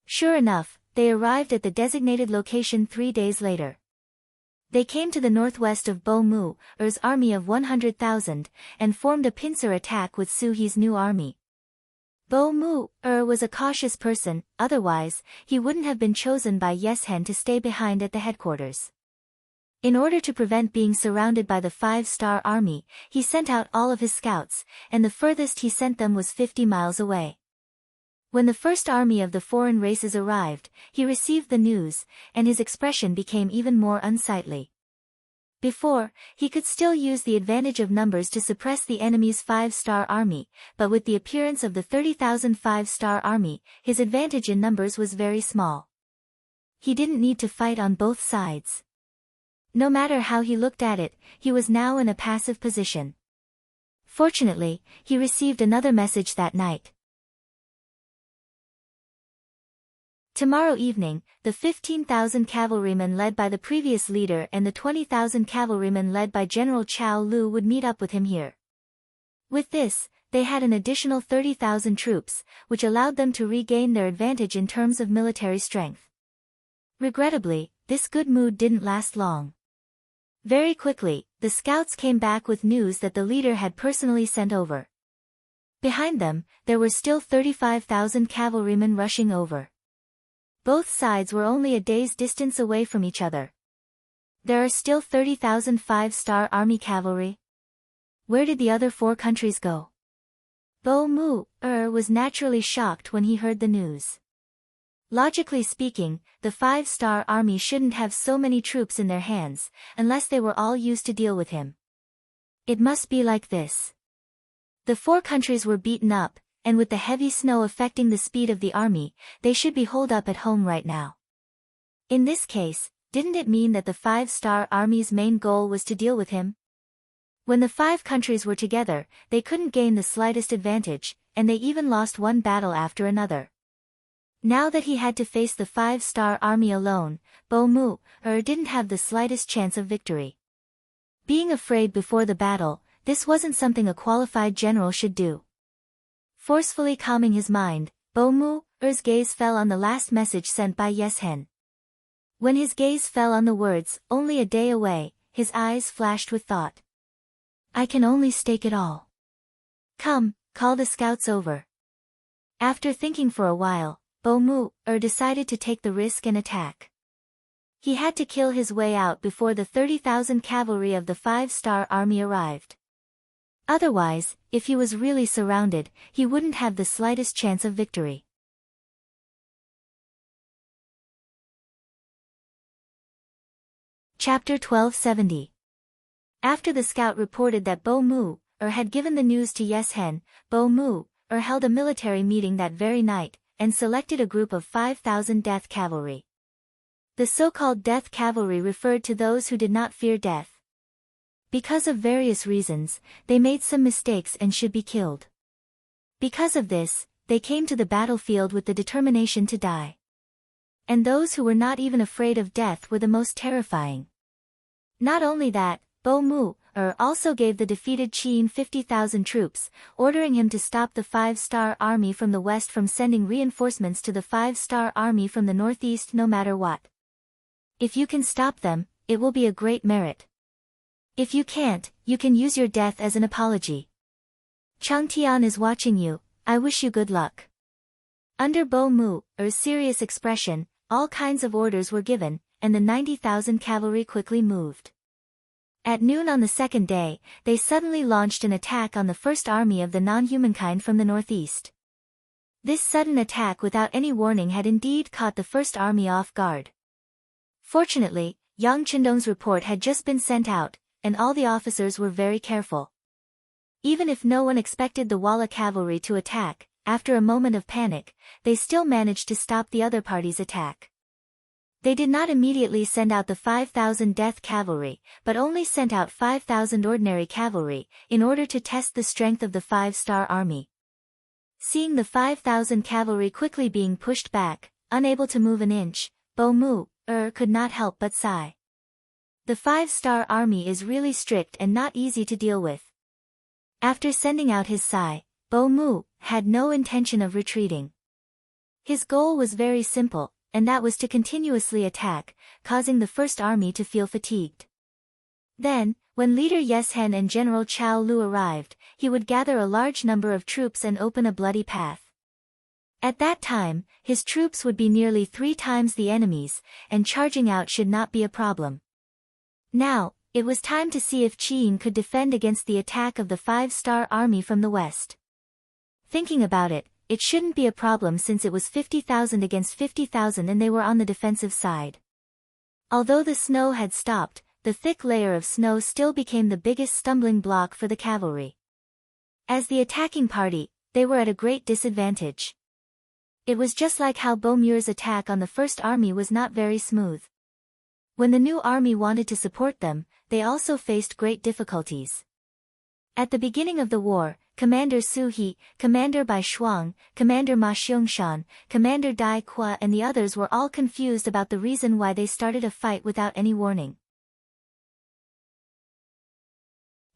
Sure enough, they arrived at the designated location 3 days later. They came to the northwest of Bo Mu, Er's army of 100,000, and formed a pincer attack with Su He's new army. Bo-mu was a cautious person, otherwise, he wouldn't have been chosen by Yes-hen to stay behind at the headquarters. In order to prevent being surrounded by the 5-star army, he sent out all of his scouts, and the furthest he sent them was 50 miles away. When the first army of the foreign races arrived, he received the news, and his expression became even more unsightly. Before, he could still use the advantage of numbers to suppress the enemy's 5-star army, but with the appearance of the 30,000 5-star army, his advantage in numbers was very small. He didn't need to fight on both sides. No matter how he looked at it, he was now in a passive position. Fortunately, he received another message that night. Tomorrow evening, the 15,000 cavalrymen led by the previous leader and the 20,000 cavalrymen led by General Chao Lu would meet up with him here. With this, they had an additional 30,000 troops, which allowed them to regain their advantage in terms of military strength. Regrettably, this good mood didn't last long. Very quickly, the scouts came back with news that the leader had personally sent over. Behind them, there were still 35,000 cavalrymen rushing over. Both sides were only a day's distance away from each other. There are still 30,000 5-star army cavalry. Where did the other 4 countries go? Bo-mu was naturally shocked when he heard the news. Logically speaking, the 5-star army shouldn't have so many troops in their hands, unless they were all used to deal with him. It must be like this. The 4 countries were beaten up, and with the heavy snow affecting the speed of the army, they should be holed up at home right now. In this case, didn't it mean that the 5-star army's main goal was to deal with him? When the 5 countries were together, they couldn't gain the slightest advantage, and they even lost one battle after another. Now that he had to face the 5-star army alone, Bo-mu didn't have the slightest chance of victory. Being afraid before the battle, this wasn't something a qualified general should do. Forcefully calming his mind, Bo-mu's gaze fell on the last message sent by Yes-hen. When his gaze fell on the words, "only a day away," his eyes flashed with thought. "I can only stake it all. Come, call the scouts over." After thinking for a while, Bo-mu decided to take the risk and attack. He had to kill his way out before the 30,000 cavalry of the 5-star army arrived. Otherwise, if he was really surrounded, he wouldn't have the slightest chance of victory. Chapter 1270. After the scout reported that Bo-mu had given the news to Yes-hen, Bo-mu held a military meeting that very night, and selected a group of 5,000 death cavalry. The so-called death cavalry referred to those who did not fear death. Because of various reasons, they made some mistakes and should be killed. Because of this, they came to the battlefield with the determination to die. And those who were not even afraid of death were the most terrifying. Not only that, Bo-mu also gave the defeated Qing 50,000 troops, ordering him to stop the 5-star army from the west from sending reinforcements to the 5-star army from the northeast no matter what. If you can stop them, it will be a great merit. If you can't, you can use your death as an apology. Changtian is watching you, I wish you good luck. Under Bo-mu's serious expression, all kinds of orders were given, and the 90,000 cavalry quickly moved. At noon on the second day, they suddenly launched an attack on the first army of the non-humankind from the northeast. This sudden attack without any warning had indeed caught the first army off guard. Fortunately, Yang Qindong's report had just been sent out, and all the officers were very careful. Even if no one expected the Walla cavalry to attack, after a moment of panic, they still managed to stop the other party's attack. They did not immediately send out the 5,000 death cavalry, but only sent out 5,000 ordinary cavalry, in order to test the strength of the 5-star army. Seeing the 5,000 cavalry quickly being pushed back, unable to move an inch, Bo-mu could not help but sigh. The 5-star army is really strict and not easy to deal with. After sending out his sigh, Bo-mu had no intention of retreating. His goal was very simple, and that was to continuously attack, causing the first army to feel fatigued. Then, when leader Yes-hen and General Chao Lu arrived, he would gather a large number of troops and open a bloody path. At that time, his troops would be nearly 3 times the enemy's, and charging out should not be a problem. Now, it was time to see if Qing could defend against the attack of the 5-star army from the west. Thinking about it, it shouldn't be a problem since it was 50,000 against 50,000 and they were on the defensive side. Although the snow had stopped, the thick layer of snow still became the biggest stumbling block for the cavalry. As the attacking party, they were at a great disadvantage. It was just like how Beaumuir's attack on the first army was not very smooth. When the new army wanted to support them, they also faced great difficulties. At the beginning of the war, Commander Su He, Commander Bai Shuang, Commander Ma Xiangshan, Commander Dai Qua and the others were all confused about the reason why they started a fight without any warning.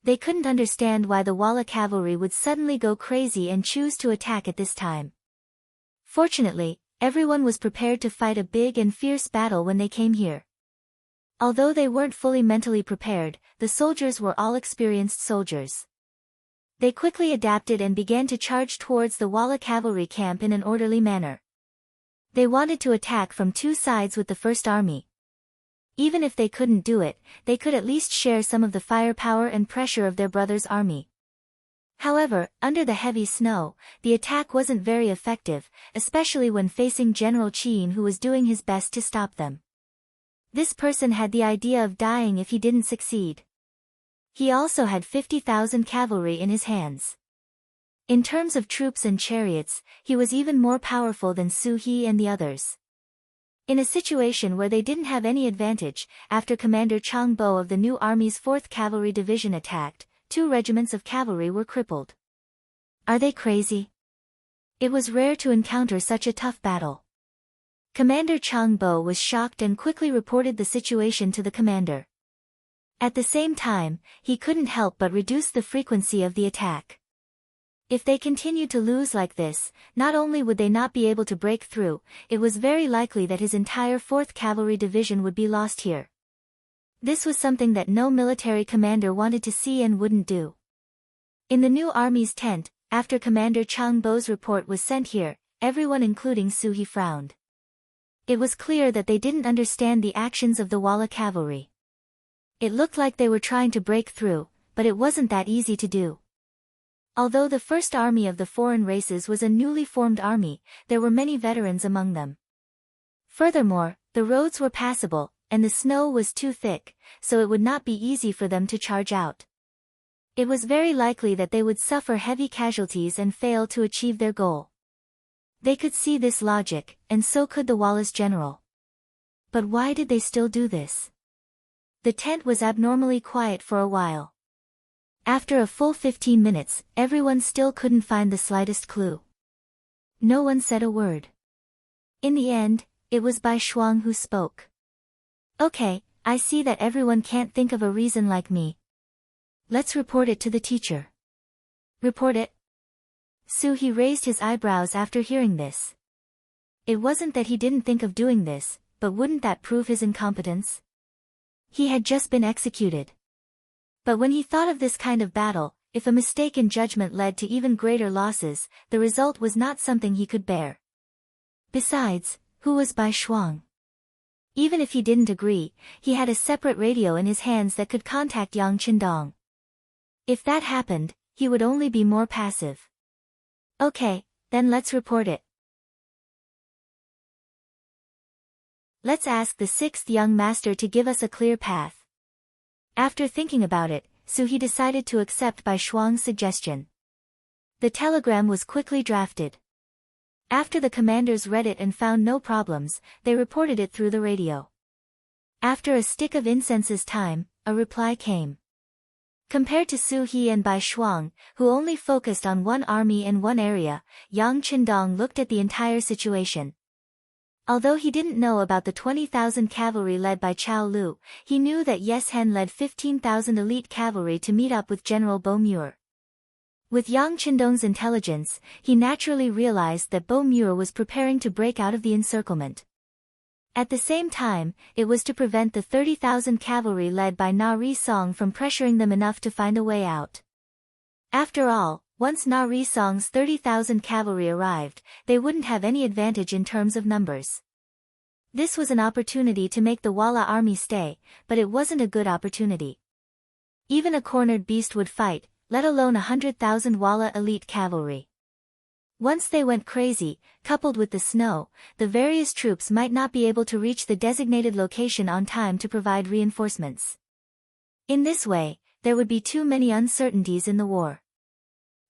They couldn't understand why the Walla cavalry would suddenly go crazy and choose to attack at this time. Fortunately, everyone was prepared to fight a big and fierce battle when they came here. Although they weren't fully mentally prepared, the soldiers were all experienced soldiers. They quickly adapted and began to charge towards the Walla cavalry camp in an orderly manner. They wanted to attack from 2 sides with the first army. Even if they couldn't do it, they could at least share some of the firepower and pressure of their brother's army. However, under the heavy snow, the attack wasn't very effective, especially when facing General Qing, who was doing his best to stop them. This person had the idea of dying if he didn't succeed. He also had 50,000 cavalry in his hands. In terms of troops and chariots, he was even more powerful than Su He and the others. In a situation where they didn't have any advantage, after Commander Chang Bo of the new army's 4th Cavalry Division attacked, 2 regiments of cavalry were crippled. Are they crazy? It was rare to encounter such a tough battle. Commander Chang Bo was shocked and quickly reported the situation to the commander. At the same time, he couldn't help but reduce the frequency of the attack. If they continued to lose like this, not only would they not be able to break through, it was very likely that his entire 4th Cavalry Division would be lost here. This was something that no military commander wanted to see and wouldn't do. In the new army's tent, after Commander Chang Bo's report was sent here, everyone including Su He frowned. It was clear that they didn't understand the actions of the Walla cavalry. It looked like they were trying to break through, but it wasn't that easy to do. Although the first army of the foreign races was a newly formed army, there were many veterans among them. Furthermore, the roads were passable, and the snow was too thick, so it would not be easy for them to charge out. It was very likely that they would suffer heavy casualties and fail to achieve their goal. They could see this logic, and so could the Wallace general. But why did they still do this? The tent was abnormally quiet for a while. After a full 15 minutes, everyone still couldn't find the slightest clue. No one said a word. In the end, it was Bai Shuang who spoke. Okay, I see that everyone can't think of a reason like me. Let's report it to the teacher. Report it? Su He raised his eyebrows after hearing this. It wasn't that he didn't think of doing this, but wouldn't that prove his incompetence? He had just been executed. But when he thought of this kind of battle, if a mistake in judgment led to even greater losses, the result was not something he could bear. Besides, who was Bai Shuang? Even if he didn't agree, he had a separate radio in his hands that could contact Yang Qindong. If that happened, he would only be more passive. Okay, then let's report it. Let's ask the 6th young master to give us a clear path. After thinking about it, Su He decided to accept Bai Shuang's suggestion. The telegram was quickly drafted. After the commanders read it and found no problems, they reported it through the radio. After a stick of incense's time, a reply came. Compared to Su He and Bai Shuang, who only focused on one army and one area, Yang Qindong looked at the entire situation. Although he didn't know about the 20,000 cavalry led by Chao Lu, he knew that Yes Hen led 15,000 elite cavalry to meet up with General Beaumuir. With Yang Qindong's intelligence, he naturally realized that Beaumuir was preparing to break out of the encirclement. At the same time, it was to prevent the 30,000 cavalry led by Na Ri Song from pressuring them enough to find a way out. After all, Once Na Ri Song's 30,000 cavalry arrived, they wouldn't have any advantage in terms of numbers. This was an opportunity to make the Walla army stay, but it wasn't a good opportunity. Even a cornered beast would fight, let alone 100,000 Walla elite cavalry. Once they went crazy, coupled with the snow, the various troops might not be able to reach the designated location on time to provide reinforcements. In this way, there would be too many uncertainties in the war.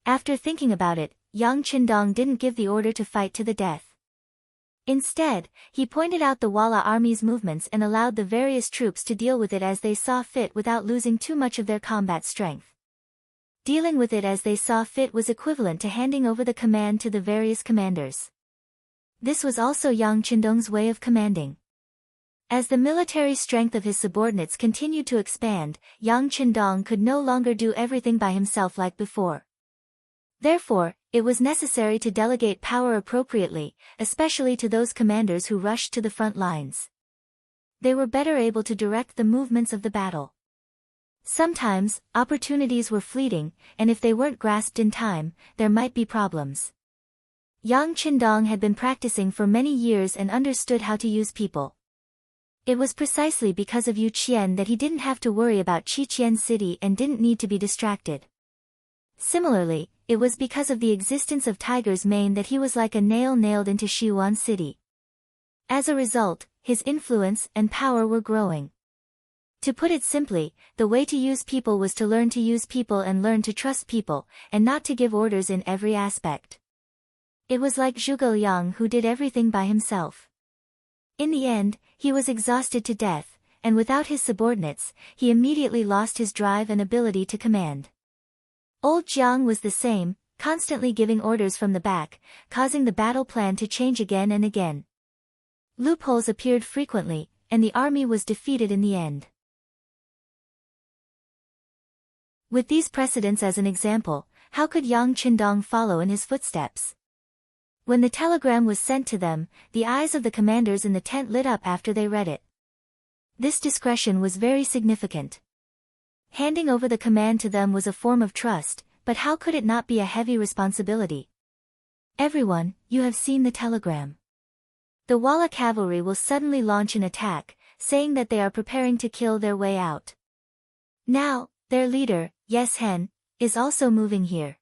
After thinking about it, Yang Qindong didn't give the order to fight to the death. Instead, he pointed out the Walla army's movements and allowed the various troops to deal with it as they saw fit without losing too much of their combat strength. Dealing with it as they saw fit was equivalent to handing over the command to the various commanders. This was also Yang Qindong's way of commanding. As the military strength of his subordinates continued to expand, Yang Qindong could no longer do everything by himself like before. Therefore, it was necessary to delegate power appropriately, especially to those commanders who rushed to the front lines. They were better able to direct the movements of the battle. Sometimes, opportunities were fleeting, and if they weren't grasped in time, there might be problems. Yang Qindong had been practicing for many years and understood how to use people. It was precisely because of Yu Qian that he didn't have to worry about Qiqian City and didn't need to be distracted. Similarly, it was because of the existence of Tiger's Mane that he was like a nail nailed into Xi'an City. As a result, his influence and power were growing. To put it simply, the way to use people was to learn to use people and learn to trust people, and not to give orders in every aspect. It was like Zhuge Liang who did everything by himself. In the end, he was exhausted to death, and without his subordinates, he immediately lost his drive and ability to command. Old Jiang was the same, constantly giving orders from the back, causing the battle plan to change again and again. Loopholes appeared frequently, and the army was defeated in the end. With these precedents as an example, how could Yang Qindong follow in his footsteps? When the telegram was sent to them, the eyes of the commanders in the tent lit up after they read it. This discretion was very significant. Handing over the command to them was a form of trust, but how could it not be a heavy responsibility? Everyone, you have seen the telegram. The Walla cavalry will suddenly launch an attack, saying that they are preparing to kill their way out. Now, their leader, Yes Hen, is also moving here.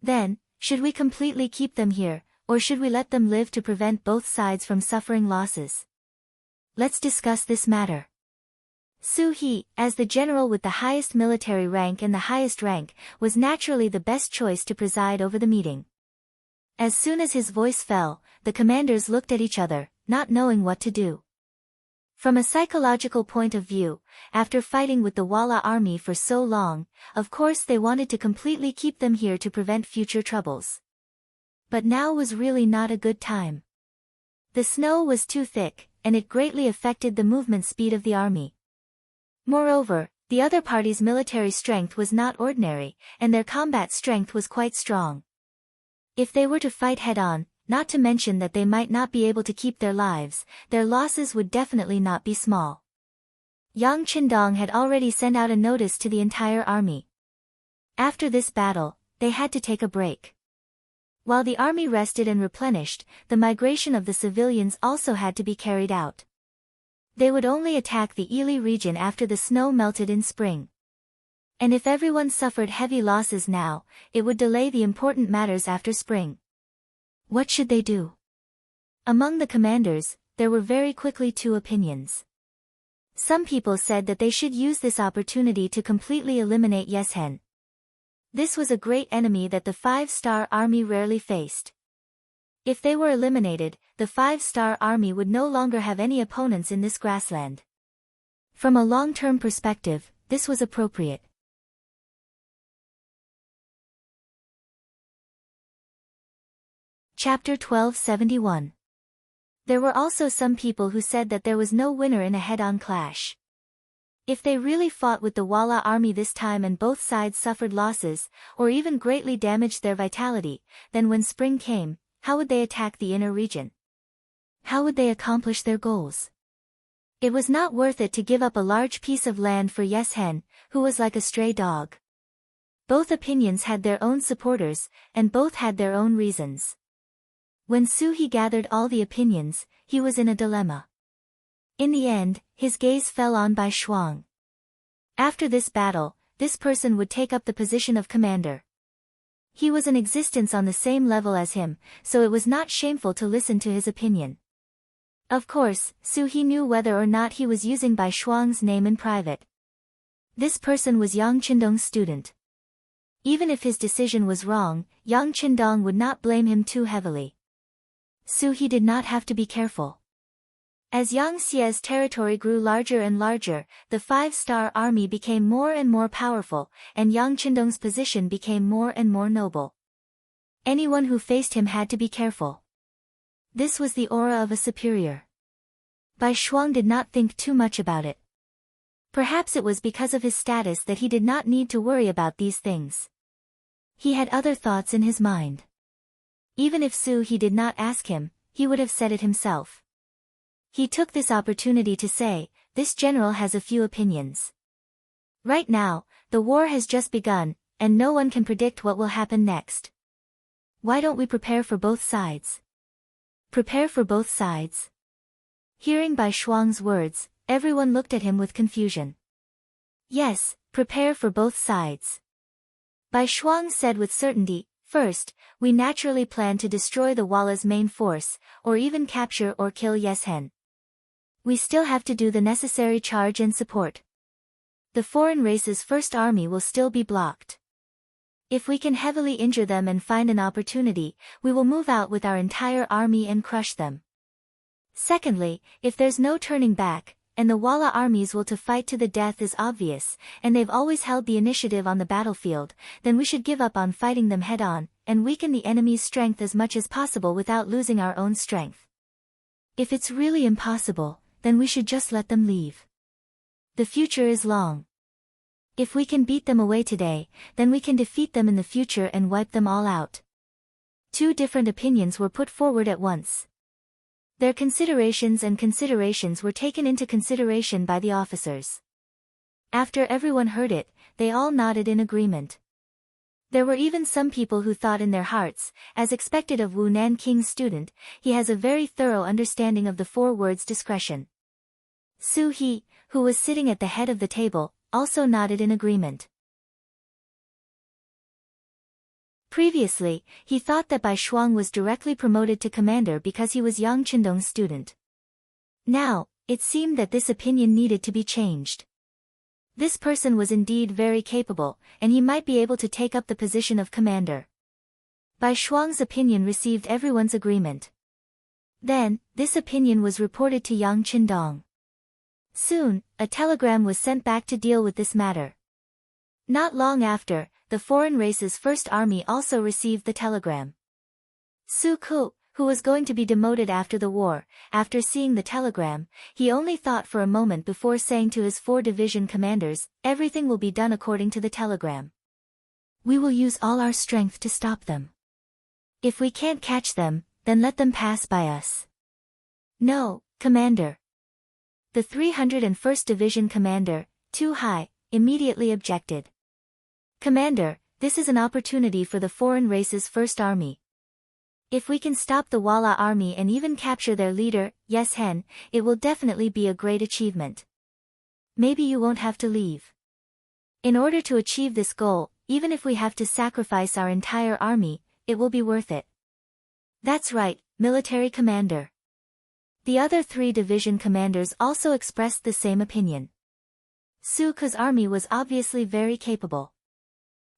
Then, should we completely keep them here, or should we let them live to prevent both sides from suffering losses? Let's discuss this matter. Su He, as the general with the highest military rank and the highest rank, was naturally the best choice to preside over the meeting. As soon as his voice fell, the commanders looked at each other, not knowing what to do. From a psychological point of view, after fighting with the Walla army for so long, of course they wanted to completely keep them here to prevent future troubles. But now was really not a good time. The snow was too thick, and it greatly affected the movement speed of the army. Moreover, the other party's military strength was not ordinary, and their combat strength was quite strong. If they were to fight head-on, not to mention that they might not be able to keep their lives, their losses would definitely not be small. Yang Qindong had already sent out a notice to the entire army. After this battle, they had to take a break. While the army rested and replenished, the migration of the civilians also had to be carried out. They would only attack the Ili region after the snow melted in spring. And if everyone suffered heavy losses now, it would delay the important matters after spring. What should they do? Among the commanders, there were very quickly two opinions. Some people said that they should use this opportunity to completely eliminate Yes Hen. This was a great enemy that the 5-star army rarely faced. If they were eliminated, the 5-star army would no longer have any opponents in this grassland. From a long-term perspective, this was appropriate. Chapter 1271. There were also some people who said that there was no winner in a head-on clash. If they really fought with the Walla army this time and both sides suffered losses, or even greatly damaged their vitality, then when spring came, how would they attack the inner region? How would they accomplish their goals? It was not worth it to give up a large piece of land for Yes Hen, who was like a stray dog. Both opinions had their own supporters, and both had their own reasons. When Su He gathered all the opinions, he was in a dilemma. In the end, his gaze fell on Bai Shuang. After this battle, this person would take up the position of commander. He was in existence on the same level as him, so it was not shameful to listen to his opinion. Of course, Su He knew whether or not he was using Bai Shuang's name in private. This person was Yang Qindong's student. Even if his decision was wrong, Yang Qindong would not blame him too heavily. Su He did not have to be careful. As Yang Xie's territory grew larger and larger, the five-star army became more and more powerful, and Yang Qindong's position became more and more noble. Anyone who faced him had to be careful. This was the aura of a superior. Bai Shuang did not think too much about it. Perhaps it was because of his status that he did not need to worry about these things. He had other thoughts in his mind. Even if Su He did not ask him, he would have said it himself. He took this opportunity to say, this general has a few opinions. Right now, the war has just begun, and no one can predict what will happen next. Why don't we prepare for both sides? Prepare for both sides? Hearing Bai Shuang's words, everyone looked at him with confusion. Yes, prepare for both sides. Bai Shuang said with certainty, first, we naturally plan to destroy the Walla's main force, or even capture or kill Yeshen. We still have to do the necessary charge and support. The foreign race's first army will still be blocked. If we can heavily injure them and find an opportunity, we will move out with our entire army and crush them. Secondly, if there's no turning back, and the Walla armies will to fight to the death is obvious, and they've always held the initiative on the battlefield, then we should give up on fighting them head-on, and weaken the enemy's strength as much as possible without losing our own strength. If it's really impossible, then we should just let them leave. The future is long. If we can beat them away today, then we can defeat them in the future and wipe them all out. Two different opinions were put forward at once. Their considerations were taken into consideration by the officers. After everyone heard it, they all nodded in agreement. There were even some people who thought in their hearts, as expected of Wu Nanking's student, he has a very thorough understanding of the four words discretion. Su He, who was sitting at the head of the table, also nodded in agreement. Previously, he thought that Bai Shuang was directly promoted to commander because he was Yang Qindong's student. Now, it seemed that this opinion needed to be changed. This person was indeed very capable, and he might be able to take up the position of commander. Bai Shuang's opinion received everyone's agreement. Then, this opinion was reported to Yang Qindong. Soon, a telegram was sent back to deal with this matter. Not long after, the foreign race's first army also received the telegram. Su Ku, who was going to be demoted after the war, after seeing the telegram, he only thought for a moment before saying to his 4 division commanders, everything will be done according to the telegram. We will use all our strength to stop them. If we can't catch them, then let them pass by us. No, Commander. The 301st Division commander, Tu Hai, immediately objected. Commander, this is an opportunity for the foreign race's first army. If we can stop the Walla army and even capture their leader, Yeshen, it will definitely be a great achievement. Maybe you won't have to leave. In order to achieve this goal, even if we have to sacrifice our entire army, it will be worth it. That's right, military commander. The other 3 division commanders also expressed the same opinion. Su Ke's army was obviously very capable.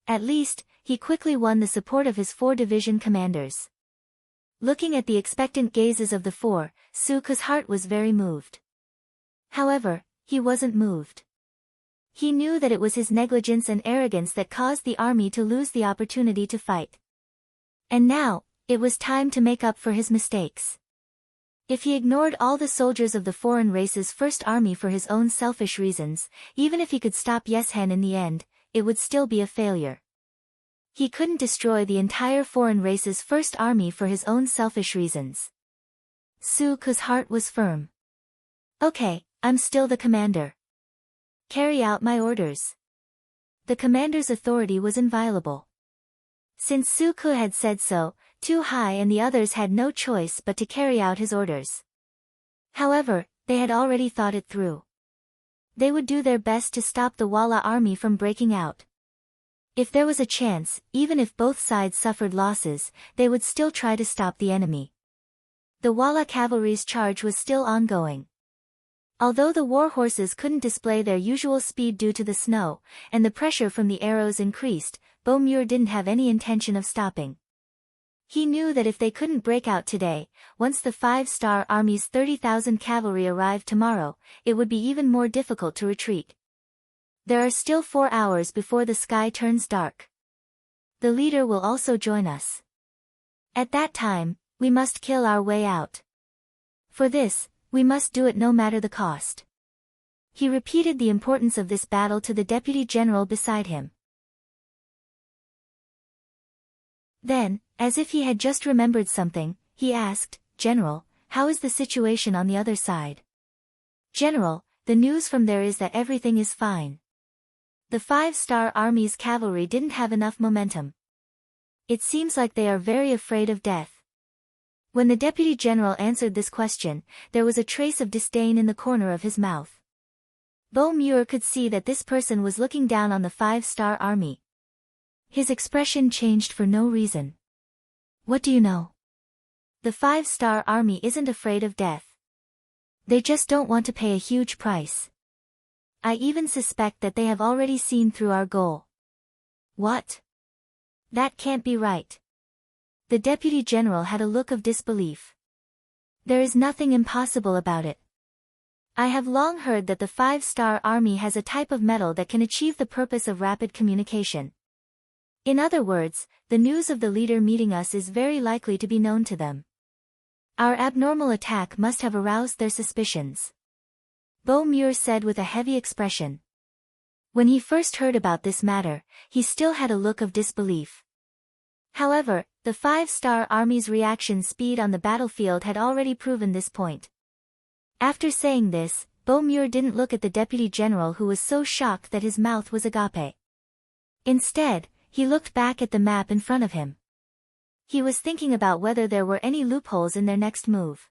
At least, he quickly won the support of his 4 division commanders. Looking at the expectant gazes of the 4, Su Ke's heart was very moved. However, he wasn't moved. He knew that it was his negligence and arrogance that caused the army to lose the opportunity to fight. And now, it was time to make up for his mistakes. If he ignored all the soldiers of the foreign race's first army for his own selfish reasons, even if he could stop Yeshen in the end, it would still be a failure. He couldn't destroy the entire foreign race's first army for his own selfish reasons. Su Ke's heart was firm. Okay, I'm still the commander. Carry out my orders. the commander's authority was inviolable. Since Su Ke had said so, Tu Hai and the others had no choice but to carry out his orders. However, they had already thought it through. They would do their best to stop the Walla army from breaking out. If there was a chance, even if both sides suffered losses, they would still try to stop the enemy. The Walla cavalry's charge was still ongoing. Although the war horses couldn't display their usual speed due to the snow, and the pressure from the arrows increased, Bo-Mure didn't have any intention of stopping. He knew that if they couldn't break out today, once the 5-star army's 30,000 cavalry arrived tomorrow, it would be even more difficult to retreat. There are still 4 hours before the sky turns dark. The leader will also join us. At that time, we must kill our way out. For this, we must do it no matter the cost. He repeated the importance of this battle to the deputy general beside him. Then, as if he had just remembered something, he asked, "General, how is the situation on the other side?" "General, the news from there is that everything is fine. The 5-star army's cavalry didn't have enough momentum. It seems like they are very afraid of death." When the deputy general answered this question, there was a trace of disdain in the corner of his mouth. Bo-Mure could see that this person was looking down on the 5-star army. His expression changed for no reason. "What do you know? The 5-star army isn't afraid of death. They just don't want to pay a huge price. I even suspect that they have already seen through our goal." "What? That can't be right." The deputy general had a look of disbelief. "There is nothing impossible about it. I have long heard that the 5-star army has a type of metal that can achieve the purpose of rapid communication. In other words, the news of the leader meeting us is very likely to be known to them. Our abnormal attack must have aroused their suspicions," Bo-Mure said with a heavy expression. When he first heard about this matter, he still had a look of disbelief. However, the 5-star army's reaction speed on the battlefield had already proven this point. After saying this, Bo-Mure didn't look at the deputy general who was so shocked that his mouth was agape. Instead, he looked back at the map in front of him. He was thinking about whether there were any loopholes in their next move.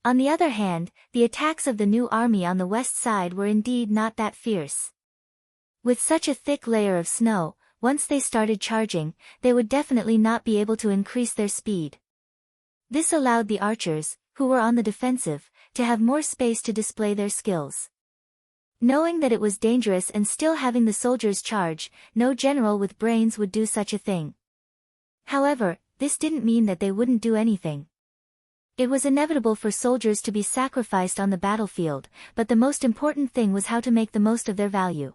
On the other hand, the attacks of the new army on the west side were indeed not that fierce. With such a thick layer of snow, once they started charging, they would definitely not be able to increase their speed. This allowed the archers, who were on the defensive, to have more space to display their skills. Knowing that it was dangerous and still having the soldiers charge, no general with brains would do such a thing. However, this didn't mean that they wouldn't do anything. It was inevitable for soldiers to be sacrificed on the battlefield, but the most important thing was how to make the most of their value.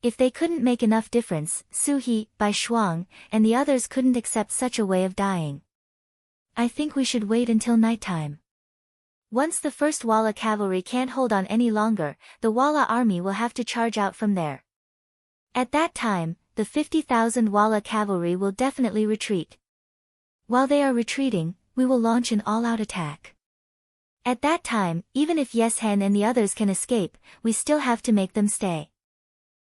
If they couldn't make enough difference, Su He, Bai Shuang, and the others couldn't accept such a way of dying. "I think we should wait until nighttime. Once the first Walla cavalry can't hold on any longer, the Walla army will have to charge out from there. At that time, the 50,000 Walla cavalry will definitely retreat. While they are retreating, we will launch an all-out attack. At that time, even if Yes Hen and the others can escape, we still have to make them stay.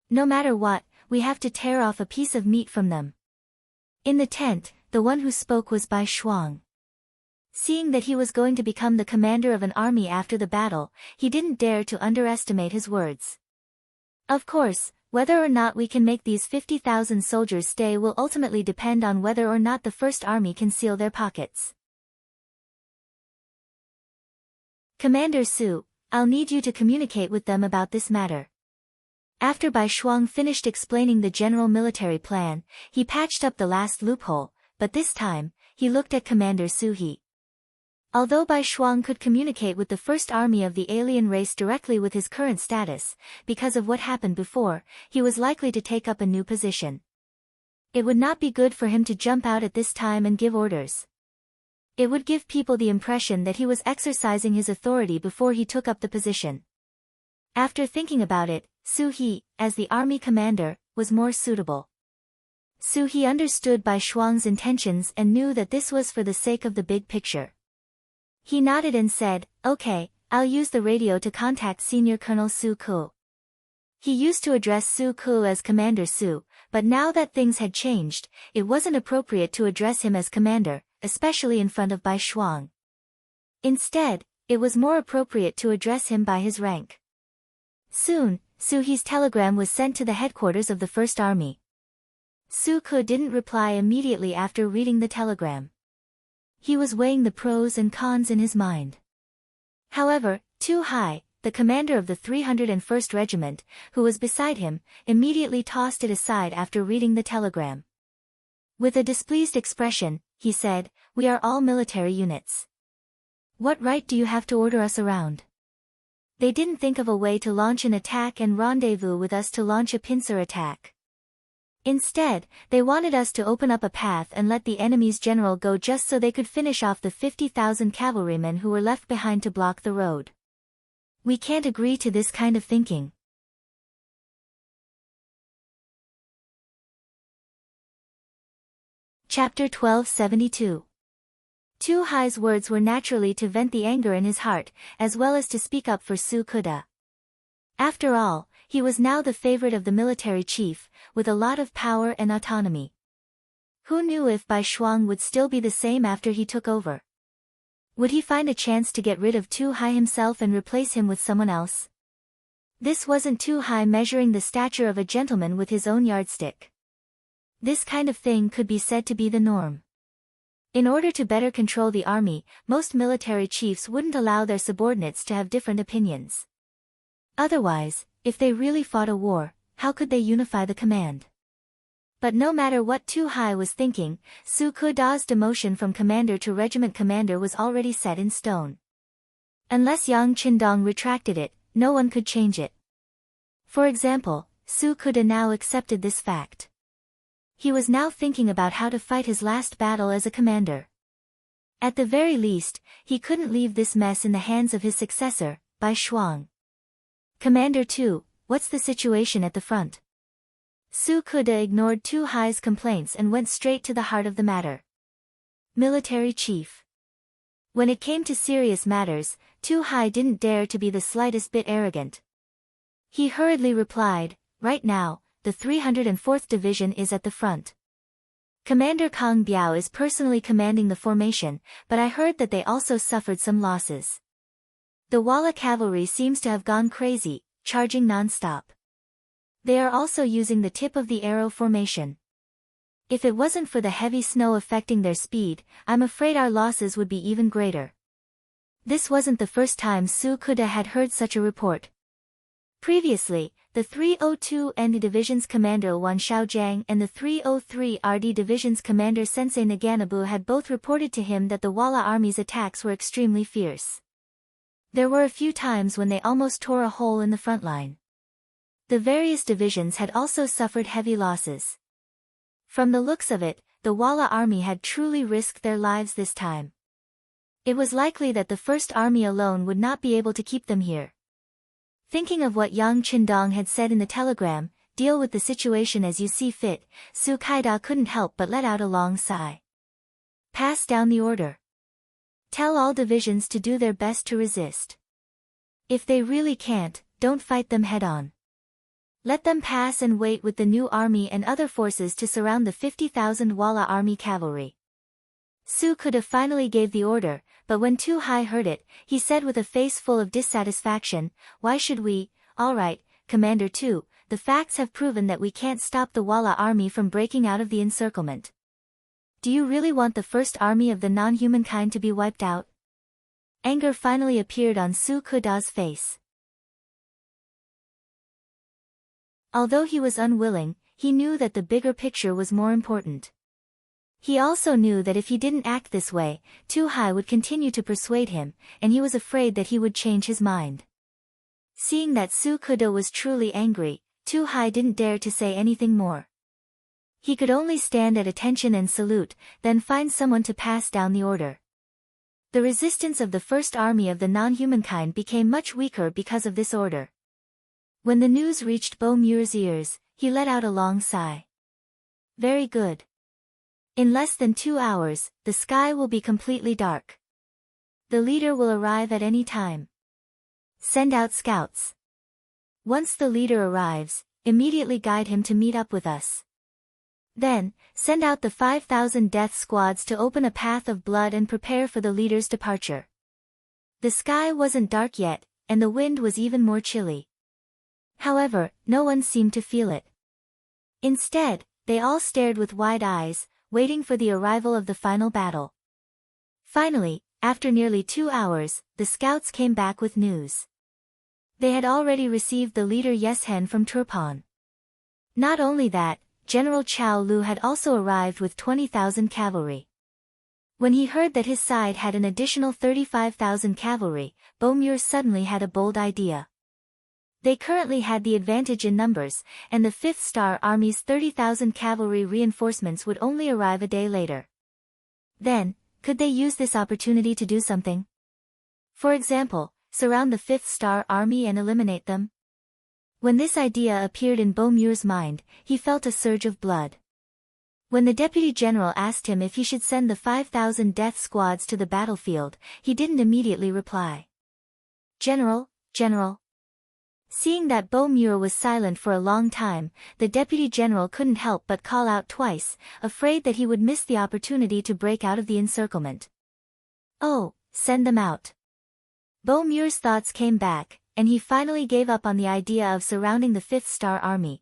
No matter what, we have to tear off a piece of meat from them." In the tent, the one who spoke was Bai Shuang. Seeing that he was going to become the commander of an army after the battle, he didn't dare to underestimate his words. "Of course, whether or not we can make these 50,000 soldiers stay will ultimately depend on whether or not the first army can seal their pockets. Commander Su, I'll need you to communicate with them about this matter." After Bai Shuang finished explaining the general military plan, he patched up the last loophole, but this time, he looked at Commander Su He. Although Bai Shuang could communicate with the first army of the alien race directly with his current status, because of what happened before, he was likely to take up a new position. It would not be good for him to jump out at this time and give orders. It would give people the impression that he was exercising his authority before he took up the position. After thinking about it, Su He, as the army commander, was more suitable. Su He understood Bai Shuang's intentions and knew that this was for the sake of the big picture. He nodded and said, "Okay, I'll use the radio to contact Senior Colonel Su Ke." He used to address Su Ku as Commander Su, but now that things had changed, it wasn't appropriate to address him as commander, especially in front of Bai Shuang. Instead, it was more appropriate to address him by his rank. Soon, Su He's telegram was sent to the headquarters of the First Army. Su Ku didn't reply immediately after reading the telegram. He was weighing the pros and cons in his mind. However, Tu Hai, the commander of the 301st Regiment, who was beside him, immediately tossed it aside after reading the telegram. With a displeased expression, he said, "We are all military units. What right do you have to order us around?" They didn't think of a way to launch an attack and rendezvous with us to launch a pincer attack. Instead, they wanted us to open up a path and let the enemy's general go just so they could finish off the 50,000 cavalrymen who were left behind to block the road. We can't agree to this kind of thinking. Chapter 1272. Tu Hai's words were naturally to vent the anger in his heart, as well as to speak up for Su Kuda. After all, he was now the favorite of the military chief, with a lot of power and autonomy. Who knew if Bai Shuang would still be the same after he took over? Would he find a chance to get rid of Tu Hai himself and replace him with someone else? This wasn't Tu Hai measuring the stature of a gentleman with his own yardstick. This kind of thing could be said to be the norm. In order to better control the army, most military chiefs wouldn't allow their subordinates to have different opinions. Otherwise, if they really fought a war, how could they unify the command? But no matter what Tu Hai was thinking, Su Kuda's demotion from commander to regiment commander was already set in stone. Unless Yang Qindong retracted it, no one could change it. For example, Su Kuda now accepted this fact. He was now thinking about how to fight his last battle as a commander. At the very least, he couldn't leave this mess in the hands of his successor, Bai Shuang. "Commander Tu, what's the situation at the front?" Su Kuda ignored Tu Hai's complaints and went straight to the heart of the matter. Military chief. When it came to serious matters, Tu Hai didn't dare to be the slightest bit arrogant. He hurriedly replied, "Right now, the 304th Division is at the front. Commander Kang Biao is personally commanding the formation, but I heard that they also suffered some losses. The Walla cavalry seems to have gone crazy, charging non-stop. They are also using the tip of the arrow formation. If it wasn't for the heavy snow affecting their speed, I'm afraid our losses would be even greater." This wasn't the first time Su Kuda had heard such a report. Previously, the 302 ND Division's commander Wan Xiaojiang and the 303 RD Division's commander Sensei Naganabu had both reported to him that the Walla army's attacks were extremely fierce. There were a few times when they almost tore a hole in the front line. The various divisions had also suffered heavy losses. From the looks of it, the Walla army had truly risked their lives this time. It was likely that the First Army alone would not be able to keep them here. Thinking of what Yang Qindong had said in the telegram, "Deal with the situation as you see fit," Su Kaida couldn't help but let out a long sigh. Pass down the order. Tell all divisions to do their best to resist. If they really can't, don't fight them head-on. Let them pass and wait with the new army and other forces to surround the 50,000 Walla army cavalry. Su Kuda finally gave the order, but when Tu Hai heard it, he said with a face full of dissatisfaction, "Why should we? All right, Commander Tu, the facts have proven that we can't stop the Walla army from breaking out of the encirclement. Do you really want the first army of the non-humankind to be wiped out?" Anger finally appeared on Su Kuda's face. Although he was unwilling, he knew that the bigger picture was more important. He also knew that if he didn't act this way, Tu Hai would continue to persuade him, and he was afraid that he would change his mind. Seeing that Su Kuda was truly angry, Tu Hai didn't dare to say anything more. He could only stand at attention and salute, then find someone to pass down the order. The resistance of the First Army of the non-humankind became much weaker because of this order. When the news reached Bo Muir's ears, he let out a long sigh. "Very good. In less than 2 hours, the sky will be completely dark. The leader will arrive at any time. Send out scouts." Once the leader arrives, immediately guide him to meet up with us. Then, send out the 5,000 death squads to open a path of blood and prepare for the leader's departure. The sky wasn't dark yet, and the wind was even more chilly. However, no one seemed to feel it. Instead, they all stared with wide eyes, waiting for the arrival of the final battle. Finally, after nearly 2 hours, the scouts came back with news. They had already received the leader Yeshen from Turpan. Not only that, General Chao Lu had also arrived with 20,000 cavalry. When he heard that his side had an additional 35,000 cavalry, Bomur suddenly had a bold idea. They currently had the advantage in numbers, and the 5th Star Army's 30,000 cavalry reinforcements would only arrive a day later. Then, could they use this opportunity to do something? For example, surround the 5th Star Army and eliminate them? When this idea appeared in Bomur's mind, he felt a surge of blood. When the deputy general asked him if he should send the 5,000 death squads to the battlefield, he didn't immediately reply. General. Seeing that Bomur was silent for a long time, the deputy general couldn't help but call out twice, afraid that he would miss the opportunity to break out of the encirclement. Oh, send them out. Bomur's thoughts came back, and he finally gave up on the idea of surrounding the 5th Star Army.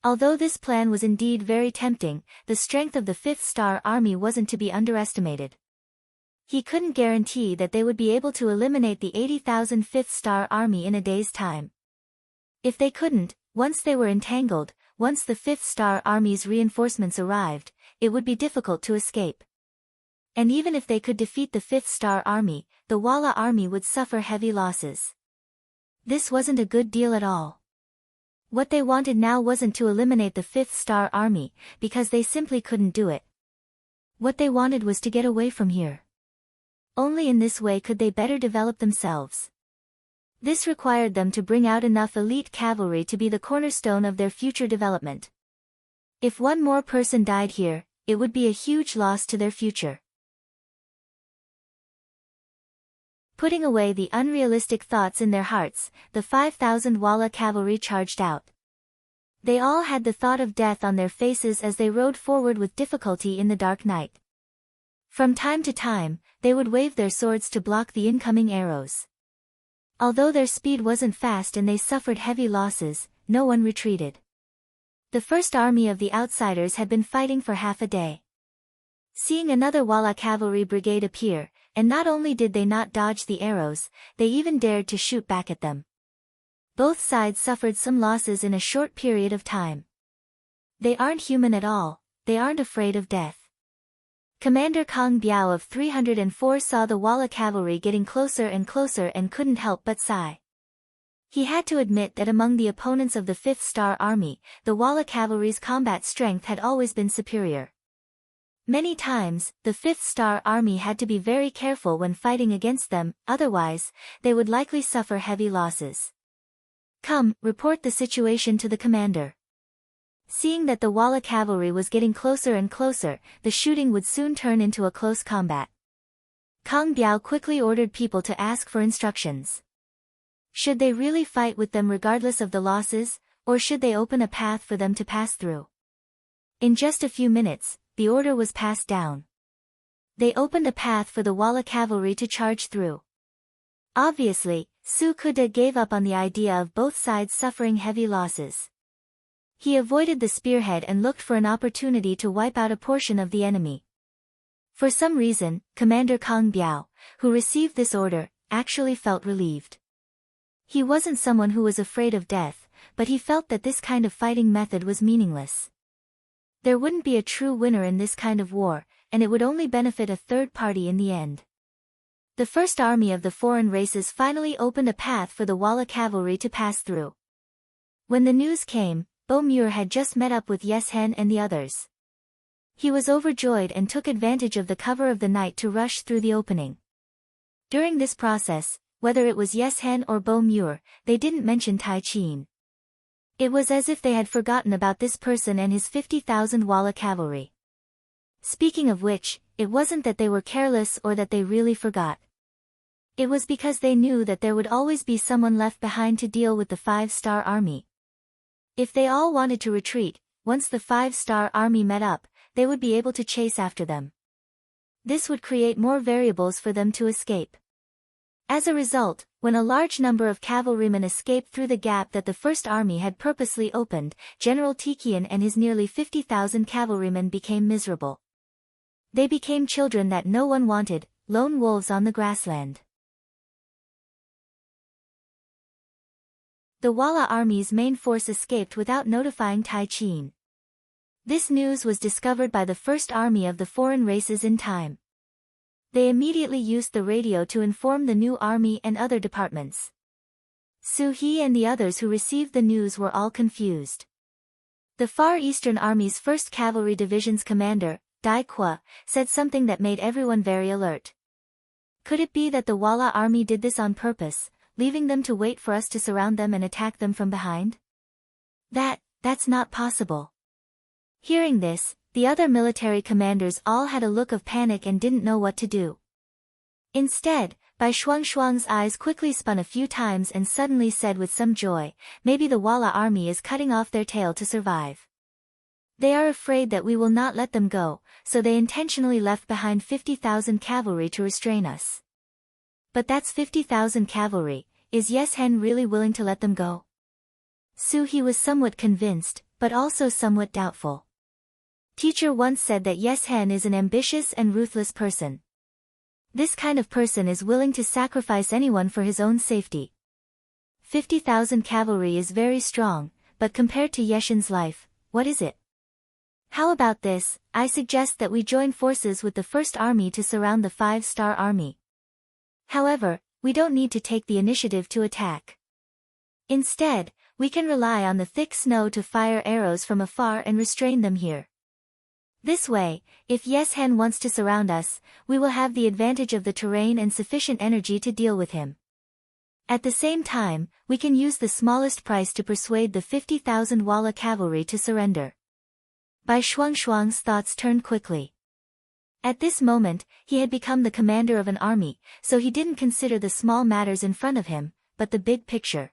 Although this plan was indeed very tempting, the strength of the 5th Star Army wasn't to be underestimated. He couldn't guarantee that they would be able to eliminate the 80,000 5th Star Army in a day's time. If they couldn't, once they were entangled, once the 5th Star Army's reinforcements arrived, it would be difficult to escape. And even if they could defeat the 5th Star Army, the Walla Army would suffer heavy losses. This wasn't a good deal at all. What they wanted now wasn't to eliminate the 5th Star Army, because they simply couldn't do it. What they wanted was to get away from here. Only in this way could they better develop themselves. This required them to bring out enough elite cavalry to be the cornerstone of their future development. If one more person died here, it would be a huge loss to their future. Putting away the unrealistic thoughts in their hearts, the 5,000 Walla cavalry charged out. They all had the thought of death on their faces as they rode forward with difficulty in the dark night. From time to time, they would wave their swords to block the incoming arrows. Although their speed wasn't fast and they suffered heavy losses, no one retreated. The first army of the outsiders had been fighting for half a day. Seeing another Walla cavalry brigade appear, and not only did they not dodge the arrows, they even dared to shoot back at them. Both sides suffered some losses in a short period of time. They aren't human at all, they aren't afraid of death. Commander Kang Biao of 304 saw the Walla cavalry getting closer and closer and couldn't help but sigh. He had to admit that among the opponents of the 5th Star Army, the Walla cavalry's combat strength had always been superior. Many times, the 5th Star Army had to be very careful when fighting against them, otherwise, they would likely suffer heavy losses. Come, report the situation to the commander. Seeing that the Walla cavalry was getting closer and closer, the shooting would soon turn into a close combat. Kang Biao quickly ordered people to ask for instructions. Should they really fight with them regardless of the losses, or should they open a path for them to pass through? In just a few minutes, the order was passed down. They opened a path for the Walla cavalry to charge through. Obviously, Su Kuda gave up on the idea of both sides suffering heavy losses. He avoided the spearhead and looked for an opportunity to wipe out a portion of the enemy. For some reason, Commander Kang Biao, who received this order, actually felt relieved. He wasn't someone who was afraid of death, but he felt that this kind of fighting method was meaningless. There wouldn't be a true winner in this kind of war, and it would only benefit a third party in the end. The first army of the foreign races finally opened a path for the Walla cavalry to pass through. When the news came, Bomur had just met up with Yeshen and the others. He was overjoyed and took advantage of the cover of the night to rush through the opening. During this process, whether it was Yeshen or Bomur, they didn't mention Tai Qing. It was as if they had forgotten about this person and his 50,000 Walla cavalry. Speaking of which, it wasn't that they were careless or that they really forgot. It was because they knew that there would always be someone left behind to deal with the 5-star army. If they all wanted to retreat, once the 5-star army met up, they would be able to chase after them. This would create more variables for them to escape. As a result, when a large number of cavalrymen escaped through the gap that the First Army had purposely opened, General Tikian and his nearly 50,000 cavalrymen became miserable. They became children that no one wanted, lone wolves on the grassland. The Wala army's main force escaped without notifying Tai Qing. This news was discovered by the First Army of the foreign races in time. They immediately used the radio to inform the new army and other departments. Su He and the others who received the news were all confused. The Far Eastern Army's 1st Cavalry Division's commander, Dai Qua, said something that made everyone very alert. Could it be that the Wala army did this on purpose, leaving them to wait for us to surround them and attack them from behind? That's not possible. Hearing this, the other military commanders all had a look of panic and didn't know what to do. Instead, Bai Shuangshuang's eyes quickly spun a few times and suddenly said with some joy, maybe the Wala army is cutting off their tail to survive. They are afraid that we will not let them go, so they intentionally left behind 50,000 cavalry to restrain us. But that's 50,000 cavalry, is Yes Hen really willing to let them go? Su He was somewhat convinced, but also somewhat doubtful. Teacher once said that Yes Hen is an ambitious and ruthless person. This kind of person is willing to sacrifice anyone for his own safety. 50,000 cavalry is very strong, but compared to Yeshen's life, what is it? How about this? I suggest that we join forces with the First Army to surround the 5-star army. However, we don't need to take the initiative to attack. Instead, we can rely on the thick snow to fire arrows from afar and restrain them here. This way, if Yes Hen wants to surround us, we will have the advantage of the terrain and sufficient energy to deal with him. At the same time, we can use the smallest price to persuade the 50,000 Wala cavalry to surrender. Bai Shuangshuang's thoughts turned quickly. At this moment, he had become the commander of an army, so he didn't consider the small matters in front of him, but the big picture.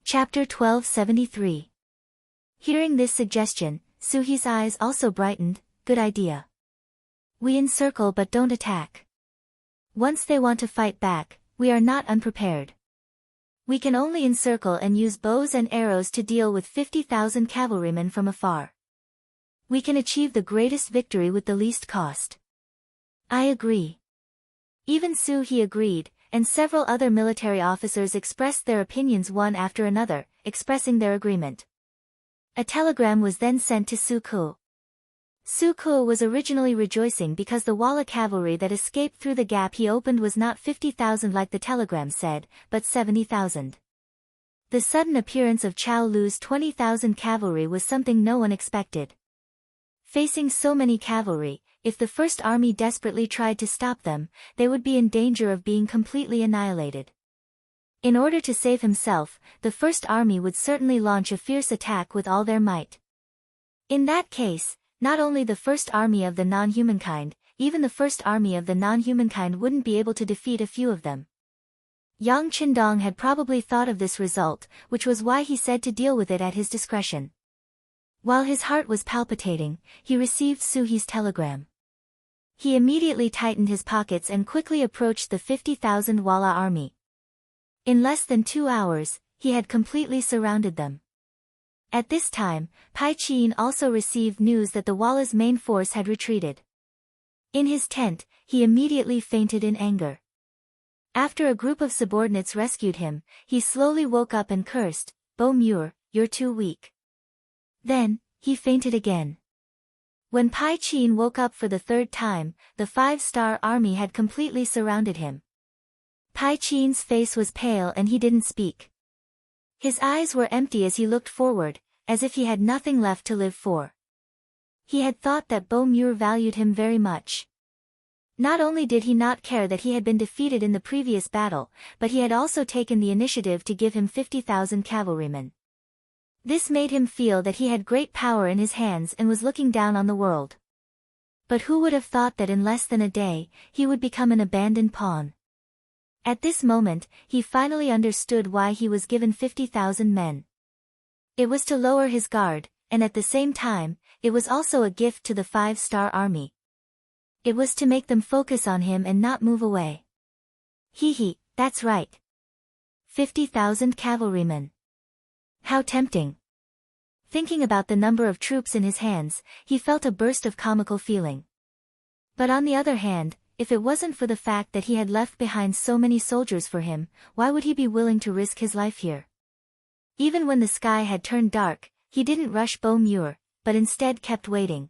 Chapter 1273. Hearing this suggestion, Su He's eyes also brightened. Good idea. We encircle but don't attack. Once they want to fight back, we are not unprepared. We can only encircle and use bows and arrows to deal with 50,000 cavalrymen from afar. We can achieve the greatest victory with the least cost. I agree. Even Su He agreed, and several other military officers expressed their opinions one after another, expressing their agreement. A telegram was then sent to Su Ku. Su Ku was originally rejoicing because the Wala cavalry that escaped through the gap he opened was not 50,000 like the telegram said, but 70,000. The sudden appearance of Chao Lu's 20,000 cavalry was something no one expected. Facing so many cavalry, if the First Army desperately tried to stop them, they would be in danger of being completely annihilated. In order to save himself, the First Army would certainly launch a fierce attack with all their might. In that case, not only the First Army of the non-humankind, even the First Army of the non-humankind wouldn't be able to defeat a few of them. Yang Qindong had probably thought of this result, which was why he said to deal with it at his discretion. While his heart was palpitating, he received Su He's telegram. He immediately tightened his pockets and quickly approached the 50,000 Wala army. In less than 2 hours, he had completely surrounded them. At this time, Pai Qin also received news that the Wala's main force had retreated. In his tent, he immediately fainted in anger. After a group of subordinates rescued him, he slowly woke up and cursed, "Bo Muir, you're too weak." Then, he fainted again. When Pai Qin woke up for the 3rd time, the 5-star army had completely surrounded him. Pai Qin's face was pale and he didn't speak. His eyes were empty as he looked forward, as if he had nothing left to live for. He had thought that Bo Muir valued him very much. Not only did he not care that he had been defeated in the previous battle, but he had also taken the initiative to give him 50,000 cavalrymen. This made him feel that he had great power in his hands and was looking down on the world. But who would have thought that in less than a day, he would become an abandoned pawn? At this moment, he finally understood why he was given 50,000 men. It was to lower his guard, and at the same time, it was also a gift to the 5-star army. It was to make them focus on him and not move away. That's right. 50,000 cavalrymen. How tempting. Thinking about the number of troops in his hands, he felt a burst of comical feeling. But on the other hand, if it wasn't for the fact that he had left behind so many soldiers for him, why would he be willing to risk his life here? Even when the sky had turned dark, he didn't rush Beaumur, but instead kept waiting.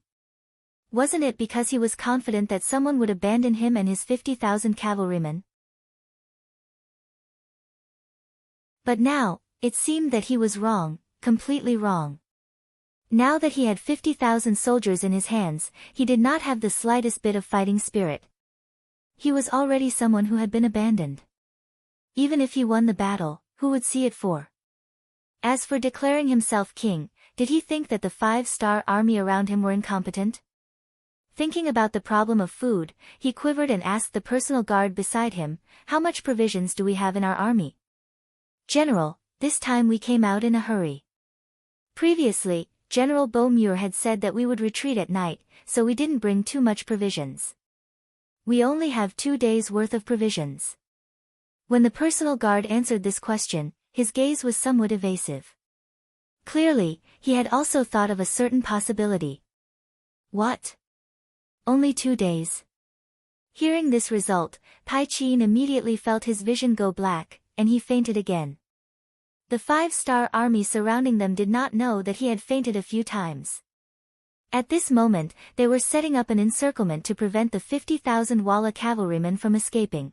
Wasn't it because he was confident that someone would abandon him and his 50,000 cavalrymen? But now, it seemed that he was wrong, completely wrong. Now that he had 50,000 soldiers in his hands, he did not have the slightest bit of fighting spirit. He was already someone who had been abandoned. Even if he won the battle, who would see it for? As for declaring himself king, did he think that the 5-star army around him were incompetent? Thinking about the problem of food, he quivered and asked the personal guard beside him, "How much provisions do we have in our army?" "General, this time we came out in a hurry." Previously, General Beaumur had said that we would retreat at night, so we didn't bring too much provisions. "We only have 2 days' worth of provisions." When the personal guard answered this question, his gaze was somewhat evasive. Clearly, he had also thought of a certain possibility. What? Only 2 days? Hearing this result, Tai Qin immediately felt his vision go black, and he fainted again. The 5-star army surrounding them did not know that he had fainted a few times. At this moment, they were setting up an encirclement to prevent the 50,000 Walla cavalrymen from escaping.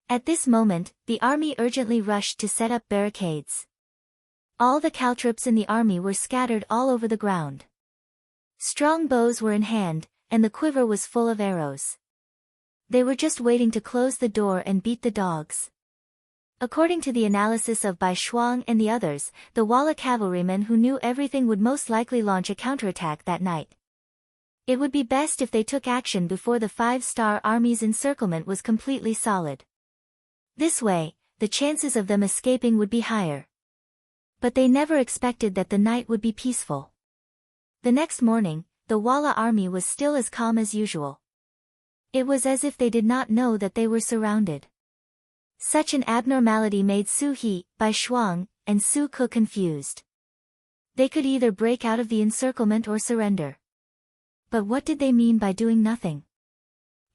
At this moment, the army urgently rushed to set up barricades. All the caltrops in the army were scattered all over the ground. Strong bows were in hand, and the quiver was full of arrows. They were just waiting to close the door and beat the dogs. According to the analysis of Bai Shuang and the others, the Walla cavalrymen who knew everything would most likely launch a counterattack that night. It would be best if they took action before the 5-star army's encirclement was completely solid. This way, the chances of them escaping would be higher. But they never expected that the night would be peaceful. The next morning, the Walla army was still as calm as usual. It was as if they did not know that they were surrounded. Such an abnormality made Su He, Bai Shuang, and Su Ke confused. They could either break out of the encirclement or surrender. But what did they mean by doing nothing?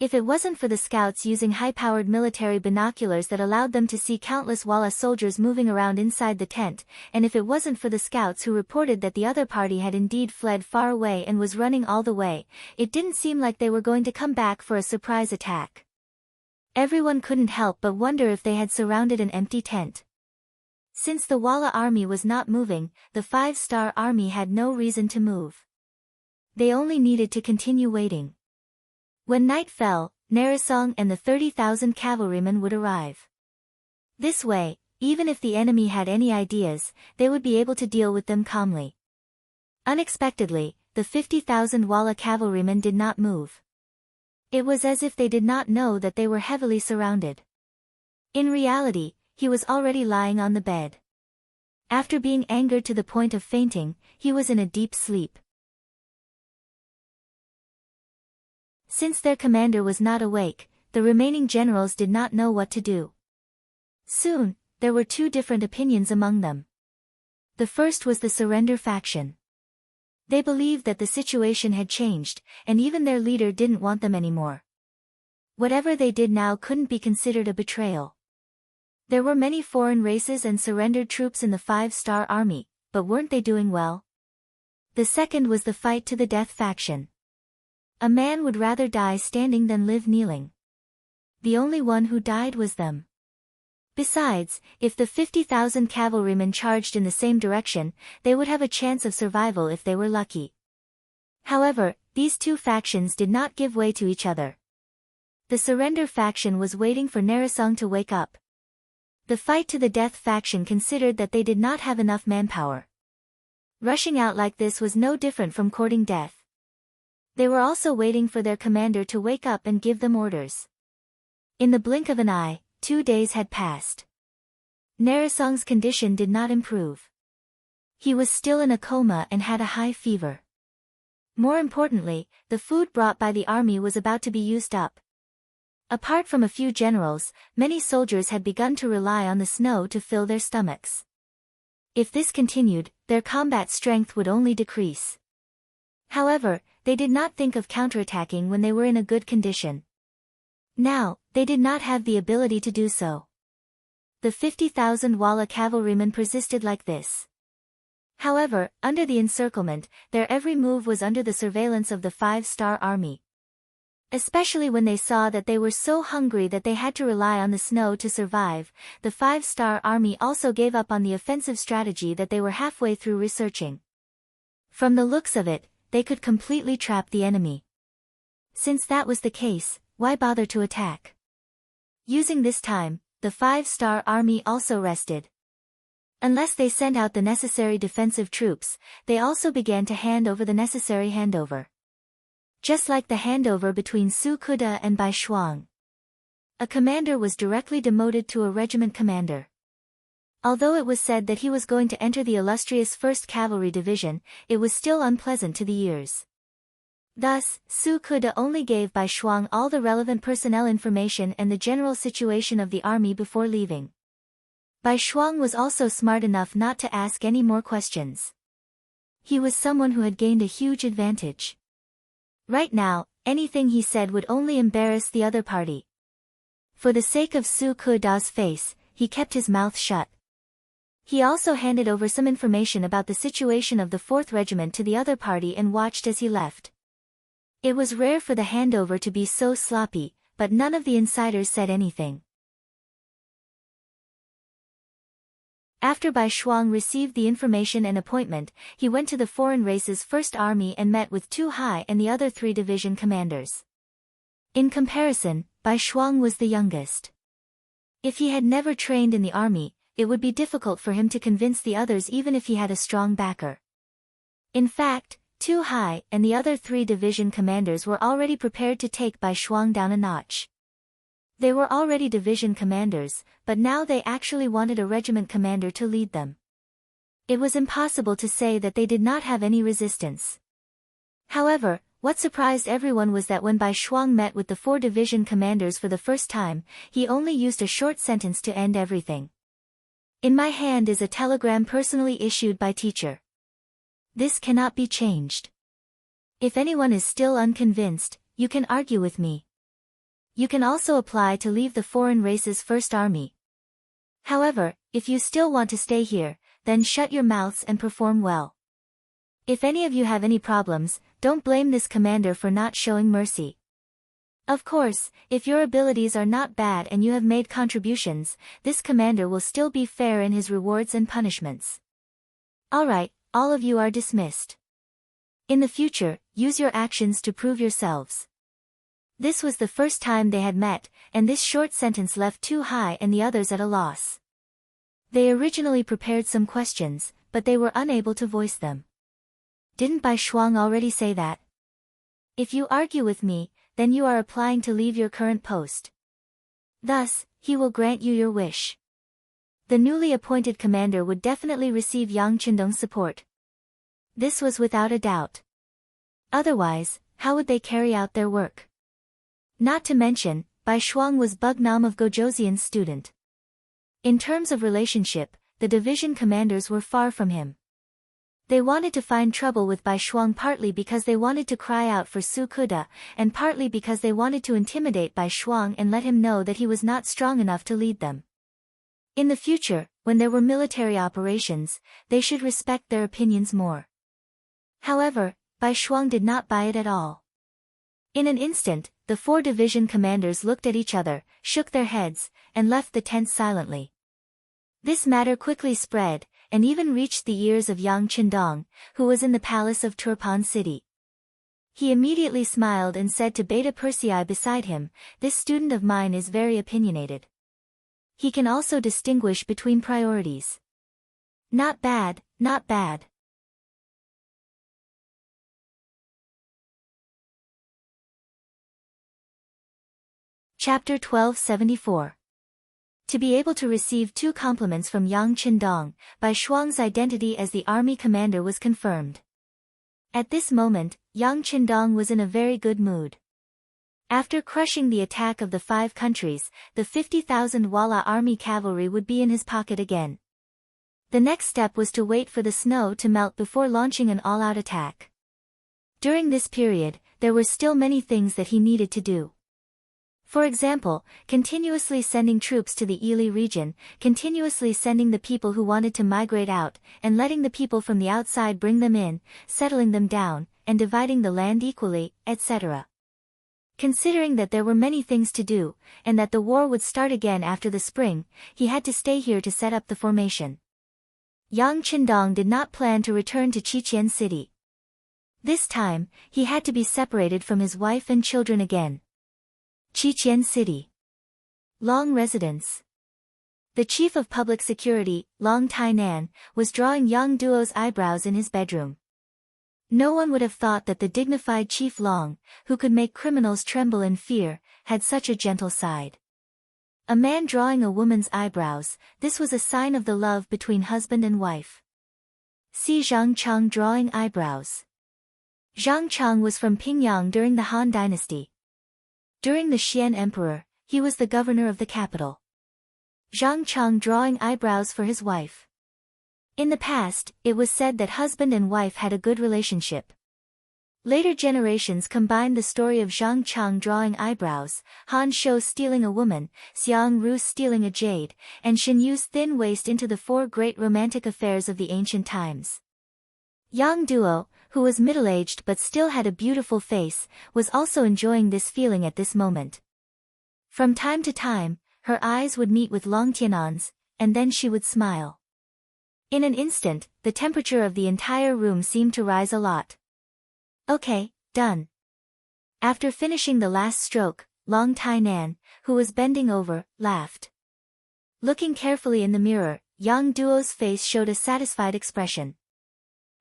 If it wasn't for the scouts using high-powered military binoculars that allowed them to see countless Walla soldiers moving around inside the tent, and if it wasn't for the scouts who reported that the other party had indeed fled far away and was running all the way, it didn't seem like they were going to come back for a surprise attack. Everyone couldn't help but wonder if they had surrounded an empty tent. Since the Walla army was not moving, the 5-star army had no reason to move. They only needed to continue waiting. When night fell, Narisong and the 30,000 cavalrymen would arrive. This way, even if the enemy had any ideas, they would be able to deal with them calmly. Unexpectedly, the 50,000 Walla cavalrymen did not move. It was as if they did not know that they were heavily surrounded. In reality, he was already lying on the bed. After being angered to the point of fainting, he was in a deep sleep. Since their commander was not awake, the remaining generals did not know what to do. Soon, there were 2 different opinions among them. The first was the surrender faction. They believed that the situation had changed, and even their leader didn't want them anymore. Whatever they did now couldn't be considered a betrayal. There were many foreign races and surrendered troops in the 5-star army, but weren't they doing well? The second was the fight to the death faction. A man would rather die standing than live kneeling. The only one who died was them. Besides, if the 50,000 cavalrymen charged in the same direction, they would have a chance of survival if they were lucky. However, these 2 factions did not give way to each other. The surrender faction was waiting for Narisong to wake up. The fight to the death faction considered that they did not have enough manpower. Rushing out like this was no different from courting death. They were also waiting for their commander to wake up and give them orders. In the blink of an eye, 2 days had passed. Narisong's condition did not improve. He was still in a coma and had a high fever. More importantly, the food brought by the army was about to be used up. Apart from a few generals, many soldiers had begun to rely on the snow to fill their stomachs. If this continued, their combat strength would only decrease. However, they did not think of counterattacking when they were in a good condition. Now, they did not have the ability to do so. The 50,000 Walla cavalrymen persisted like this. However, under the encirclement, their every move was under the surveillance of the 5-star army. Especially when they saw that they were so hungry that they had to rely on the snow to survive, the 5-star army also gave up on the offensive strategy that they were halfway through researching. From the looks of it, they could completely trap the enemy. Since that was the case, why bother to attack? Using this time, the 5-star army also rested. Unless they sent out the necessary defensive troops, they also began to hand over the necessary handover. Just like the handover between Su Kuda and Bai Shuang. A commander was directly demoted to a regiment commander. Although it was said that he was going to enter the illustrious 1st Cavalry Division, it was still unpleasant to the ears. Thus, Su Kuda only gave Bai Shuang all the relevant personnel information and the general situation of the army before leaving. Bai Shuang was also smart enough not to ask any more questions. He was someone who had gained a huge advantage. Right now, anything he said would only embarrass the other party. For the sake of Su Kuda's face, he kept his mouth shut. He also handed over some information about the situation of the 4th Regiment to the other party and watched as he left. It was rare for the handover to be so sloppy, but none of the insiders said anything. After Bai Shuang received the information and appointment, he went to the foreign race's 1st Army and met with Tu Hai and the other 3 division commanders. In comparison, Bai Shuang was the youngest. If he had never trained in the army, it would be difficult for him to convince the others even if he had a strong backer. In fact, Tu Hai and the other 3 division commanders were already prepared to take Bai Shuang down a notch. They were already division commanders, but now they actually wanted a regiment commander to lead them. It was impossible to say that they did not have any resistance. However, what surprised everyone was that when Bai Shuang met with the 4 division commanders for the first time, he only used a short sentence to end everything. In my hand is a telegram personally issued by teacher. This cannot be changed. If anyone is still unconvinced, you can argue with me. You can also apply to leave the foreign race's 1st Army. However, if you still want to stay here, then shut your mouths and perform well. If any of you have any problems, don't blame this commander for not showing mercy. Of course, if your abilities are not bad and you have made contributions, this commander will still be fair in his rewards and punishments. Alright, all of you are dismissed. In the future, use your actions to prove yourselves. This was the first time they had met, and this short sentence left Tu Hai and the others at a loss. They originally prepared some questions, but they were unable to voice them. Didn't Bai Shuang already say that? If you argue with me, then you are applying to leave your current post. Thus, he will grant you your wish. The newly appointed commander would definitely receive Yang Qindong's support. This was without a doubt. Otherwise, how would they carry out their work? Not to mention, Bai Shuang was Bugnam of Gojoseon's student. In terms of relationship, the division commanders were far from him. They wanted to find trouble with Bai Shuang partly because they wanted to cry out for Su Kuda, and partly because they wanted to intimidate Bai Shuang and let him know that he was not strong enough to lead them. In the future, when there were military operations, they should respect their opinions more. However, Bai Shuang did not buy it at all. In an instant, the 4 division commanders looked at each other, shook their heads, and left the tent silently. This matter quickly spread, and even reached the ears of Yang Qindong, who was in the palace of Turpan City. He immediately smiled and said to Beta Persei beside him, "This student of mine is very opinionated. He can also distinguish between priorities. Not bad, not bad." Chapter 1274. To be able to receive 2 compliments from Yang Qindong, Bai Shuang's identity as the army commander was confirmed. At this moment, Yang Qindong was in a very good mood. After crushing the attack of the 5 countries, the 50,000 Walla army cavalry would be in his pocket again. The next step was to wait for the snow to melt before launching an all-out attack. During this period, there were still many things that he needed to do. For example, continuously sending troops to the Ili region, continuously sending the people who wanted to migrate out, and letting the people from the outside bring them in, settling them down, and dividing the land equally, etc. Considering that there were many things to do, and that the war would start again after the spring, he had to stay here to set up the formation. Yang Qindong did not plan to return to Qiqian City. This time, he had to be separated from his wife and children again. Qiqian City. Long residence. The chief of public security, Long Tainan, was drawing young Duo's eyebrows in his bedroom. No one would have thought that the dignified Chief Long, who could make criminals tremble in fear, had such a gentle side. A man drawing a woman's eyebrows, this was a sign of the love between husband and wife. See Zhang Cheng drawing eyebrows. Zhang Cheng was from Pingyang during the Han Dynasty. During the Xian Emperor, he was the governor of the capital. Zhang Cheng drawing eyebrows for his wife. In the past, it was said that husband and wife had a good relationship. Later generations combined the story of Zhang Cheng drawing eyebrows, Han Shou stealing a woman, Xiang Ru stealing a jade, and Shen Yu's thin waist into the 4 great romantic affairs of the ancient times. Yang Duo, who was middle-aged but still had a beautiful face, was also enjoying this feeling at this moment. From time to time, her eyes would meet with Long Tianan's, and then she would smile. In an instant, the temperature of the entire room seemed to rise a lot. Okay, done. After finishing the last stroke, Long Tainan, who was bending over, laughed. Looking carefully in the mirror, Yang Duo's face showed a satisfied expression.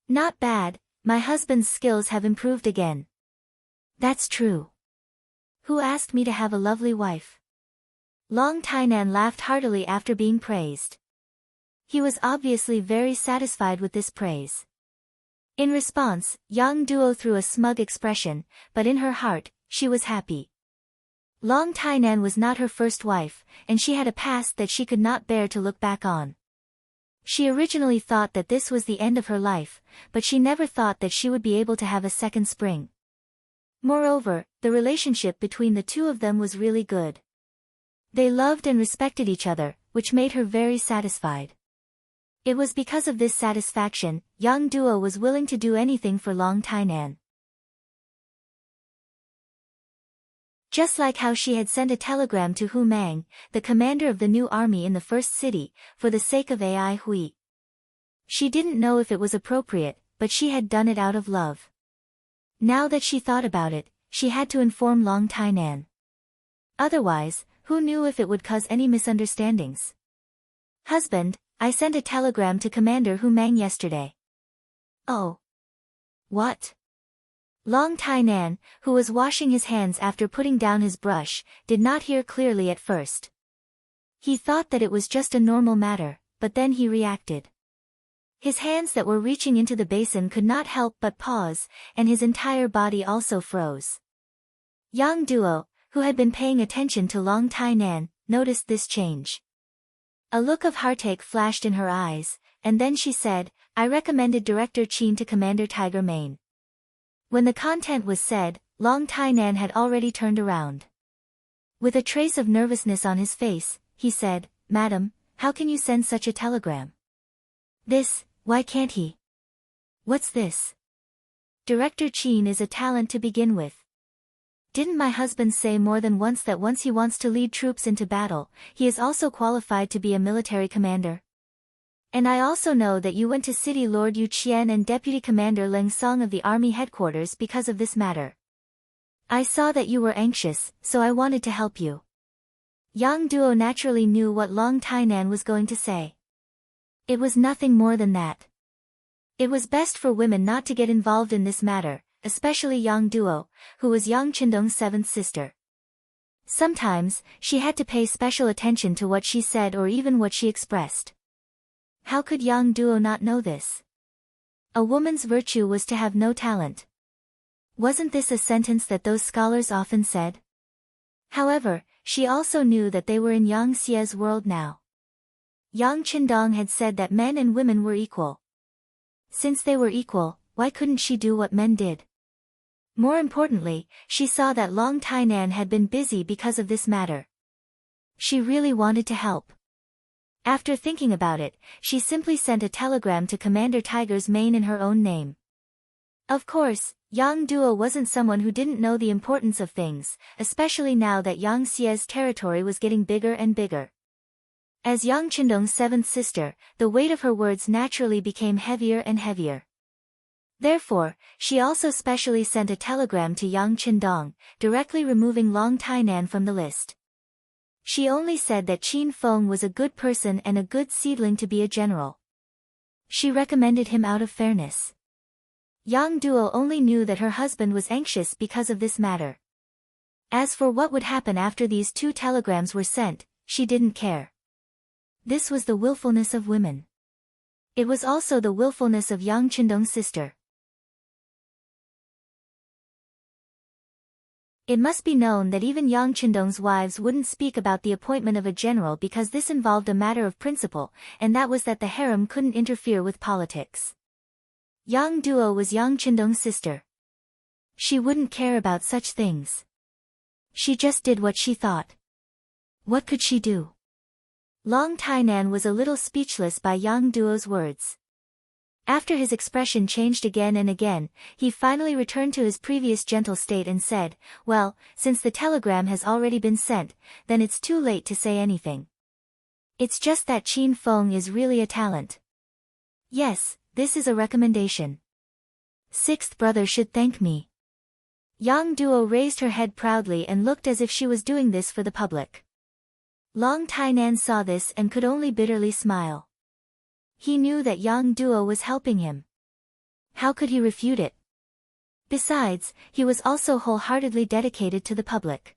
Not bad, my husband's skills have improved again. That's true. Who asked me to have a lovely wife? Long Tainan laughed heartily after being praised. He was obviously very satisfied with this praise. In response, Yang Duo threw a smug expression, but in her heart, she was happy. Long Tainan was not her first wife, and she had a past that she could not bear to look back on. She originally thought that this was the end of her life, but she never thought that she would be able to have a second spring. Moreover, the relationship between the 2 of them was really good. They loved and respected each other, which made her very satisfied. It was because of this satisfaction, Yang Duo was willing to do anything for Long Tainan. Just like how she had sent a telegram to Hu Mang, the commander of the new army in the first city, for the sake of Ai Hui. She didn't know if it was appropriate, but she had done it out of love. Now that she thought about it, she had to inform Long Tainan. Otherwise, who knew if it would cause any misunderstandings? Husband, I sent a telegram to Commander Hu Mang yesterday. Oh. What? Long Tainan, who was washing his hands after putting down his brush, did not hear clearly at first. He thought that it was just a normal matter, but then he reacted. His hands that were reaching into the basin could not help but pause, and his entire body also froze. Yang Duo, who had been paying attention to Long Tainan, noticed this change. A look of heartache flashed in her eyes, and then she said, I recommended Director Qin to Commander Tiger Mane. When the content was said, Long Tainan had already turned around. With a trace of nervousness on his face, he said, Madam, how can you send such a telegram? This, why can't he? What's this? Director Qin is a talent to begin with. Didn't my husband say more than once that once he wants to lead troops into battle, he is also qualified to be a military commander? And I also know that you went to City Lord Yu Qian and Deputy Commander Leng Song of the Army Headquarters because of this matter. I saw that you were anxious, so I wanted to help you. Yang Duo naturally knew what Long Tainan was going to say. It was nothing more than that. It was best for women not to get involved in this matter, especially Yang Duo, who was Yang Qindong's 7th sister. Sometimes, she had to pay special attention to what she said or even what she expressed. How could Yang Duo not know this? A woman's virtue was to have no talent. Wasn't this a sentence that those scholars often said? However, she also knew that they were in Yang Xie's world now. Yang Qindong had said that men and women were equal. Since they were equal, why couldn't she do what men did? More importantly, she saw that Long Tainan had been busy because of this matter. She really wanted to help. After thinking about it, she simply sent a telegram to Commander Tiger's Mane in her own name. Of course, Yang Duo wasn't someone who didn't know the importance of things, especially now that Yang Xie's territory was getting bigger and bigger. As Yang Qindong's seventh sister, the weight of her words naturally became heavier and heavier. Therefore, she also specially sent a telegram to Yang Qindong, directly removing Long Tainan from the list. She only said that Qin Feng was a good person and a good seedling to be a general. She recommended him out of fairness. Yang Duo only knew that her husband was anxious because of this matter. As for what would happen after these two telegrams were sent, she didn't care. This was the willfulness of women. It was also the willfulness of Yang Qindong's sister. It must be known that even Yang Qindong's wives wouldn't speak about the appointment of a general because this involved a matter of principle, and that was that the harem couldn't interfere with politics. Yang Duo was Yang Qindong's sister. She wouldn't care about such things. She just did what she thought. What could she do? Long Tainan was a little speechless by Yang Duo's words. After his expression changed again and again, he finally returned to his previous gentle state and said, "Well, since the telegram has already been sent, then it's too late to say anything. It's just that Qin Feng is really a talent. Yes, this is a recommendation. Sixth brother should thank me." Yang Duo raised her head proudly and looked as if she was doing this for the public. Long Tainan saw this and could only bitterly smile. He knew that Yang Duo was helping him. How could he refute it? Besides, he was also wholeheartedly dedicated to the public.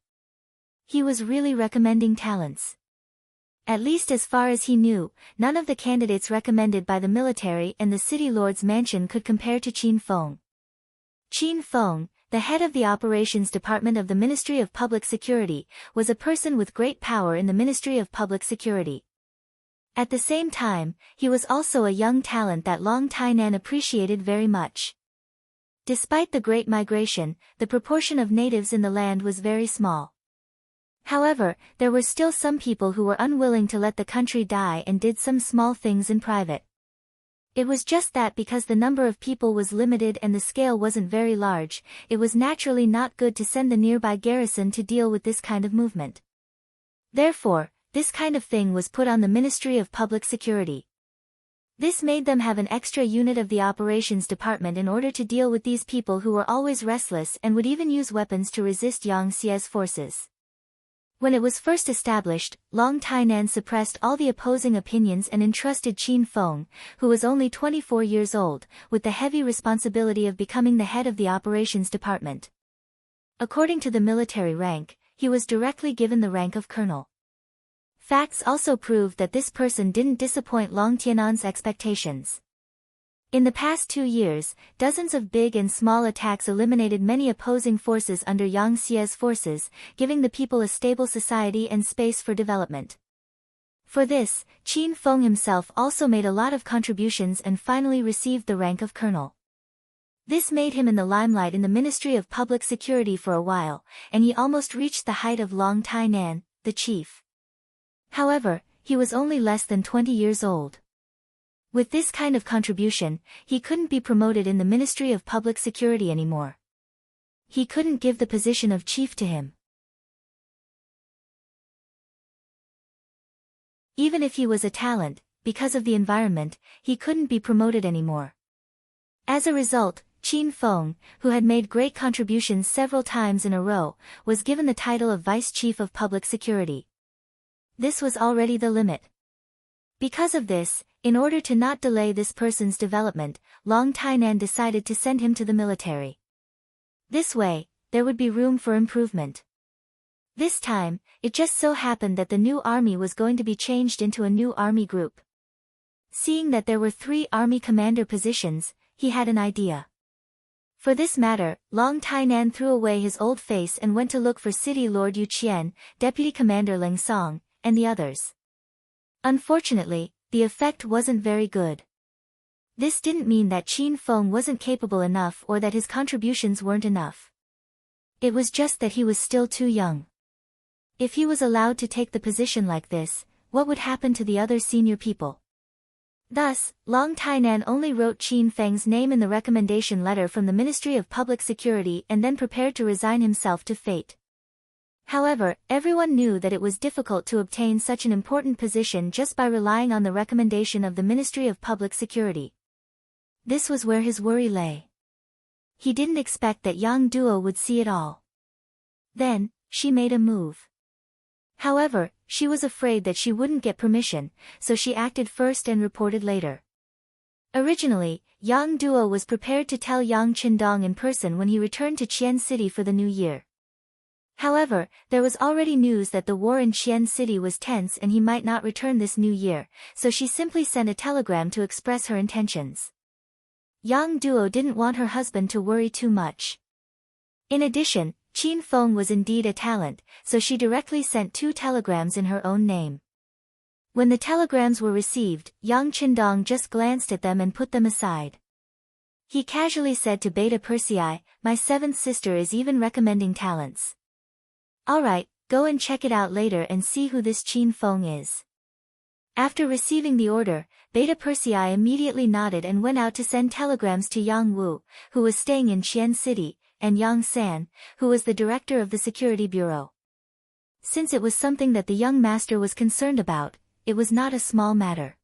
He was really recommending talents. At least as far as he knew, none of the candidates recommended by the military and the city lord's mansion could compare to Qin Feng. Qin Feng, the head of the operations department of the Ministry of Public Security, was a person with great power in the Ministry of Public Security. At the same time, he was also a young talent that Long Tainan appreciated very much. Despite the great migration, the proportion of natives in the land was very small. However, there were still some people who were unwilling to let the country die and did some small things in private. It was just that because the number of people was limited and the scale wasn't very large, it was naturally not good to send the nearby garrison to deal with this kind of movement. Therefore, this kind of thing was put on the Ministry of Public Security. This made them have an extra unit of the operations department in order to deal with these people who were always restless and would even use weapons to resist Yang Xie's forces. When it was first established, Long Tainan suppressed all the opposing opinions and entrusted Qin Feng, who was only 24 years old, with the heavy responsibility of becoming the head of the operations department. According to the military rank, he was directly given the rank of colonel. Facts also proved that this person didn't disappoint Long Tianan's expectations. In the past 2 years, dozens of big and small attacks eliminated many opposing forces under Yang Xie's forces, giving the people a stable society and space for development. For this, Qin Feng himself also made a lot of contributions and finally received the rank of colonel. This made him in the limelight in the Ministry of Public Security for a while, and he almost reached the height of Long Tainan, the chief. However, he was only less than 20 years old. With this kind of contribution, he couldn't be promoted in the Ministry of Public Security anymore. He couldn't give the position of chief to him. Even if he was a talent, because of the environment, he couldn't be promoted anymore. As a result, Qin Feng, who had made great contributions several times in a row, was given the title of Vice Chief of Public Security. This was already the limit. Because of this, in order to not delay this person's development, Long Tainan decided to send him to the military. This way, there would be room for improvement. This time, it just so happened that the new army was going to be changed into a new army group. Seeing that there were 3 army commander positions, he had an idea. For this matter, Long Tainan threw away his old face and went to look for City Lord Yu Qian, Deputy Commander Ling Song, and the others. Unfortunately, the effect wasn't very good. This didn't mean that Qin Feng wasn't capable enough or that his contributions weren't enough. It was just that he was still too young. If he was allowed to take the position like this, what would happen to the other senior people? Thus, Long Tainan only wrote Qin Feng's name in the recommendation letter from the Ministry of Public Security and then prepared to resign himself to fate. However, everyone knew that it was difficult to obtain such an important position just by relying on the recommendation of the Ministry of Public Security. This was where his worry lay. He didn't expect that Yang Duo would see it all. Then, she made a move. However, she was afraid that she wouldn't get permission, so she acted first and reported later. Originally, Yang Duo was prepared to tell Yang Qindong in person when he returned to Qian City for the new year. However, there was already news that the war in Qian City was tense and he might not return this new year, so she simply sent a telegram to express her intentions. Yang Duo didn't want her husband to worry too much. In addition, Qin Feng was indeed a talent, so she directly sent 2 telegrams in her own name. When the telegrams were received, Yang Qindong just glanced at them and put them aside. He casually said to Beta Persei, "My 7th sister is even recommending talents. Alright, go and check it out later and see who this Qin Feng is." After receiving the order, Beta Persei immediately nodded and went out to send telegrams to Yang Wu, who was staying in Qian City, and Yang San, who was the director of the security bureau. Since it was something that the young master was concerned about, it was not a small matter.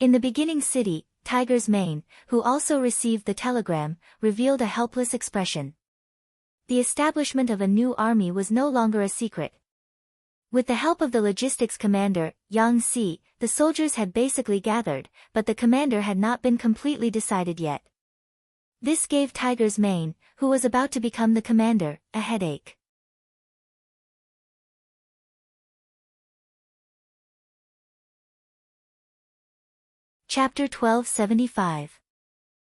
In the beginning city, Tiger's Mane, who also received the telegram, revealed a helpless expression. The establishment of a new army was no longer a secret. With the help of the logistics commander, Yang Si, the soldiers had basically gathered, but the commander had not been completely decided yet. This gave Tiger's Mane, who was about to become the commander, a headache. Chapter 1275.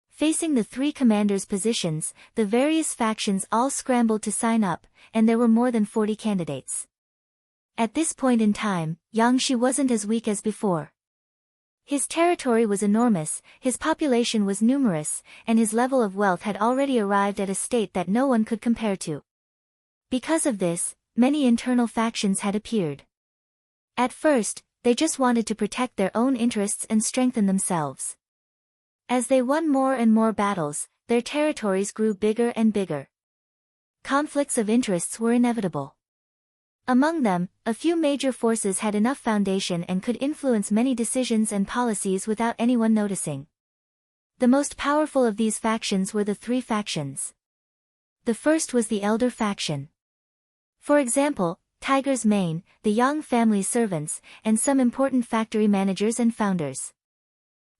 Facing the 3 commanders' positions, the various factions all scrambled to sign up, and there were more than 40 candidates. At this point in time, Yang Shi wasn't as weak as before. His territory was enormous, his population was numerous, and his level of wealth had already arrived at a state that no one could compare to. Because of this, many internal factions had appeared. At first, they just wanted to protect their own interests and strengthen themselves. As they won more and more battles, their territories grew bigger and bigger. Conflicts of interests were inevitable. Among them, a few major forces had enough foundation and could influence many decisions and policies without anyone noticing. The most powerful of these factions were the 3 factions. The first was the elder faction. For example, Tiger's Mane, the Yang family servants, and some important factory managers and founders.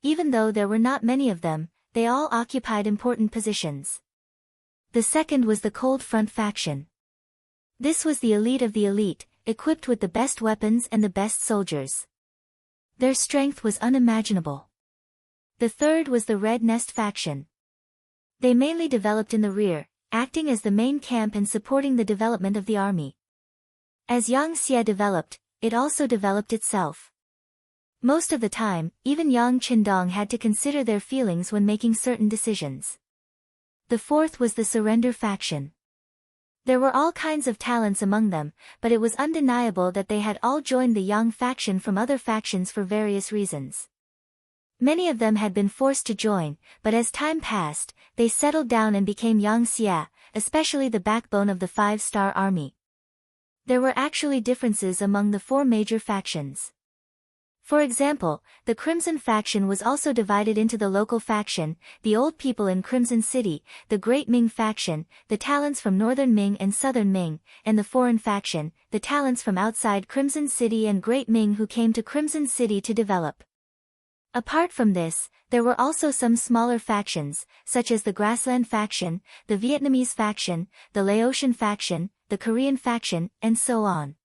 Even though there were not many of them, they all occupied important positions. The second was the Cold Front faction. This was the elite of the elite, equipped with the best weapons and the best soldiers. Their strength was unimaginable. The third was the Red Nest faction. They mainly developed in the rear, acting as the main camp and supporting the development of the army. As Yang Xie developed, it also developed itself. Most of the time, even Yang Qindong had to consider their feelings when making certain decisions. The fourth was the Surrender faction. There were all kinds of talents among them, but it was undeniable that they had all joined the Yang faction from other factions for various reasons. Many of them had been forced to join, but as time passed, they settled down and became Yang Xie, especially the backbone of the 5-star army. There were actually differences among the 4 major factions. For example, the Crimson faction was also divided into the local faction, the old people in Crimson City, the Great Ming faction, the talents from Northern Ming and Southern Ming, and the foreign faction, the talents from outside Crimson City and Great Ming who came to Crimson City to develop. Apart from this, there were also some smaller factions, such as the Grassland faction, the Vietnamese faction, the Laotian faction, the Korean faction, and so on.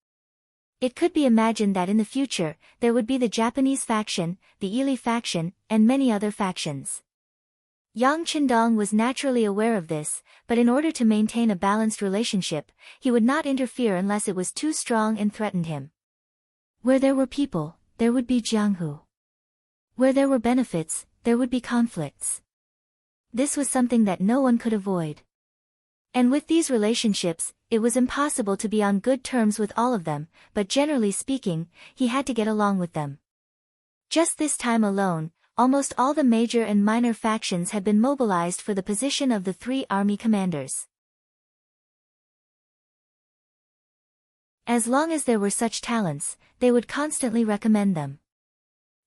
It could be imagined that in the future, there would be the Japanese faction, the Ili faction, and many other factions. Yang Qindong was naturally aware of this, but in order to maintain a balanced relationship, he would not interfere unless it was too strong and threatened him. Where there were people, there would be jianghu. Where there were benefits, there would be conflicts. This was something that no one could avoid. And with these relationships, it was impossible to be on good terms with all of them, but generally speaking, he had to get along with them. Just this time alone, almost all the major and minor factions had been mobilized for the position of the 3 army commanders. As long as there were such talents, they would constantly recommend them.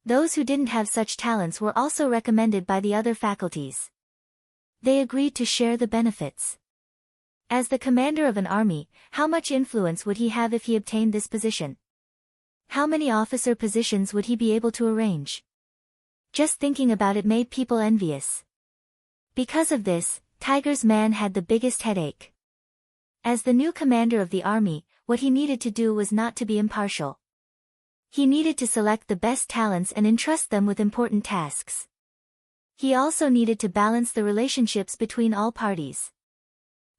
Those who didn't have such talents were also recommended by the other faculties. They agreed to share the benefits. As the commander of an army, how much influence would he have if he obtained this position? How many officer positions would he be able to arrange? Just thinking about it made people envious. Because of this, Tiger's man had the biggest headache. As the new commander of the army, what he needed to do was not to be impartial. He needed to select the best talents and entrust them with important tasks. He also needed to balance the relationships between all parties.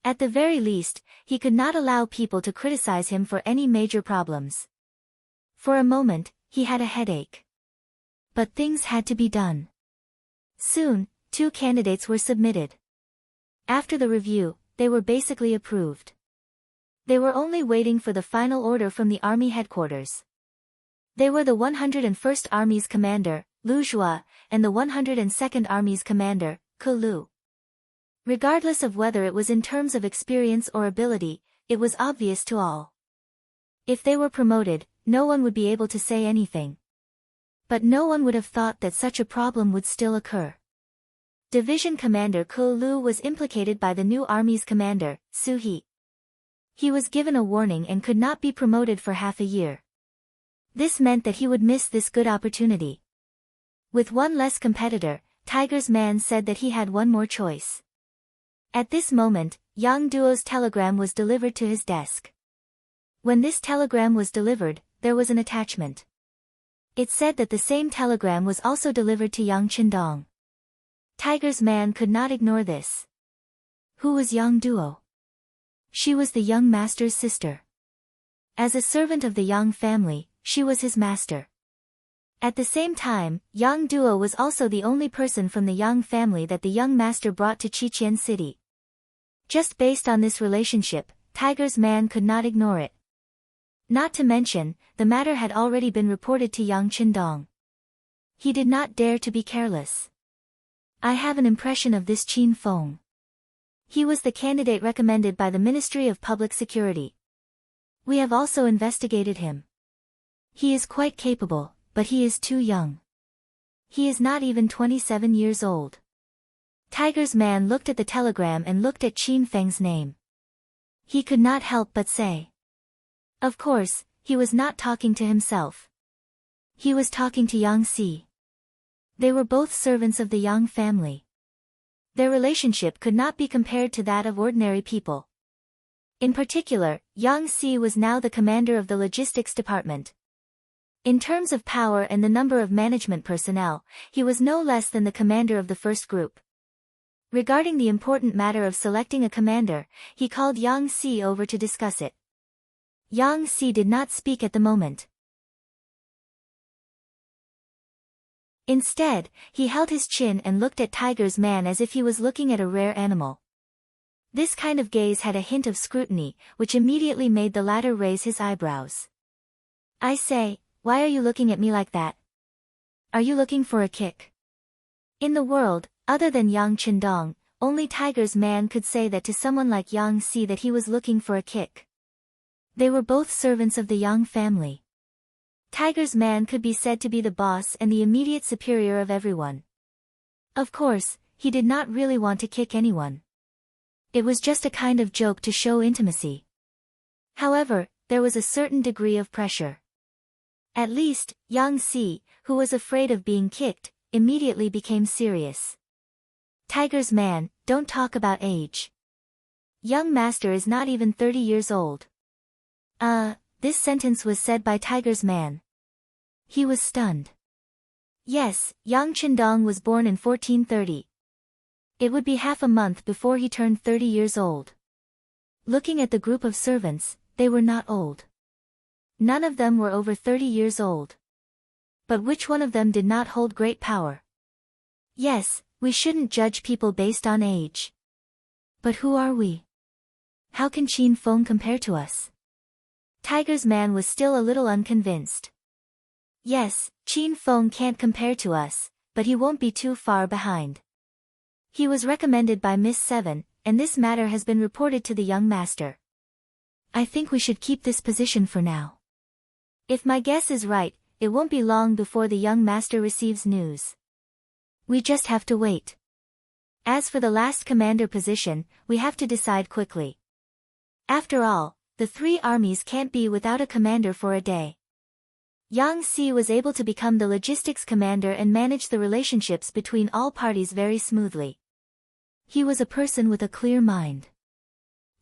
At the very least, he could not allow people to criticize him for any major problems. For a moment, he had a headache. But things had to be done. Soon, 2 candidates were submitted. After the review, they were basically approved. They were only waiting for the final order from the army headquarters. They were the 101st Army's commander, Lu Zhua, and the 102nd Army's commander, Ke Lu. Regardless of whether it was in terms of experience or ability, it was obvious to all. If they were promoted, no one would be able to say anything. But no one would have thought that such a problem would still occur. Division Commander Ke Lu was implicated by the new army's commander, Su He. He was given a warning and could not be promoted for half a year. This meant that he would miss this good opportunity. With one less competitor, Tiger's man said that he had one more choice. At this moment, Yang Duo's telegram was delivered to his desk. When this telegram was delivered, there was an attachment. It said that the same telegram was also delivered to Yang Qindong. Tiger's man could not ignore this. Who was Yang Duo? She was the young master's sister. As a servant of the Yang family, she was his master. At the same time, Yang Duo was also the only person from the Yang family that the young master brought to Qiqian City. Just based on this relationship, Tiger's man could not ignore it. Not to mention, the matter had already been reported to Yang Qindong. He did not dare to be careless. I have an impression of this Qin Feng. He was the candidate recommended by the Ministry of Public Security. We have also investigated him. He is quite capable, but he is too young. He is not even 27 years old. Tiger's man looked at the telegram and looked at Qin Feng's name. He could not help but say. Of course, he was not talking to himself. He was talking to Yang Si. They were both servants of the Yang family. Their relationship could not be compared to that of ordinary people. In particular, Yang Si was now the commander of the logistics department. In terms of power and the number of management personnel, he was no less than the commander of the first group. Regarding the important matter of selecting a commander, he called Yang Si over to discuss it. Yang Si did not speak at the moment. Instead, he held his chin and looked at Tiger's man as if he was looking at a rare animal. This kind of gaze had a hint of scrutiny, which immediately made the latter raise his eyebrows. I say, why are you looking at me like that? Are you looking for a kick? In the world, other than Yang Qindong, only Tiger's man could say that to someone like Yang Si that he was looking for a kick. They were both servants of the Yang family. Tiger's man could be said to be the boss and the immediate superior of everyone. Of course, he did not really want to kick anyone. It was just a kind of joke to show intimacy. However, there was a certain degree of pressure. At least, Yang Si, who was afraid of being kicked, immediately became serious. Tiger's man, don't talk about age. Young master is not even 30 years old. This sentence was said by Tiger's man. He was stunned. Yes, Yang Qindong was born in 1430. It would be half a month before he turned 30 years old. Looking at the group of servants, they were not old. None of them were over 30 years old. But which one of them did not hold great power? Yes, we shouldn't judge people based on age. But who are we? How can Qin Feng compare to us? Tiger's man was still a little unconvinced. Yes, Qin Feng can't compare to us, but he won't be too far behind. He was recommended by Miss Seven, and this matter has been reported to the young master. I think we should keep this position for now. If my guess is right, it won't be long before the young master receives news. We just have to wait. As for the last commander position, we have to decide quickly. After all, the three armies can't be without a commander for a day. Yang Si was able to become the logistics commander and manage the relationships between all parties very smoothly. He was a person with a clear mind.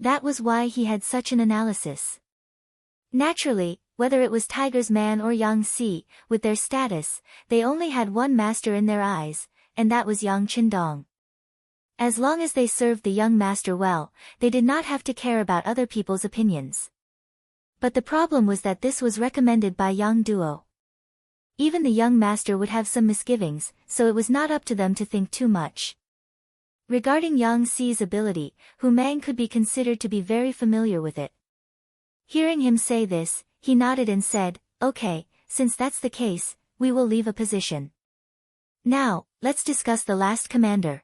That was why he had such an analysis. Naturally, whether it was Tiger's man or Yang Si, with their status, they only had one master in their eyes, and that was Yang Qindong. As long as they served the young master well, they did not have to care about other people's opinions. But the problem was that this was recommended by Yang Duo. Even the young master would have some misgivings, so it was not up to them to think too much. Regarding Yang Si's ability, Hu Mang could be considered to be very familiar with it. Hearing him say this, he nodded and said, "Okay, since that's the case, we will leave a position. Now, let's discuss the last commander."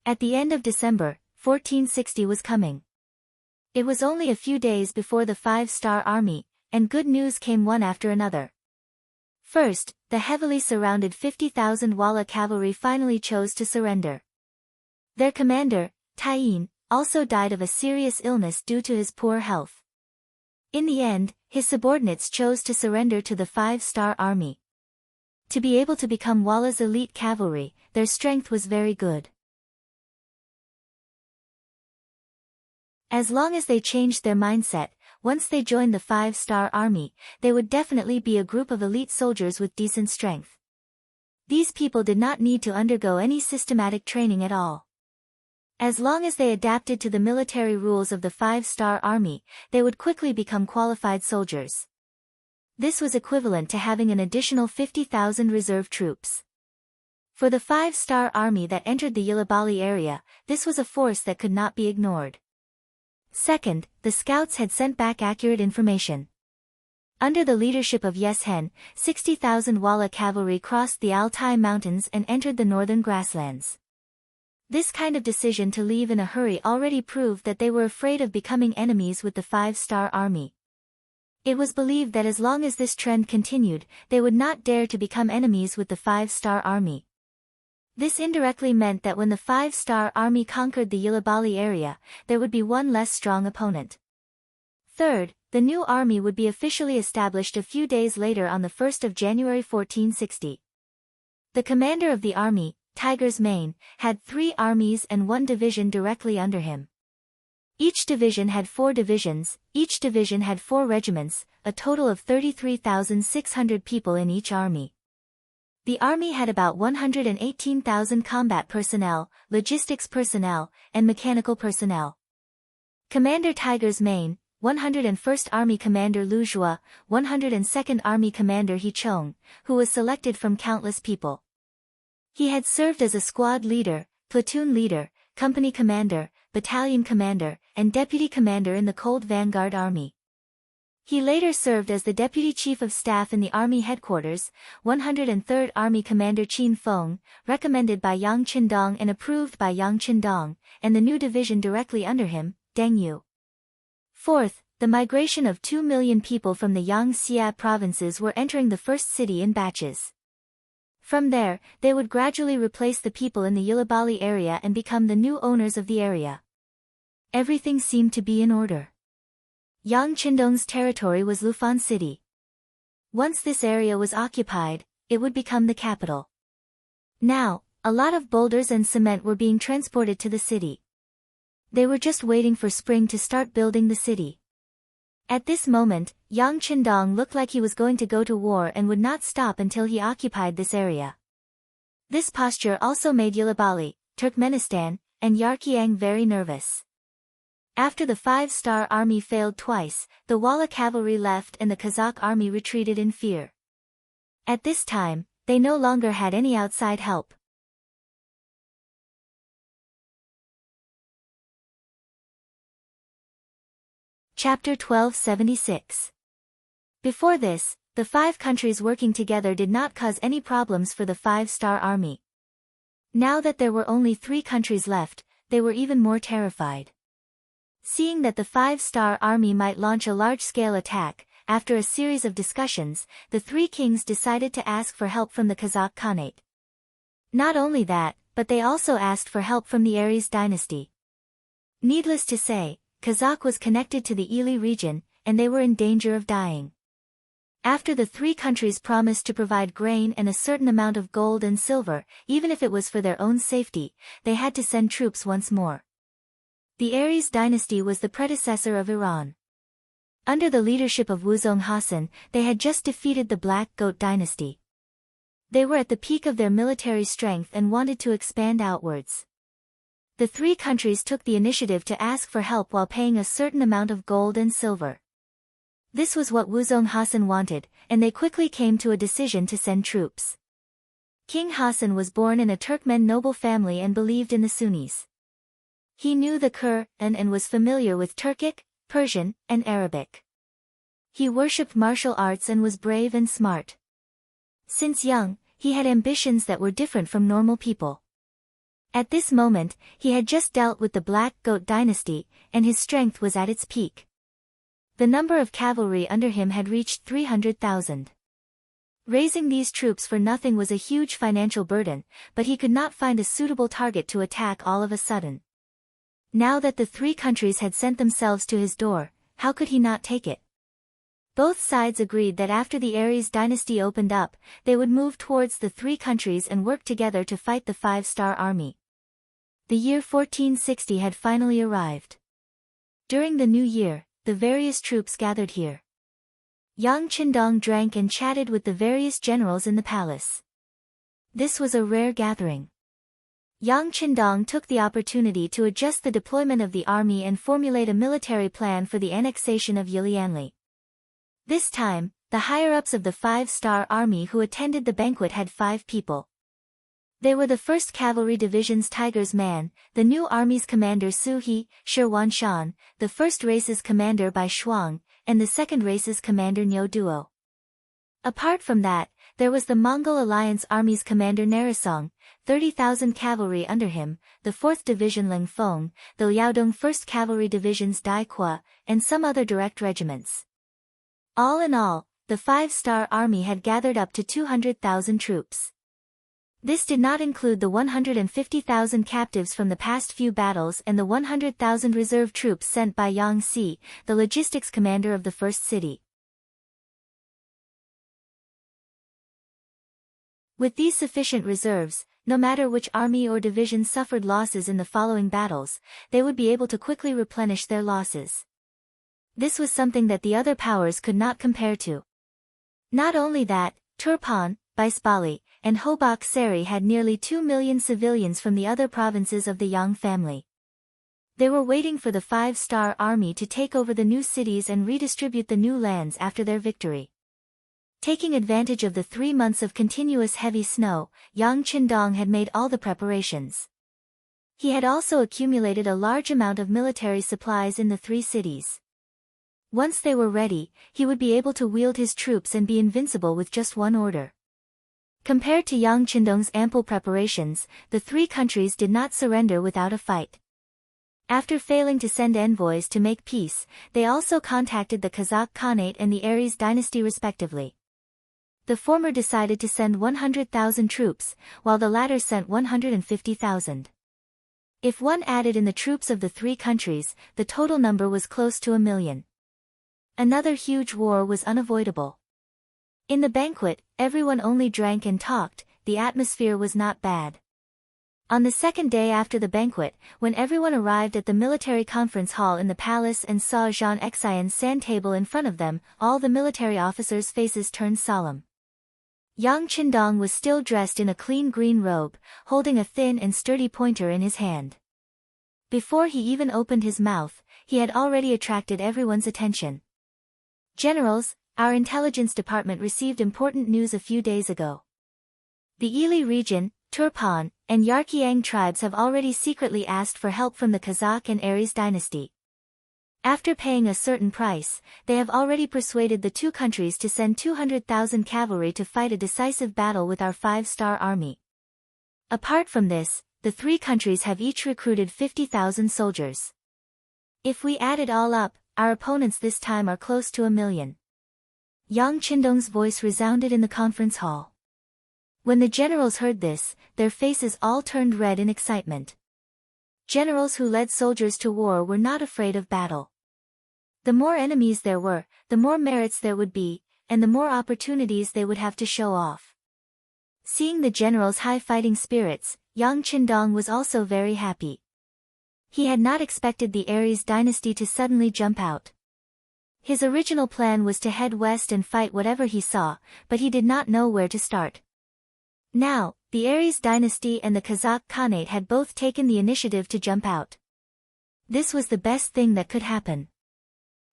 At the end of December, 1460 was coming. It was only a few days before the five-star army, and good news came one after another. First, the heavily surrounded 50,000 Walla cavalry finally chose to surrender. Their commander, Taiyin, also died of a serious illness due to his poor health. In the end, his subordinates chose to surrender to the five-star army. To be able to become Walla's elite cavalry, their strength was very good. As long as they changed their mindset, once they joined the five-star army, they would definitely be a group of elite soldiers with decent strength. These people did not need to undergo any systematic training at all. As long as they adapted to the military rules of the five-star army, they would quickly become qualified soldiers. This was equivalent to having an additional 50,000 reserve troops. For the five-star army that entered the Yilabali area, this was a force that could not be ignored. Second, the scouts had sent back accurate information. Under the leadership of Yes Hen, 60,000 Walla cavalry crossed the Altai Mountains and entered the northern grasslands. This kind of decision to leave in a hurry already proved that they were afraid of becoming enemies with the five-star army. It was believed that as long as this trend continued, they would not dare to become enemies with the five-star army. This indirectly meant that when the five-star army conquered the Yilabali area, there would be one less strong opponent. Third, the new army would be officially established a few days later on the 1st of January 1460. The commander of the army, Tiger's Mane, had 3 armies and 1 division directly under him. Each division had 4 divisions, each division had 4 regiments, a total of 33,600 people in each army. The army had about 118,000 combat personnel, logistics personnel, and mechanical personnel. Commander Tiger's Mane, 101st Army Commander Lu Zhua, 102nd Army Commander He Chong, who was selected from countless people. He had served as a squad leader, platoon leader, company commander, battalion commander, and deputy commander in the Cold Vanguard Army. He later served as the deputy chief of staff in the army headquarters, 103rd Army Commander Qin Feng, recommended by Yang Qindong and approved by Yang Qindong, and the new division directly under him, Deng Yu. Fourth, the migration of 2 million people from the Yangtze provinces were entering the first city in batches. From there, they would gradually replace the people in the Yilabali area and become the new owners of the area. Everything seemed to be in order. Yang Qindong's territory was Lufan City. Once this area was occupied, it would become the capital. Now, a lot of boulders and cement were being transported to the city. They were just waiting for spring to start building the city. At this moment, Yang Qindong looked like he was going to go to war and would not stop until he occupied this area. This posture also made Yilabali, Turkmenistan, and Yarqiang very nervous. After the five-star army failed twice, the Walla cavalry left and the Kazakh army retreated in fear. At this time, they no longer had any outside help. Chapter 1276. Before this, the 5 countries working together did not cause any problems for the five-star army. Now that there were only 3 countries left, they were even more terrified. Seeing that the five-star army might launch a large-scale attack, after a series of discussions, the 3 kings decided to ask for help from the Kazakh Khanate. Not only that, but they also asked for help from the Aries dynasty. Needless to say, Kazakh was connected to the Ili region, and they were in danger of dying. After the 3 countries promised to provide grain and a certain amount of gold and silver, even if it was for their own safety, they had to send troops once more. The Aries dynasty was the predecessor of Iran. Under the leadership of Wuzong Hasan, they had just defeated the Black Goat dynasty. They were at the peak of their military strength and wanted to expand outwards. The 3 countries took the initiative to ask for help while paying a certain amount of gold and silver. This was what Wuzong Hasan wanted, and they quickly came to a decision to send troops. King Hasan was born in a Turkmen noble family and believed in the Sunnis. He knew the Qur'an and was familiar with Turkic, Persian, and Arabic. He worshipped martial arts and was brave and smart. Since young, he had ambitions that were different from normal people. At this moment, he had just dealt with the Black Goat dynasty, and his strength was at its peak. The number of cavalry under him had reached 300,000. Raising these troops for nothing was a huge financial burden, but he could not find a suitable target to attack all of a sudden. Now that the 3 countries had sent themselves to his door, how could he not take it? Both sides agreed that after the Aries dynasty opened up, they would move towards the 3 countries and work together to fight the five-star army. The year 1460 had finally arrived. During the new year, the various troops gathered here. Yang Qindong drank and chatted with the various generals in the palace. This was a rare gathering. Yang Qindong took the opportunity to adjust the deployment of the army and formulate a military plan for the annexation of Yilianli. This time, the higher-ups of the five-star army who attended the banquet had 5 people. They were the 1st Cavalry Division's Tiger's Man, the new army's commander Su He, Shirwan Shan, the 1st Race's commander Bai Shuang, and the 2nd Race's commander Niu Duo. Apart from that, there was the Mongol Alliance Army's commander Narisong, 30,000 cavalry under him, the 4th Division Ling Feng, the Liaodong 1st Cavalry Division's Dai Qua, and some other direct regiments. All in all, the five-star army had gathered up to 200,000 troops. This did not include the 150,000 captives from the past few battles and the 100,000 reserve troops sent by Yang Si, the logistics commander of the first city. With these sufficient reserves, no matter which army or division suffered losses in the following battles, they would be able to quickly replenish their losses. This was something that the other powers could not compare to. Not only that, Turpan, Baisbali, and Hobak Seri had nearly 2 million civilians from the other provinces of the Yang family. They were waiting for the five-star army to take over the new cities and redistribute the new lands after their victory. Taking advantage of the 3 months of continuous heavy snow, Yang Qindong had made all the preparations. He had also accumulated a large amount of military supplies in the 3 cities. Once they were ready, he would be able to wield his troops and be invincible with just one order. Compared to Yang Qindong's ample preparations, the 3 countries did not surrender without a fight. After failing to send envoys to make peace, they also contacted the Kazakh Khanate and the Aries dynasty respectively. The former decided to send 100,000 troops, while the latter sent 150,000. If one added in the troops of the 3 countries, the total number was close to 1 million. Another huge war was unavoidable. In the banquet, everyone only drank and talked, the atmosphere was not bad. On the second day after the banquet, when everyone arrived at the military conference hall in the palace and saw Jean Xian's sand table in front of them, all the military officers' faces turned solemn. Yang Qindong was still dressed in a clean green robe, holding a thin and sturdy pointer in his hand. Before he even opened his mouth, he had already attracted everyone's attention. Generals, our intelligence department received important news a few days ago. The Ili region, Turpan, and Yarqiang tribes have already secretly asked for help from the Kazakh and Aries dynasty. After paying a certain price, they have already persuaded the two countries to send 200,000 cavalry to fight a decisive battle with our 5-star army. Apart from this, the three countries have each recruited 50,000 soldiers. If we add it all up, our opponents this time are close to 1 million. Yang Qindong's voice resounded in the conference hall. When the generals heard this, their faces all turned red in excitement. Generals who led soldiers to war were not afraid of battle. The more enemies there were, the more merits there would be, and the more opportunities they would have to show off. Seeing the generals' high fighting spirits, Yang Qindong was also very happy. He had not expected the Aries dynasty to suddenly jump out. His original plan was to head west and fight whatever he saw, but he did not know where to start. Now, the Aries dynasty and the Kazakh Khanate had both taken the initiative to jump out. This was the best thing that could happen.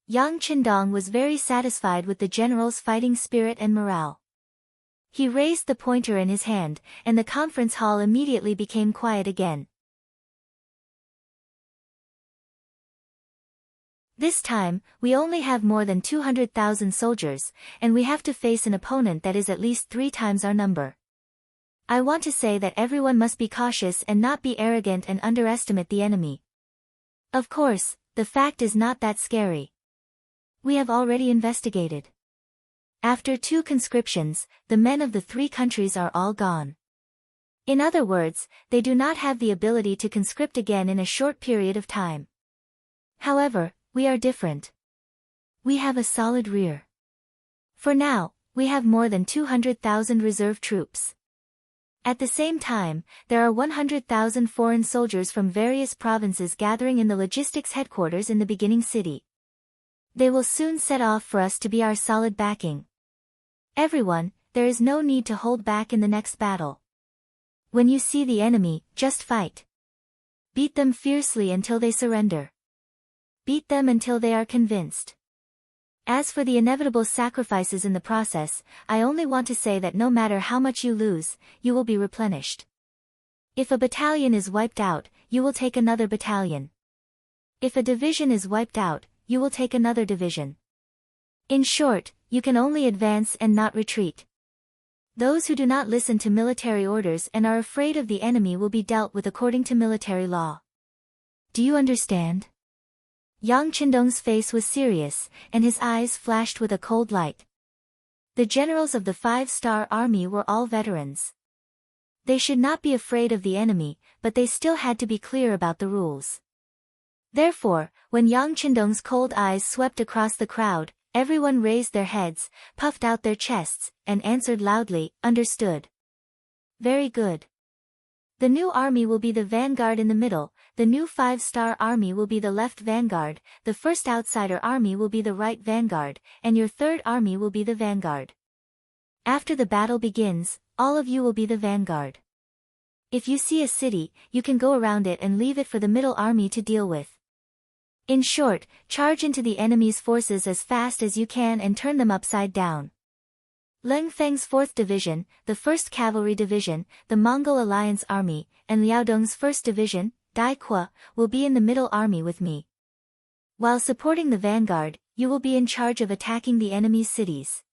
Yang Qindong was very satisfied with the general's fighting spirit and morale. He raised the pointer in his hand, and the conference hall immediately became quiet again. This time, we only have more than 200,000 soldiers, and we have to face an opponent that is at least 3 times our number. I want to say that everyone must be cautious and not be arrogant and underestimate the enemy. Of course, the fact is not that scary. We have already investigated. After 2 conscriptions, the men of the 3 countries are all gone. In other words, they do not have the ability to conscript again in a short period of time. However, we are different. We have a solid rear. For now, we have more than 200,000 reserve troops. At the same time, there are 100,000 foreign soldiers from various provinces gathering in the logistics headquarters in the beginning city. They will soon set off for us to be our solid backing. Everyone, there is no need to hold back in the next battle. When you see the enemy, just fight. Beat them fiercely until they surrender. Beat them until they are convinced. As for the inevitable sacrifices in the process, I only want to say that no matter how much you lose, you will be replenished. If a battalion is wiped out, you will take another battalion. If a division is wiped out, you will take another division. In short, you can only advance and not retreat. Those who do not listen to military orders and are afraid of the enemy will be dealt with according to military law. Do you understand? Yang Qindong's face was serious, and his eyes flashed with a cold light. The generals of the 5-star army were all veterans. They should not be afraid of the enemy, but they still had to be clear about the rules. Therefore, when Yang Qindong's cold eyes swept across the crowd, everyone raised their heads, puffed out their chests, and answered loudly, "Understood." Very good. The new army will be the vanguard in the middle, the new 5-star army will be the left vanguard, the first outsider army will be the right vanguard, and your third army will be the vanguard. After the battle begins, all of you will be the vanguard. If you see a city, you can go around it and leave it for the middle army to deal with. In short, charge into the enemy's forces as fast as you can and turn them upside down. Leng Feng's 4th Division, the 1st Cavalry Division, the Mongol Alliance Army, and Liaodong's 1st Division, Dai Qua, will be in the middle army with me. While supporting the vanguard, you will be in charge of attacking the enemy's cities.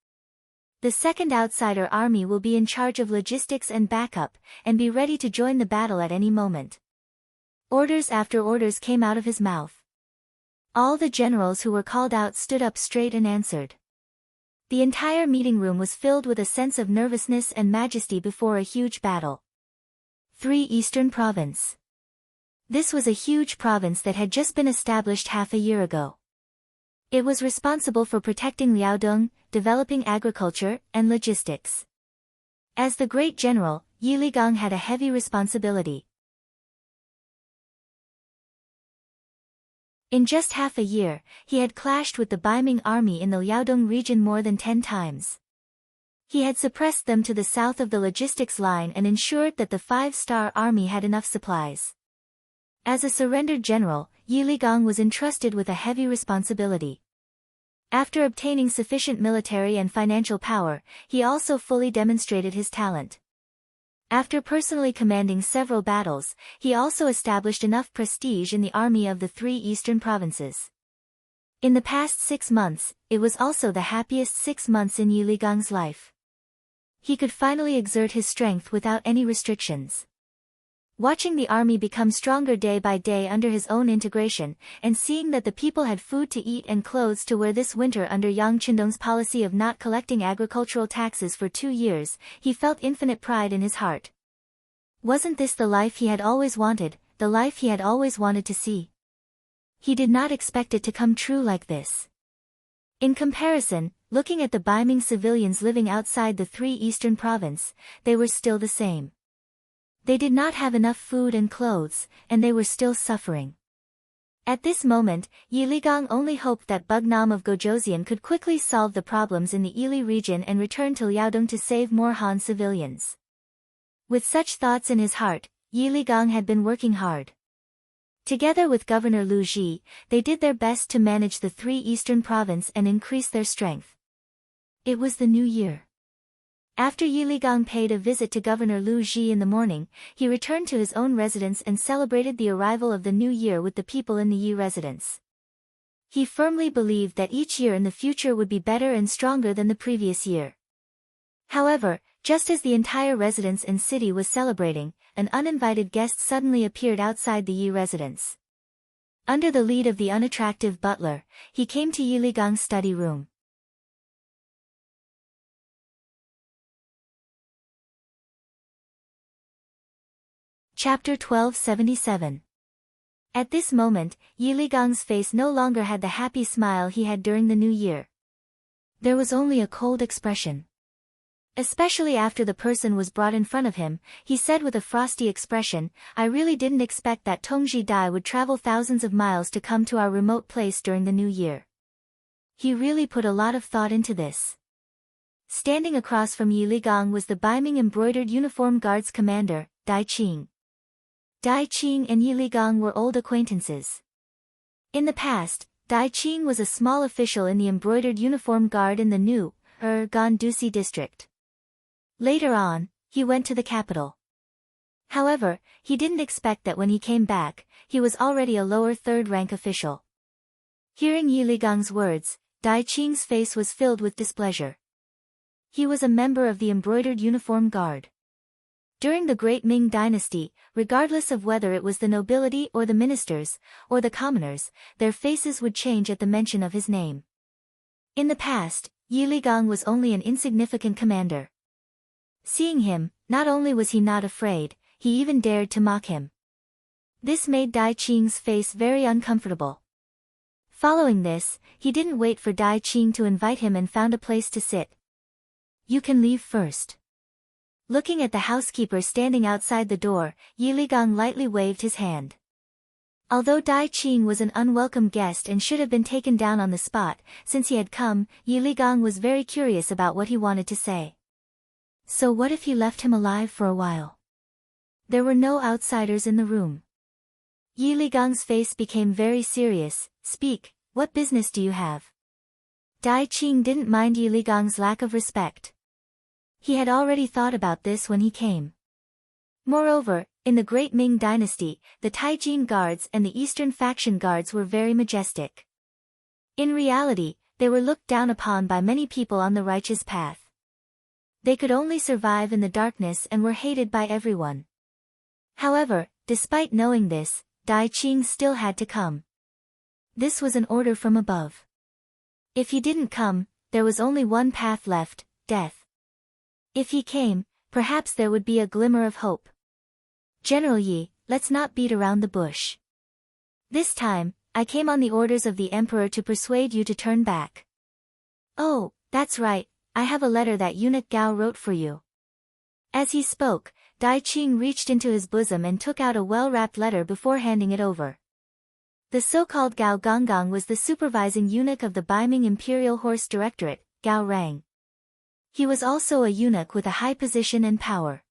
The 2nd Outsider Army will be in charge of logistics and backup, and be ready to join the battle at any moment. Orders after orders came out of his mouth. All the generals who were called out stood up straight and answered. The entire meeting room was filled with a sense of nervousness and majesty before a huge battle. 3 Eastern Province. This was a huge province that had just been established half a year ago. It was responsible for protecting Liaodong, developing agriculture and logistics. As the great general, Yi Ligang had a heavy responsibility. In just half a year, he had clashed with the Baiming army in the Liaodong region more than 10 times. He had suppressed them to the south of the logistics line and ensured that the 5-star army had enough supplies. As a surrendered general, Yi Ligang was entrusted with a heavy responsibility. After obtaining sufficient military and financial power, he also fully demonstrated his talent. After personally commanding several battles, he also established enough prestige in the army of the 3 eastern provinces. In the past 6 months, it was also the happiest 6 months in Yi Ligang's life. He could finally exert his strength without any restrictions. Watching the army become stronger day by day under his own integration, and seeing that the people had food to eat and clothes to wear this winter under Yang Qindong's policy of not collecting agricultural taxes for 2 years, he felt infinite pride in his heart. Wasn't this the life he had always wanted, the life he had always wanted to see? He did not expect it to come true like this. In comparison, looking at the Baiming civilians living outside the 3 eastern provinces, they were still the same. They did not have enough food and clothes, and they were still suffering. At this moment, Yi Ligang only hoped that Bugnam of Gojoseon could quickly solve the problems in the Ili region and return to Liaodong to save more Han civilians. With such thoughts in his heart, Yi Ligang had been working hard. Together with Governor Lu Ji, they did their best to manage the 3 eastern provinces and increase their strength. It was the new year. After Yi Ligang paid a visit to Governor Lu Ji in the morning, he returned to his own residence and celebrated the arrival of the new year with the people in the Yi residence. He firmly believed that each year in the future would be better and stronger than the previous year. However, just as the entire residence and city was celebrating, an uninvited guest suddenly appeared outside the Yi residence. Under the lead of the unattractive butler, he came to Yi Ligang's study room. Chapter 1277. At this moment, Yi Ligang's face no longer had the happy smile he had during the new year. There was only a cold expression. Especially after the person was brought in front of him, he said with a frosty expression, "I really didn't expect that Tongji Dai would travel thousands of miles to come to our remote place during the new year. He really put a lot of thought into this." Standing across from Yi Ligang was the Baiming embroidered uniform guards commander, Dai Qing. Dai Qing and Yi Ligang were old acquaintances. In the past, Dai Qing was a small official in the embroidered uniform guard in the new, Gandusi district. Later on, he went to the capital. However, he didn't expect that when he came back, he was already a lower third-rank official. Hearing Yi Ligang's words, Dai Qing's face was filled with displeasure. He was a member of the embroidered uniform guard. During the Great Ming dynasty, regardless of whether it was the nobility or the ministers, or the commoners, their faces would change at the mention of his name. In the past, Yi Ligang was only an insignificant commander. Seeing him, not only was he not afraid, he even dared to mock him. This made Dai Qing's face very uncomfortable. Following this, he didn't wait for Dai Qing to invite him and found a place to sit. "You can leave first." Looking at the housekeeper standing outside the door, Yi Ligang lightly waved his hand. Although Dai Qing was an unwelcome guest and should have been taken down on the spot, since he had come, Yi Ligang was very curious about what he wanted to say. So what if he left him alive for a while? There were no outsiders in the room. Yi Ligang's face became very serious. "Speak, what business do you have?" Dai Qing didn't mind Yi Ligang's lack of respect. He had already thought about this when he came. Moreover, in the Great Ming dynasty, the Taijin guards and the Eastern faction guards were very majestic. In reality, they were looked down upon by many people on the righteous path. They could only survive in the darkness and were hated by everyone. However, despite knowing this, Dai Qing still had to come. This was an order from above. If he didn't come, there was only one path left, death. If he came, perhaps there would be a glimmer of hope. "General Yi, let's not beat around the bush. This time, I came on the orders of the emperor to persuade you to turn back." "Oh, That's right, I have a letter that eunuch Gao wrote for you. As he spoke, Dai Qing reached into his bosom and took out a well-wrapped letter before handing it over. The so-called Gao Gonggang was the supervising eunuch of the Beiming Imperial Horse Directorate, Gao Rang. He was also a eunuch with a high position and power.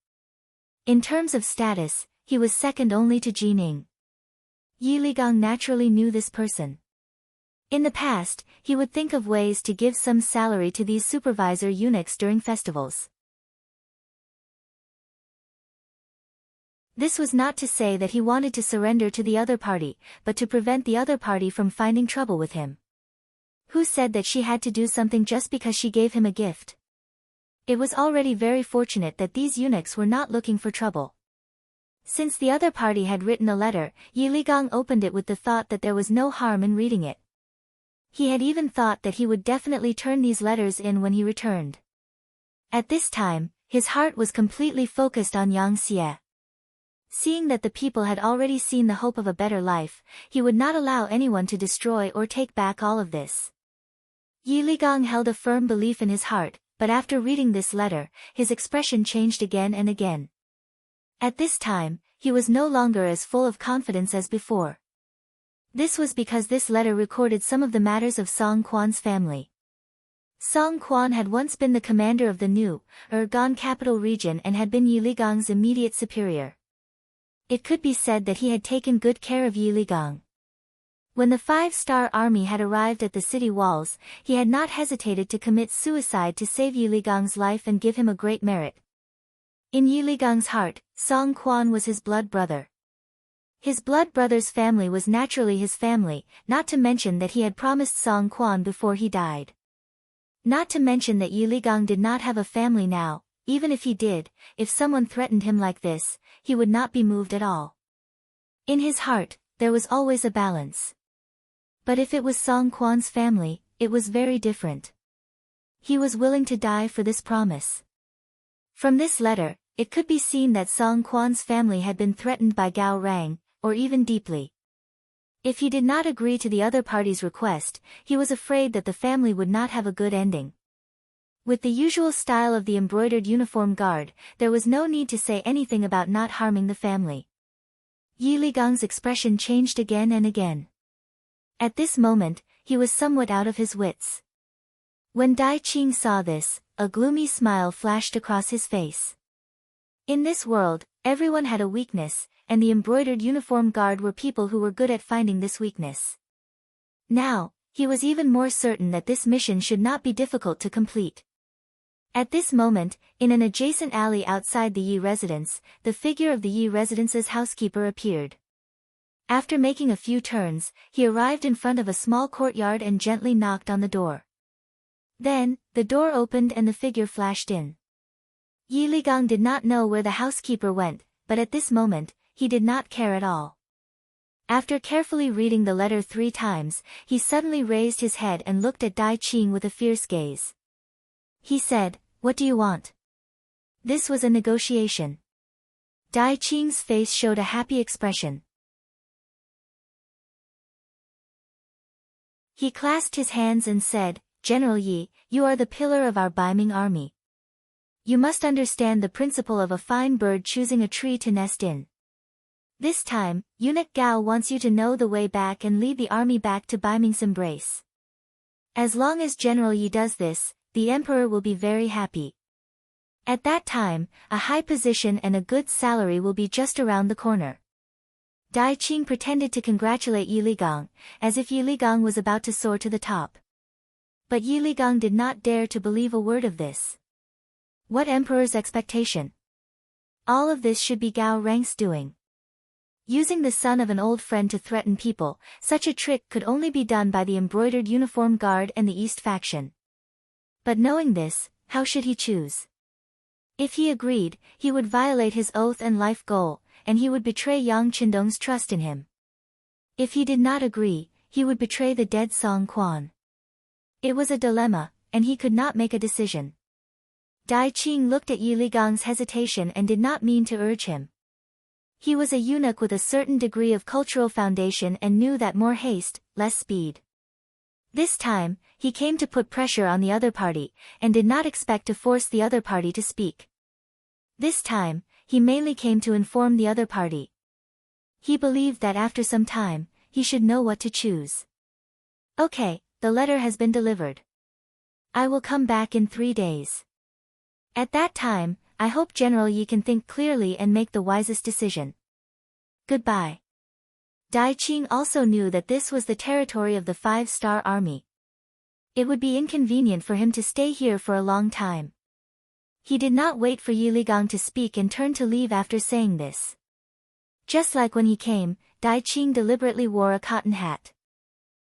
In terms of status, he was second only to Jining. Yi Ligang naturally knew this person. In the past, he would think of ways to give some salary to these supervisor eunuchs during festivals. This was not to say that he wanted to surrender to the other party, but to prevent the other party from finding trouble with him. Who said that she had to do something just because she gave him a gift? It was already very fortunate that these eunuchs were not looking for trouble. Since the other party had written a letter, Yi Ligang opened it with the thought that there was no harm in reading it. He had even thought that he would definitely turn these letters in when he returned. At this time, his heart was completely focused on Yang Xie. Seeing that the people had already seen the hope of a better life, he would not allow anyone to destroy or take back all of this. Yi Ligang held a firm belief in his heart, but after reading this letter, his expression changed again and again. At this time, he was no longer as full of confidence as before. This was because this letter recorded some of the matters of Song Quan's family. Song Quan had once been the commander of the new, Gan capital region and had been Yi Ligang's immediate superior. It could be said that he had taken good care of Yi Ligang. When the 5-star army had arrived at the city walls, he had not hesitated to commit suicide to save Yi Ligang's life and give him a great merit. In Yi Ligang's heart, Song Quan was his blood brother. His blood brother's family was naturally his family, not to mention that he had promised Song Quan before he died. Not to mention that Yi Ligang did not have a family now. Even if he did, if someone threatened him like this, he would not be moved at all. In his heart, there was always a balance. But if it was Song Quan's family, it was very different. He was willing to die for this promise. From this letter, it could be seen that Song Quan's family had been threatened by Gao Rang, or even deeply. If he did not agree to the other party's request, he was afraid that the family would not have a good ending. With the usual style of the embroidered uniform guard, there was no need to say anything about not harming the family. Yi Ligang's expression changed again and again. At this moment, he was somewhat out of his wits. When Dai Qing saw this, a gloomy smile flashed across his face. In this world, everyone had a weakness, and the embroidered uniform guard were people who were good at finding this weakness. Now, he was even more certain that this mission should not be difficult to complete. At this moment, in an adjacent alley outside the Yi residence, the figure of the Yi residence's housekeeper appeared. After making a few turns, he arrived in front of a small courtyard and gently knocked on the door. Then, the door opened and the figure flashed in. Yi Ligang did not know where the housekeeper went, but at this moment, he did not care at all. After carefully reading the letter 3 times, he suddenly raised his head and looked at Dai Qing with a fierce gaze. He said, "What do you want?" This was a negotiation. Dai Qing's face showed a happy expression. He clasped his hands and said, "General Yi, you are the pillar of our Beiming army. You must understand the principle of a fine bird choosing a tree to nest in. This time, eunuch Gao wants you to know the way back and lead the army back to Beiming's embrace. As long as General Yi does this, the emperor will be very happy. At that time, a high position and a good salary will be just around the corner." Dai Qing pretended to congratulate Yi Ligang, as if Yi Ligang was about to soar to the top. But Yi Ligang did not dare to believe a word of this. What emperor's expectation? All of this should be Gao Rang's doing. Using the son of an old friend to threaten people, such a trick could only be done by the embroidered uniform guard and the East faction. But knowing this, how should he choose? If he agreed, he would violate his oath and life goal, and he would betray Yang Qindong's trust in him. If he did not agree, he would betray the dead Song Quan. It was a dilemma, and he could not make a decision. Dai Qing looked at Yi Ligang's hesitation and did not mean to urge him. He was a eunuch with a certain degree of cultural foundation and knew that more haste, less speed. This time, he came to put pressure on the other party, and did not expect to force the other party to speak. This time, he mainly came to inform the other party. He believed that after some time, he should know what to choose. Okay, the letter has been delivered. I will come back in 3 days. At that time, I hope General Yi can think clearly and make the wisest decision. Goodbye. Dai Qing also knew that this was the territory of the 5-star army. It would be inconvenient for him to stay here for a long time. He did not wait for Yi Ligang to speak and turned to leave after saying this. Just like when he came, Dai Qing deliberately wore a cotton hat.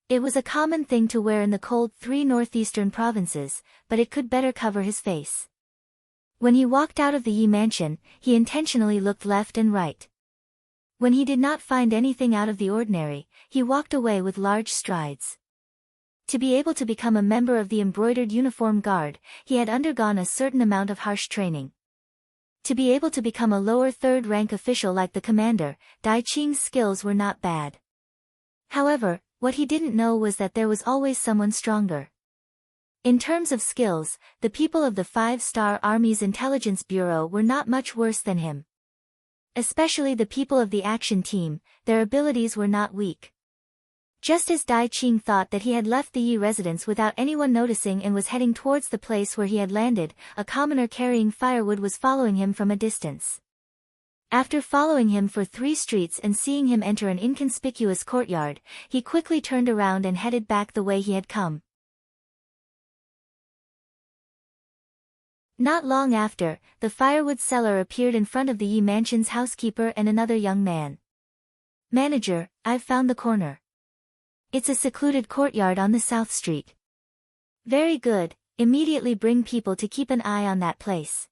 It was a common thing to wear in the cold 3 northeastern provinces, but it could better cover his face. When he walked out of the Yi mansion, he intentionally looked left and right. When he did not find anything out of the ordinary, he walked away with large strides. To be able to become a member of the embroidered uniform guard, he had undergone a certain amount of harsh training. To be able to become a lower 3rd rank official like the commander, Dai Qing's skills were not bad. However, what he didn't know was that there was always someone stronger. In terms of skills, the people of the 5-star Army's intelligence bureau were not much worse than him. Especially the people of the action team, their abilities were not weak. Just as Dai Qing thought that he had left the Yi residence without anyone noticing and was heading towards the place where he had landed, a commoner carrying firewood was following him from a distance. After following him for 3 streets and seeing him enter an inconspicuous courtyard, he quickly turned around and headed back the way he had come. Not long after, the firewood seller appeared in front of the Yi mansion's housekeeper and another young man. Manager, I've found the corner. It's a secluded courtyard on the south street. Very good, immediately bring people to keep an eye on that place.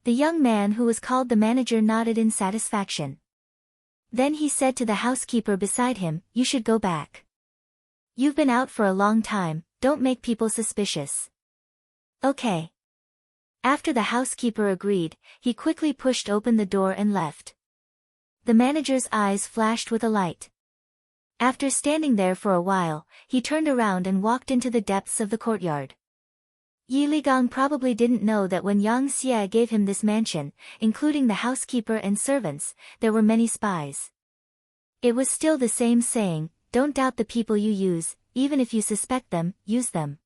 The young man who was called the manager nodded in satisfaction. Then he said to the housekeeper beside him, you should go back. You've been out for a long time, don't make people suspicious. Okay. After the housekeeper agreed, he quickly pushed open the door and left. The manager's eyes flashed with a light. After standing there for a while, he turned around and walked into the depths of the courtyard. Yi Ligang probably didn't know that when Yang Xie gave him this mansion, including the housekeeper and servants, there were many spies. It was still the same saying, don't doubt the people you use, even if you suspect them, use them.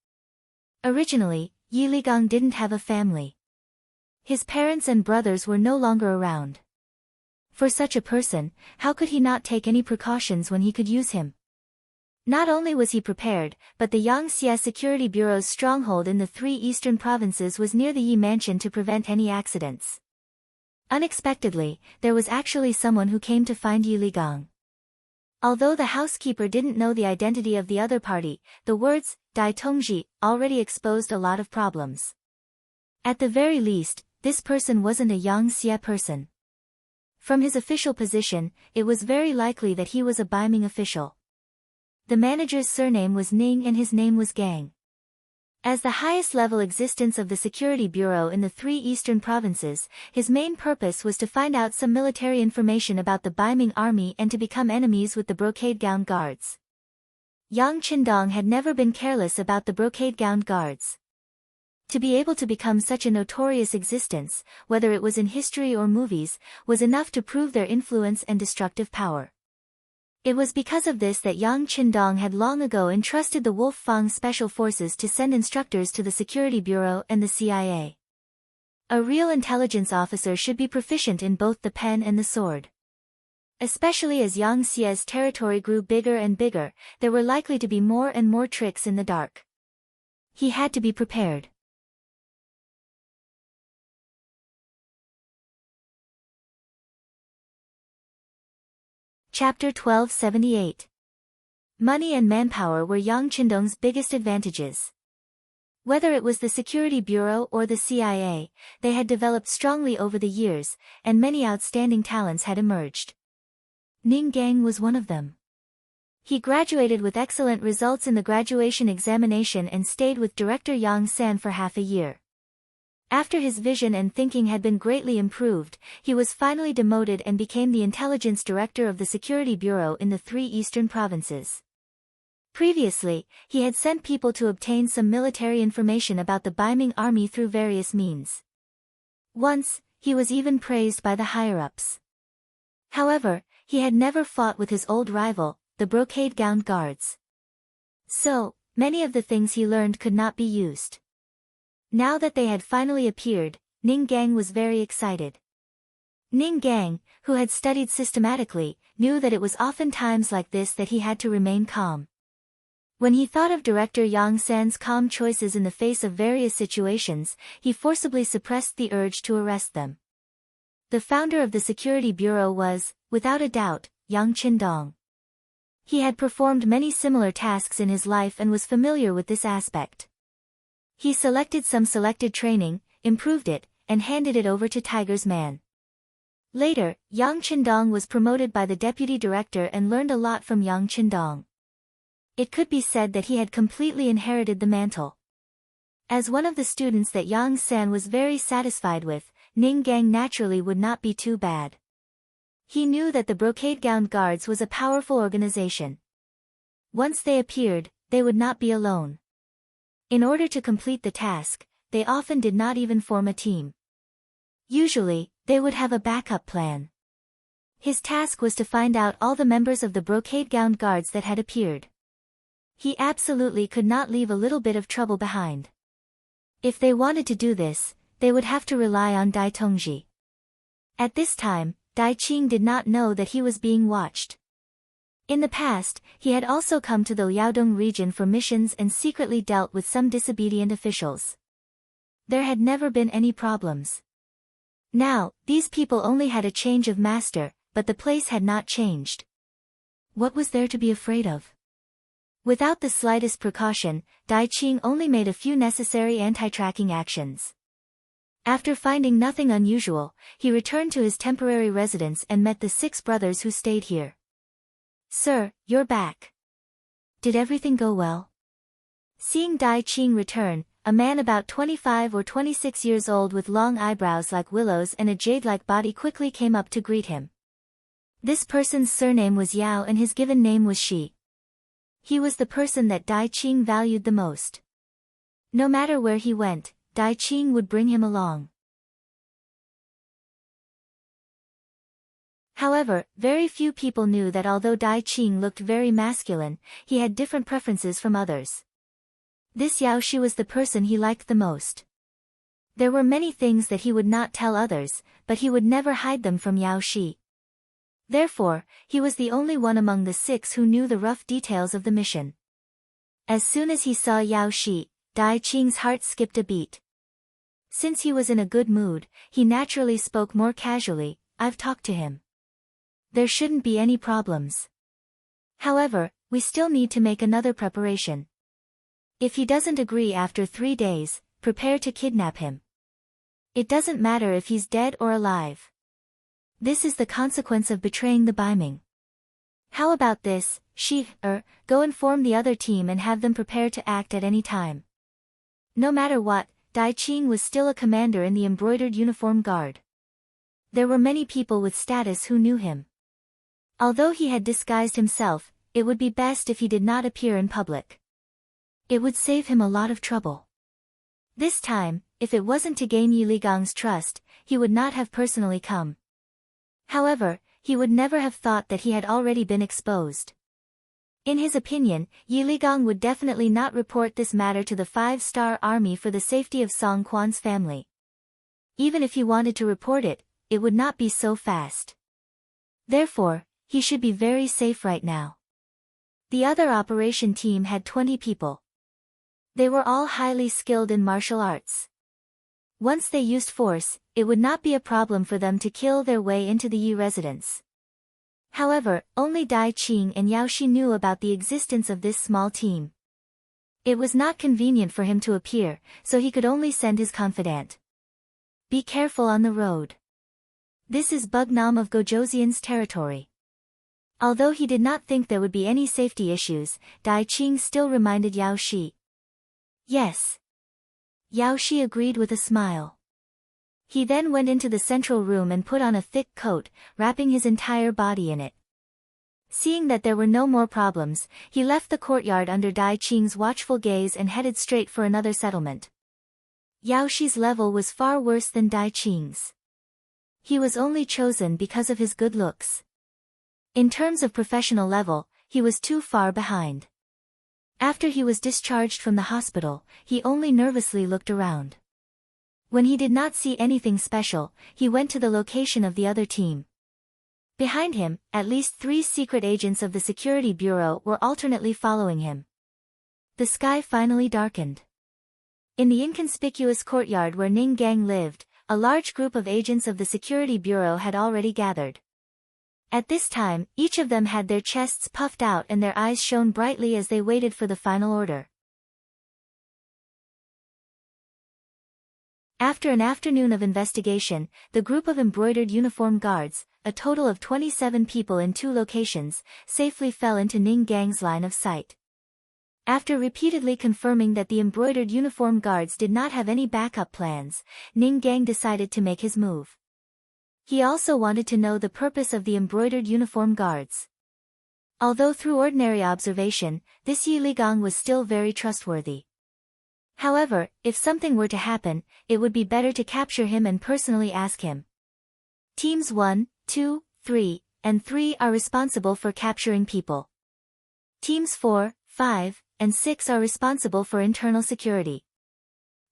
Originally, Yi Ligang didn't have a family. His parents and brothers were no longer around. For such a person, how could he not take any precautions when he could use him? Not only was he prepared, but the Yangxie Security Bureau's stronghold in the 3 eastern provinces was near the Yi mansion to prevent any accidents. Unexpectedly, there was actually someone who came to find Yi Ligang. Although the housekeeper didn't know the identity of the other party, the words, Dai Tongji, already exposed a lot of problems. At the very least, this person wasn't a Yangxie person. From his official position, it was very likely that he was a Baiming official. The manager's surname was Ning and his name was Gang. As the highest level existence of the Security Bureau in the 3 eastern provinces, his main purpose was to find out some military information about the Baiming army and to become enemies with the brocade-gowned guards. Yang Qindong had never been careless about the brocade-gowned guards. To be able to become such a notorious existence, whether it was in history or movies, was enough to prove their influence and destructive power. It was because of this that Yang Qindong had long ago entrusted the Wolf Fang Special Forces to send instructors to the Security Bureau and the CIA. A real intelligence officer should be proficient in both the pen and the sword. Especially as Yang Xie's territory grew bigger and bigger, there were likely to be more and more tricks in the dark. He had to be prepared. Chapter 1278. Money and manpower were Yang Qindong's biggest advantages. Whether it was the Security Bureau or the CIA, they had developed strongly over the years, and many outstanding talents had emerged. Ning Gang was one of them. He graduated with excellent results in the graduation examination and stayed with Director Yang San for half a year. After his vision and thinking had been greatly improved, he was finally demoted and became the intelligence director of the Security Bureau in the 3 eastern provinces. Previously, he had sent people to obtain some military information about the Baiming army through various means. Once, he was even praised by the higher-ups. However, he had never fought with his old rival, the brocade-gowned guards. So, many of the things he learned could not be used. Now that they had finally appeared, Ning Gang was very excited. Ning Gang, who had studied systematically, knew that it was often times like this that he had to remain calm. When he thought of Director Yang San's calm choices in the face of various situations, he forcibly suppressed the urge to arrest them. The founder of the Security Bureau was, without a doubt, Yang Qindong. He had performed many similar tasks in his life and was familiar with this aspect. He selected some selected training, improved it, and handed it over to Tiger's man. Later, Yang Qindong was promoted by the deputy director and learned a lot from Yang Qindong. It could be said that he had completely inherited the mantle. As one of the students that Yang San was very satisfied with, Ning Gang naturally would not be too bad. He knew that the brocade-gowned guards was a powerful organization. Once they appeared, they would not be alone. In order to complete the task, they often did not even form a team. Usually, they would have a backup plan. His task was to find out all the members of the brocade-gowned guards that had appeared. He absolutely could not leave a little bit of trouble behind. If they wanted to do this, they would have to rely on Dai Tongji. At this time, Dai Qing did not know that he was being watched. In the past, he had also come to the Liaodong region for missions and secretly dealt with some disobedient officials. There had never been any problems. Now, these people only had a change of master, but the place had not changed. What was there to be afraid of? Without the slightest precaution, Dai Qing only made a few necessary anti-tracking actions. After finding nothing unusual, he returned to his temporary residence and met the 6 brothers who stayed here. "Sir, you're back. Did everything go well?" Seeing Dai Qing return, a man about 25 or 26 years old with long eyebrows like willows and a jade-like body quickly came up to greet him. This person's surname was Yao and his given name was Shi. He was the person that Dai Qing valued the most. No matter where he went, Dai Qing would bring him along. However, very few people knew that although Dai Qing looked very masculine, he had different preferences from others. This Yao Shi was the person he liked the most. There were many things that he would not tell others, but he would never hide them from Yao Shi. Therefore, he was the only one among the 6 who knew the rough details of the mission. As soon as he saw Yao Shi, Dai Qing's heart skipped a beat. Since he was in a good mood, he naturally spoke more casually. "I've talked to him. There shouldn't be any problems. However, we still need to make another preparation. If he doesn't agree after 3 days, prepare to kidnap him. It doesn't matter if he's dead or alive. This is the consequence of betraying the Baiming. How about this, go inform the other team and have them prepare to act at any time." No matter what, Dai Qing was still a commander in the embroidered uniform guard. There were many people with status who knew him. Although he had disguised himself, it would be best if he did not appear in public. It would save him a lot of trouble. This time, if it wasn't to gain Yi Ligang's trust, he would not have personally come. However, he would never have thought that he had already been exposed. In his opinion, Yi Ligang would definitely not report this matter to the 5-star army for the safety of Song Quan's family. Even if he wanted to report it, it would not be so fast. Therefore, he should be very safe right now. The other operation team had 20 people. They were all highly skilled in martial arts. Once they used force, it would not be a problem for them to kill their way into the Yi residence. However, only Dai Qing and Yao Shi knew about the existence of this small team. It was not convenient for him to appear, so he could only send his confidant. "Be careful on the road. This is Bugnam of Gojoseon's territory." Although he did not think there would be any safety issues, Dai Qing still reminded Yao Shi. "Yes." Yao Shi agreed with a smile. He then went into the central room and put on a thick coat, wrapping his entire body in it. Seeing that there were no more problems, he left the courtyard under Dai Qing's watchful gaze and headed straight for another settlement. Yao Shi's level was far worse than Dai Qing's. He was only chosen because of his good looks. In terms of professional level, he was too far behind. After he was discharged from the hospital, he only nervously looked around. When he did not see anything special, he went to the location of the other team. Behind him, at least 3 secret agents of the Security Bureau were alternately following him. The sky finally darkened. In the inconspicuous courtyard where Ning Gang lived, a large group of agents of the Security Bureau had already gathered. At this time, each of them had their chests puffed out and their eyes shone brightly as they waited for the final order. After an afternoon of investigation, the group of embroidered uniform guards, a total of 27 people in 2 locations, safely fell into Ning Gang's line of sight. After repeatedly confirming that the embroidered uniform guards did not have any backup plans, Ning Gang decided to make his move. He also wanted to know the purpose of the embroidered uniform guards. Although through ordinary observation, this Yi Ligang was still very trustworthy. However, if something were to happen, it would be better to capture him and personally ask him. Teams 1, 2, 3, and 3 are responsible for capturing people. Teams 4, 5, and 6 are responsible for internal security.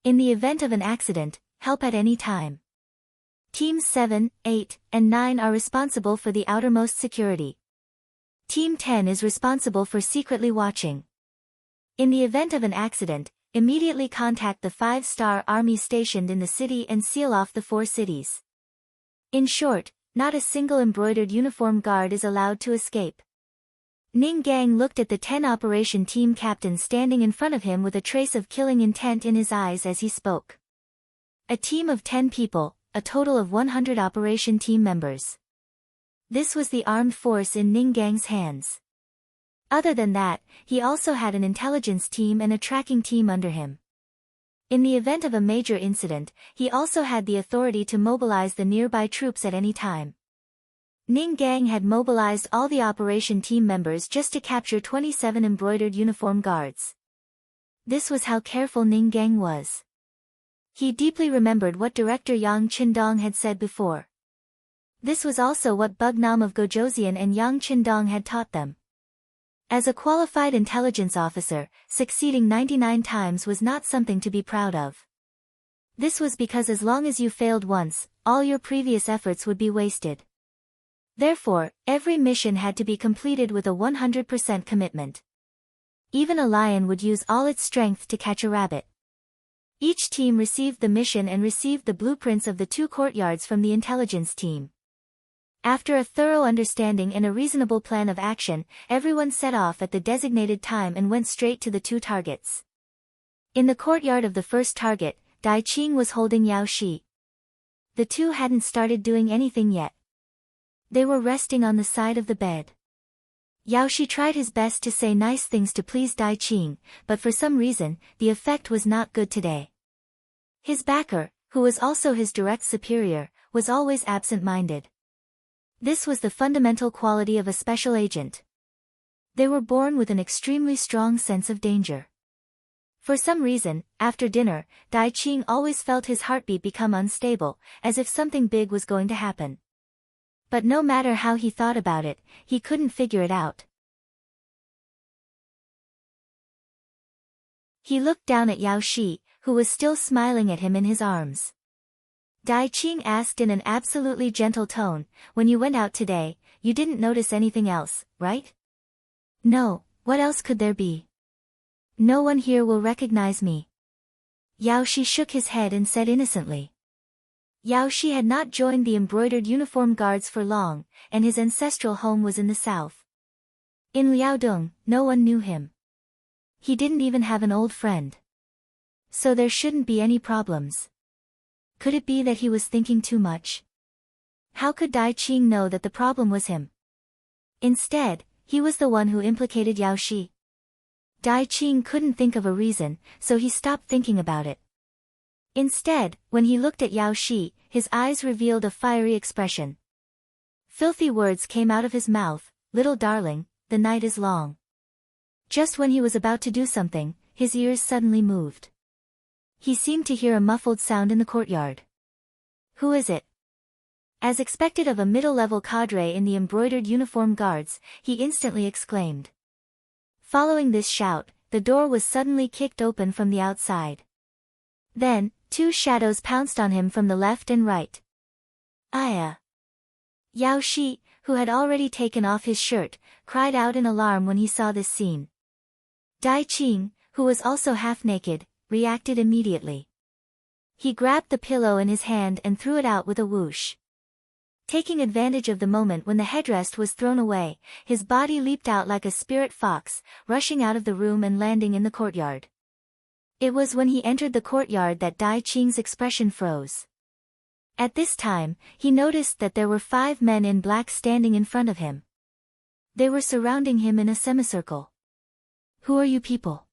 In the event of an accident, help at any time. Teams 7, 8, and 9 are responsible for the outermost security. Team 10 is responsible for secretly watching. In the event of an accident, immediately contact the 5-star army stationed in the city and seal off the 4 cities. In short, not a single embroidered uniform guard is allowed to escape. Ning Gang looked at the 10 operation team captains standing in front of him with a trace of killing intent in his eyes as he spoke. A team of 10 people, a total of 100 operation team members. This was the armed force in Ning Gang's hands. Other than that, he also had an intelligence team and a tracking team under him. In the event of a major incident, he also had the authority to mobilize the nearby troops at any time. Ning Gang had mobilized all the operation team members just to capture 27 embroidered uniform guards. This was how careful Ning Gang was. He deeply remembered what Director Yang Qindong had said before. This was also what Bugnam of Gojoseon and Yang Qindong had taught them. As a qualified intelligence officer, succeeding 99 times was not something to be proud of. This was because as long as you failed once, all your previous efforts would be wasted. Therefore, every mission had to be completed with a 100% commitment. Even a lion would use all its strength to catch a rabbit. Each team received the mission and received the blueprints of the 2 courtyards from the intelligence team. After a thorough understanding and a reasonable plan of action, everyone set off at the designated time and went straight to the 2 targets. In the courtyard of the first target, Dai Qing was holding Yao Shi. The 2 hadn't started doing anything yet. They were resting on the side of the bed. Yao Shi tried his best to say nice things to please Dai Qing, but for some reason, the effect was not good today. His backer, who was also his direct superior, was always absent-minded. This was the fundamental quality of a special agent. They were born with an extremely strong sense of danger. For some reason, after dinner, Dai Qing always felt his heartbeat become unstable, as if something big was going to happen. But no matter how he thought about it, he couldn't figure it out. He looked down at Yao Shi, who was still smiling at him in his arms. Dai Qing asked in an absolutely gentle tone, "When you went out today, you didn't notice anything else, right?" "No, what else could there be? No one here will recognize me." Yao Shi shook his head and said innocently. Yao Shi had not joined the embroidered uniform guards for long, and his ancestral home was in the south. In Liaodong, no one knew him. He didn't even have an old friend. So there shouldn't be any problems. Could it be that he was thinking too much? How could Dai Qing know that the problem was him? Instead, he was the one who implicated Yao Shi. Dai Qing couldn't think of a reason, so he stopped thinking about it. Instead, when he looked at Yao Shi, his eyes revealed a fiery expression. Filthy words came out of his mouth, "Little darling, the night is long." Just when he was about to do something, his ears suddenly moved. He seemed to hear a muffled sound in the courtyard. "Who is it?" As expected of a middle-level cadre in the embroidered uniform guards, he instantly exclaimed. Following this shout, the door was suddenly kicked open from the outside. Then, two shadows pounced on him from the left and right. Aya! Yao Shi, who had already taken off his shirt, cried out in alarm when he saw this scene. Dai Qing, who was also half-naked, reacted immediately. He grabbed the pillow in his hand and threw it out with a whoosh. Taking advantage of the moment when the headrest was thrown away, his body leaped out like a spirit fox, rushing out of the room and landing in the courtyard. It was when he entered the courtyard that Dai Qing's expression froze. At this time, he noticed that there were 5 men in black standing in front of him. They were surrounding him in a semicircle. "Who are you people?"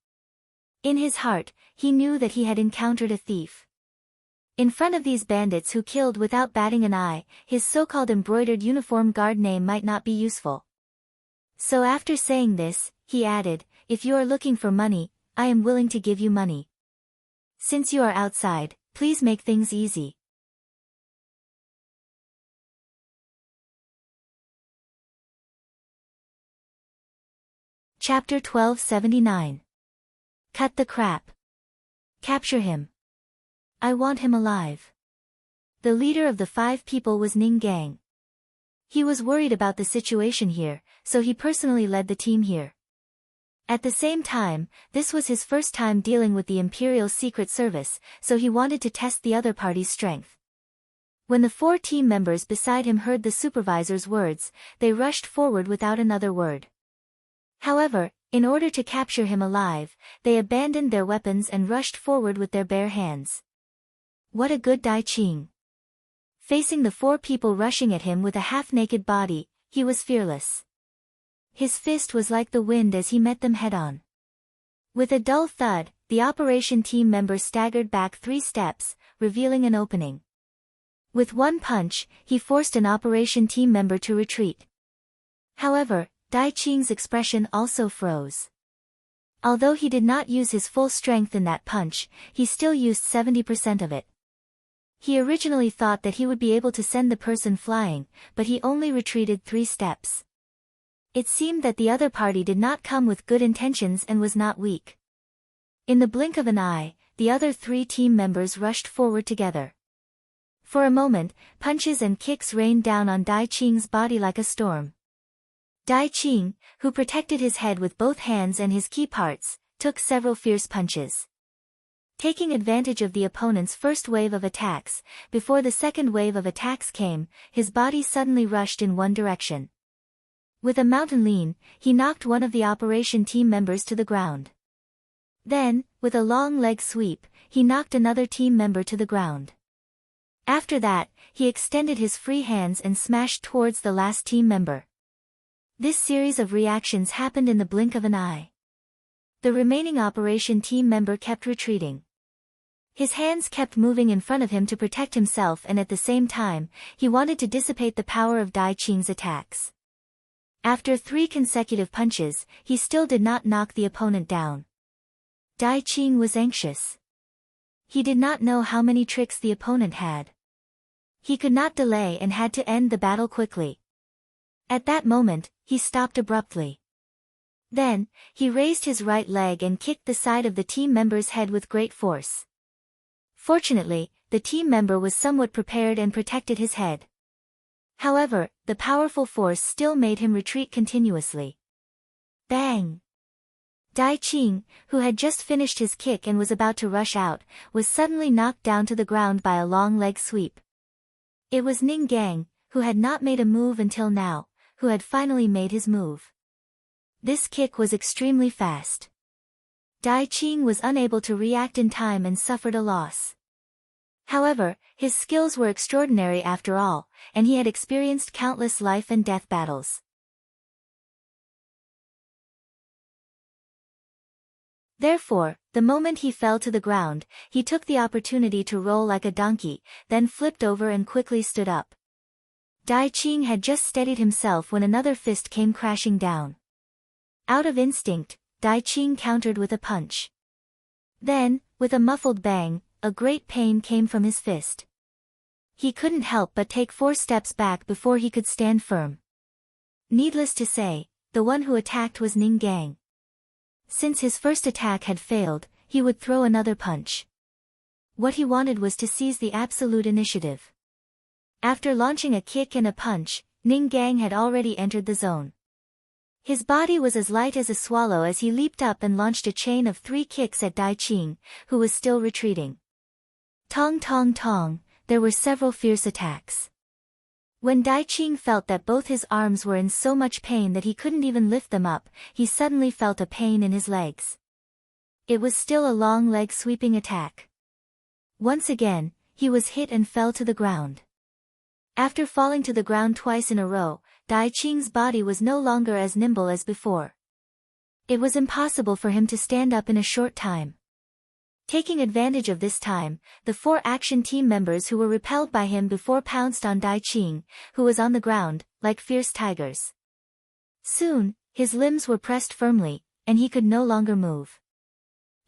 In his heart, he knew that he had encountered a thief. In front of these bandits who killed without batting an eye, his so-called embroidered uniform guard name might not be useful. So after saying this, he added, "If you are looking for money, I am willing to give you money. Since you are outside, please make things easy." Chapter 1279. Cut the crap. Capture him. I want him alive. The leader of the 5 people was Ning Gang. He was worried about the situation here, so he personally led the team here. At the same time, this was his first time dealing with the Imperial Secret Service, so he wanted to test the other party's strength. When the 4 team members beside him heard the supervisor's words, they rushed forward without another word. However, in order to capture him alive, they abandoned their weapons and rushed forward with their bare hands. What a good Dai Qing! Facing the 4 people rushing at him with a half-naked body, he was fearless. His fist was like the wind as he met them head-on. With a dull thud, the operation team member staggered back 3 steps, revealing an opening. With one punch, he forced an operation team member to retreat. However, Dai Qing's expression also froze. Although he did not use his full strength in that punch, he still used 70% of it. He originally thought that he would be able to send the person flying, but he only retreated 3 steps. It seemed that the other party did not come with good intentions and was not weak. In the blink of an eye, the other 3 team members rushed forward together. For a moment, punches and kicks rained down on Dai Qing's body like a storm. Dai Qing, who protected his head with both hands and his key parts, took several fierce punches. Taking advantage of the opponent's first wave of attacks, before the second wave of attacks came, his body suddenly rushed in one direction. With a mountain lean, he knocked one of the operation team members to the ground. Then, with a long leg sweep, he knocked another team member to the ground. After that, he extended his free hands and smashed towards the last team member. This series of reactions happened in the blink of an eye. The remaining operation team member kept retreating. His hands kept moving in front of him to protect himself, and at the same time, he wanted to dissipate the power of Dai Qing's attacks. After 3 consecutive punches, he still did not knock the opponent down. Dai Qing was anxious. He did not know how many tricks the opponent had. He could not delay and had to end the battle quickly. At that moment, he stopped abruptly. Then, he raised his right leg and kicked the side of the team member's head with great force. Fortunately, the team member was somewhat prepared and protected his head. However, the powerful force still made him retreat continuously. Bang! Dai Qing, who had just finished his kick and was about to rush out, was suddenly knocked down to the ground by a long leg sweep. It was Ning Gang, who had not made a move until now, who had finally made his move. This kick was extremely fast. Dai Qing was unable to react in time and suffered a loss. However, his skills were extraordinary after all, and he had experienced countless life and death battles. Therefore, the moment he fell to the ground, he took the opportunity to roll like a donkey, then flipped over and quickly stood up. Dai Qing had just steadied himself when another fist came crashing down. Out of instinct, Dai Qing countered with a punch. Then, with a muffled bang, a great pain came from his fist. He couldn't help but take 4 steps back before he could stand firm. Needless to say, the one who attacked was Ning Gang. Since his first attack had failed, he would throw another punch. What he wanted was to seize the absolute initiative. After launching a kick and a punch, Ning Gang had already entered the zone. His body was as light as a swallow as he leaped up and launched a chain of 3 kicks at Dai Qing, who was still retreating. Tong tong tong, there were several fierce attacks. When Dai Qing felt that both his arms were in so much pain that he couldn't even lift them up, he suddenly felt a pain in his legs. It was still a long leg sweeping attack. Once again, he was hit and fell to the ground. After falling to the ground twice in a row, Dai Qing's body was no longer as nimble as before. It was impossible for him to stand up in a short time. Taking advantage of this time, the 4 action team members who were repelled by him before pounced on Dai Qing, who was on the ground, like fierce tigers. Soon, his limbs were pressed firmly, and he could no longer move.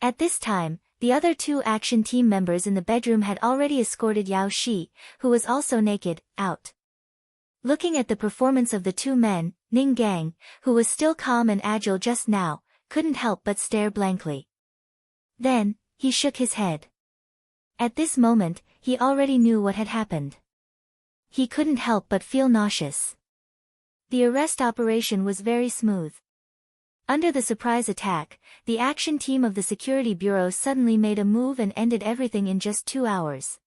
At this time, the other 2 action team members in the bedroom had already escorted Yao Shi, who was also naked, out. Looking at the performance of the 2 men, Ning Gang, who was still calm and agile just now, couldn't help but stare blankly. Then, he shook his head. At this moment, he already knew what had happened. He couldn't help but feel nauseous. The arrest operation was very smooth. Under the surprise attack, the action team of the Security Bureau suddenly made a move and ended everything in just 2 hours.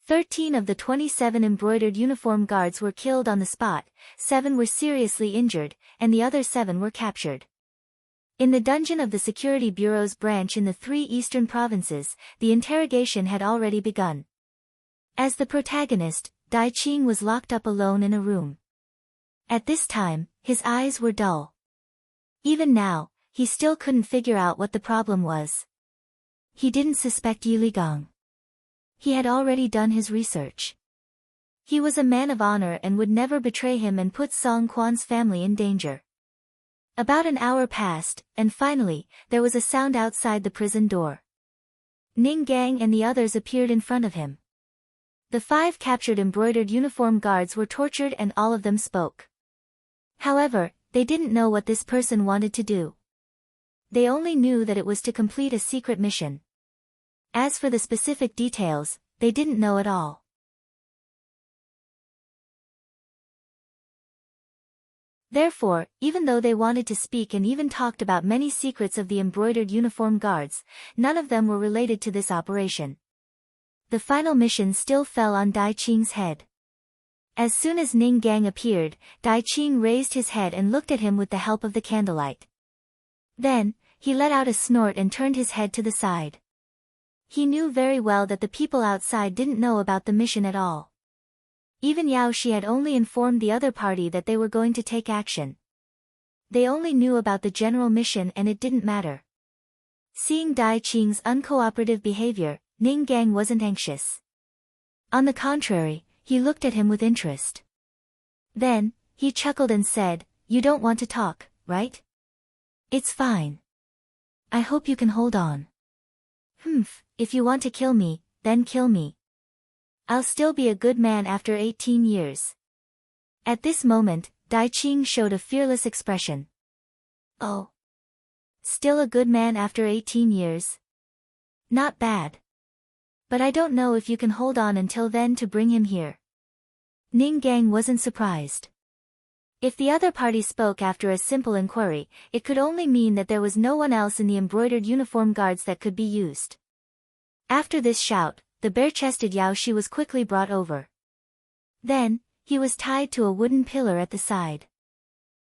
13 of the 27 embroidered uniform guards were killed on the spot, 7 were seriously injured, and the other 7 were captured. In the dungeon of the Security Bureau's branch in the 3 eastern provinces, the interrogation had already begun. As the protagonist, Dai Qing was locked up alone in a room. At this time, his eyes were dull. Even now, he still couldn't figure out what the problem was. He didn't suspect Yi Ligang. He had already done his research. He was a man of honor and would never betray him and put Song Quan's family in danger. About an hour passed, and finally, there was a sound outside the prison door. Ning Gang and the others appeared in front of him. The 5 captured embroidered uniform guards were tortured and all of them spoke. However, they didn't know what this person wanted to do. They only knew that it was to complete a secret mission. As for the specific details, they didn't know at all. Therefore, even though they wanted to speak and even talked about many secrets of the embroidered uniform guards, none of them were related to this operation. The final mission still fell on Dai Qing's head. As soon as Ning Gang appeared, Dai Qing raised his head and looked at him with the help of the candlelight. Then, he let out a snort and turned his head to the side. He knew very well that the people outside didn't know about the mission at all. Even Yao Shi had only informed the other party that they were going to take action. They only knew about the general mission and it didn't matter. Seeing Dai Qing's uncooperative behavior, Ning Gang wasn't anxious. On the contrary, he looked at him with interest. Then, he chuckled and said, "You don't want to talk, right? It's fine. I hope you can hold on. If you want to kill me, then kill me. I'll still be a good man after 18 years. At this moment, Dai Qing showed a fearless expression. Oh. Still a good man after 18 years? Not bad. But I don't know if you can hold on until then to bring him here. Ning Gang wasn't surprised. If the other party spoke after a simple inquiry, it could only mean that there was no one else in the embroidered uniform guards that could be used. After this shout, the bare-chested Yao Shi was quickly brought over. Then, he was tied to a wooden pillar at the side.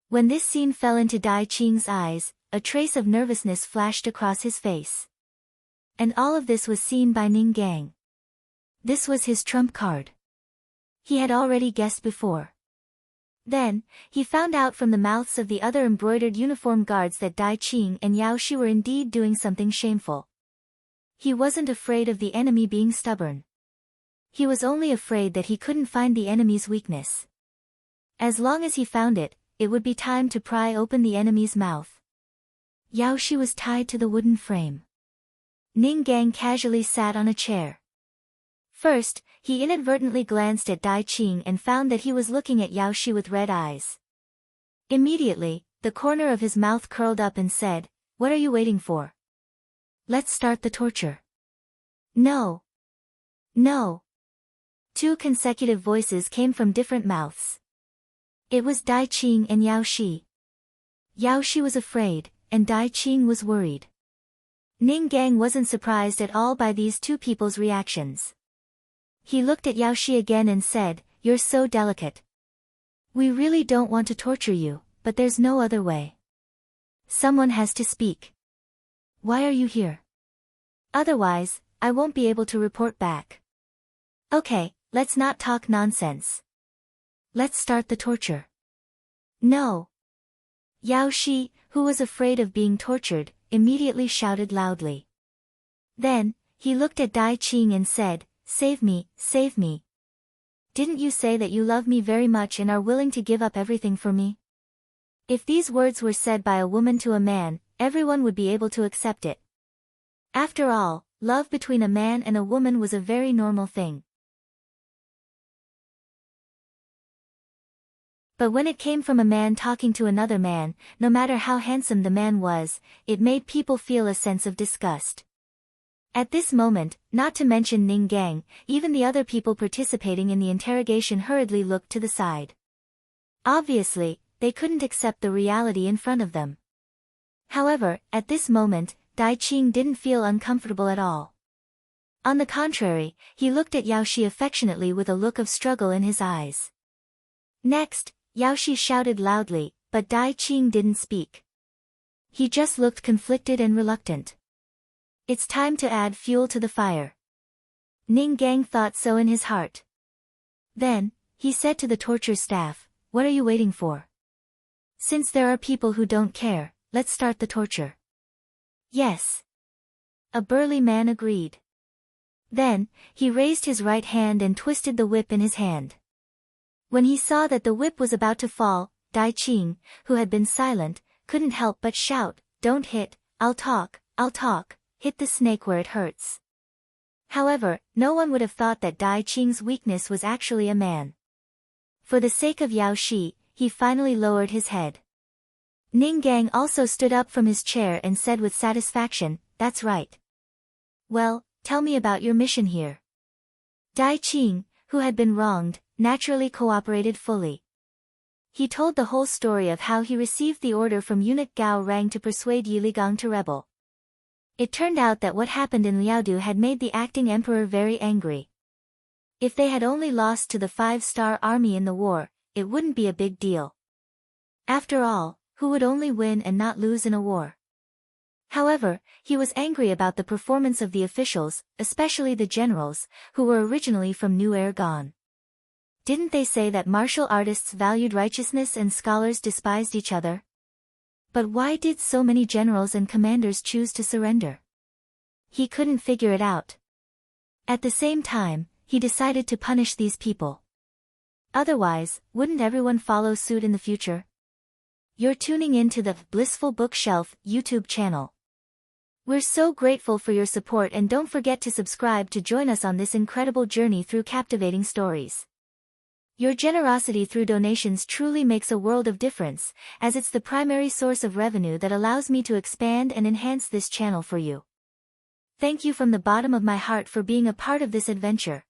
When this scene fell into Dai Qing's eyes, a trace of nervousness flashed across his face. And all of this was seen by Ning Gang. This was his trump card. He had already guessed before. Then, he found out from the mouths of the other embroidered uniform guards that Dai Qing and Yao Shi were indeed doing something shameful. He wasn't afraid of the enemy being stubborn. He was only afraid that he couldn't find the enemy's weakness. As long as he found it, it would be time to pry open the enemy's mouth. Yao Shi was tied to the wooden frame. Ning Gang casually sat on a chair. First, he inadvertently glanced at Dai Qing and found that he was looking at Yao Shi with red eyes. Immediately, the corner of his mouth curled up and said, "What are you waiting for? Let's start the torture." "No. No." Two consecutive voices came from different mouths. It was Dai Qing and Yao Shi. Yao Shi was afraid, and Dai Qing was worried. Ning Gang wasn't surprised at all by these two people's reactions. He looked at Yao Shi again and said, "You're so delicate. We really don't want to torture you, but there's no other way. Someone has to speak. Why are you here? Otherwise, I won't be able to report back." "Okay, let's not talk nonsense. Let's start the torture." "No." Yao Shi, who was afraid of being tortured, immediately shouted loudly. Then, he looked at Dai Qing and said, "Save me, save me. Didn't you say that you love me very much and are willing to give up everything for me?" If these words were said by a woman to a man, everyone would be able to accept it. After all, love between a man and a woman was a very normal thing. But when it came from a man talking to another man, no matter how handsome the man was, it made people feel a sense of disgust. At this moment, not to mention Ning Gang, even the other people participating in the interrogation hurriedly looked to the side. Obviously, they couldn't accept the reality in front of them. However, at this moment, Dai Qing didn't feel uncomfortable at all. On the contrary, he looked at Yao Shi affectionately with a look of struggle in his eyes. Next, Yao Shi shouted loudly, but Dai Qing didn't speak. He just looked conflicted and reluctant. It's time to add fuel to the fire. Ning Gang thought so in his heart. Then, he said to the torture staff, "What are you waiting for? Since there are people who don't care, let's start the torture." "Yes." A burly man agreed. Then, he raised his right hand and twisted the whip in his hand. When he saw that the whip was about to fall, Dai Qing, who had been silent, couldn't help but shout, "Don't hit, I'll talk, hit the snake where it hurts." However, no one would have thought that Dai Qing's weakness was actually a man. For the sake of Yao Shi, he finally lowered his head. Ning Gang also stood up from his chair and said with satisfaction, "That's right. Well, tell me about your mission here." Dai Qing, who had been wronged, naturally cooperated fully. He told the whole story of how he received the order from eunuch Gao Rang to persuade Yiligang to rebel. It turned out that what happened in Liaodu had made the acting emperor very angry. If they had only lost to the 5-star army in the war, it wouldn't be a big deal. After all, who would only win and not lose in a war? However, he was angry about the performance of the officials, especially the generals, who were originally from New Ergon. Didn't they say that martial artists valued righteousness and scholars despised each other? But why did so many generals and commanders choose to surrender? He couldn't figure it out. At the same time, he decided to punish these people. Otherwise, wouldn't everyone follow suit in the future? You're tuning in to the Blissful Bookshelf YouTube channel. We're so grateful for your support, and don't forget to subscribe to join us on this incredible journey through captivating stories. Your generosity through donations truly makes a world of difference, as it's the primary source of revenue that allows me to expand and enhance this channel for you. Thank you from the bottom of my heart for being a part of this adventure.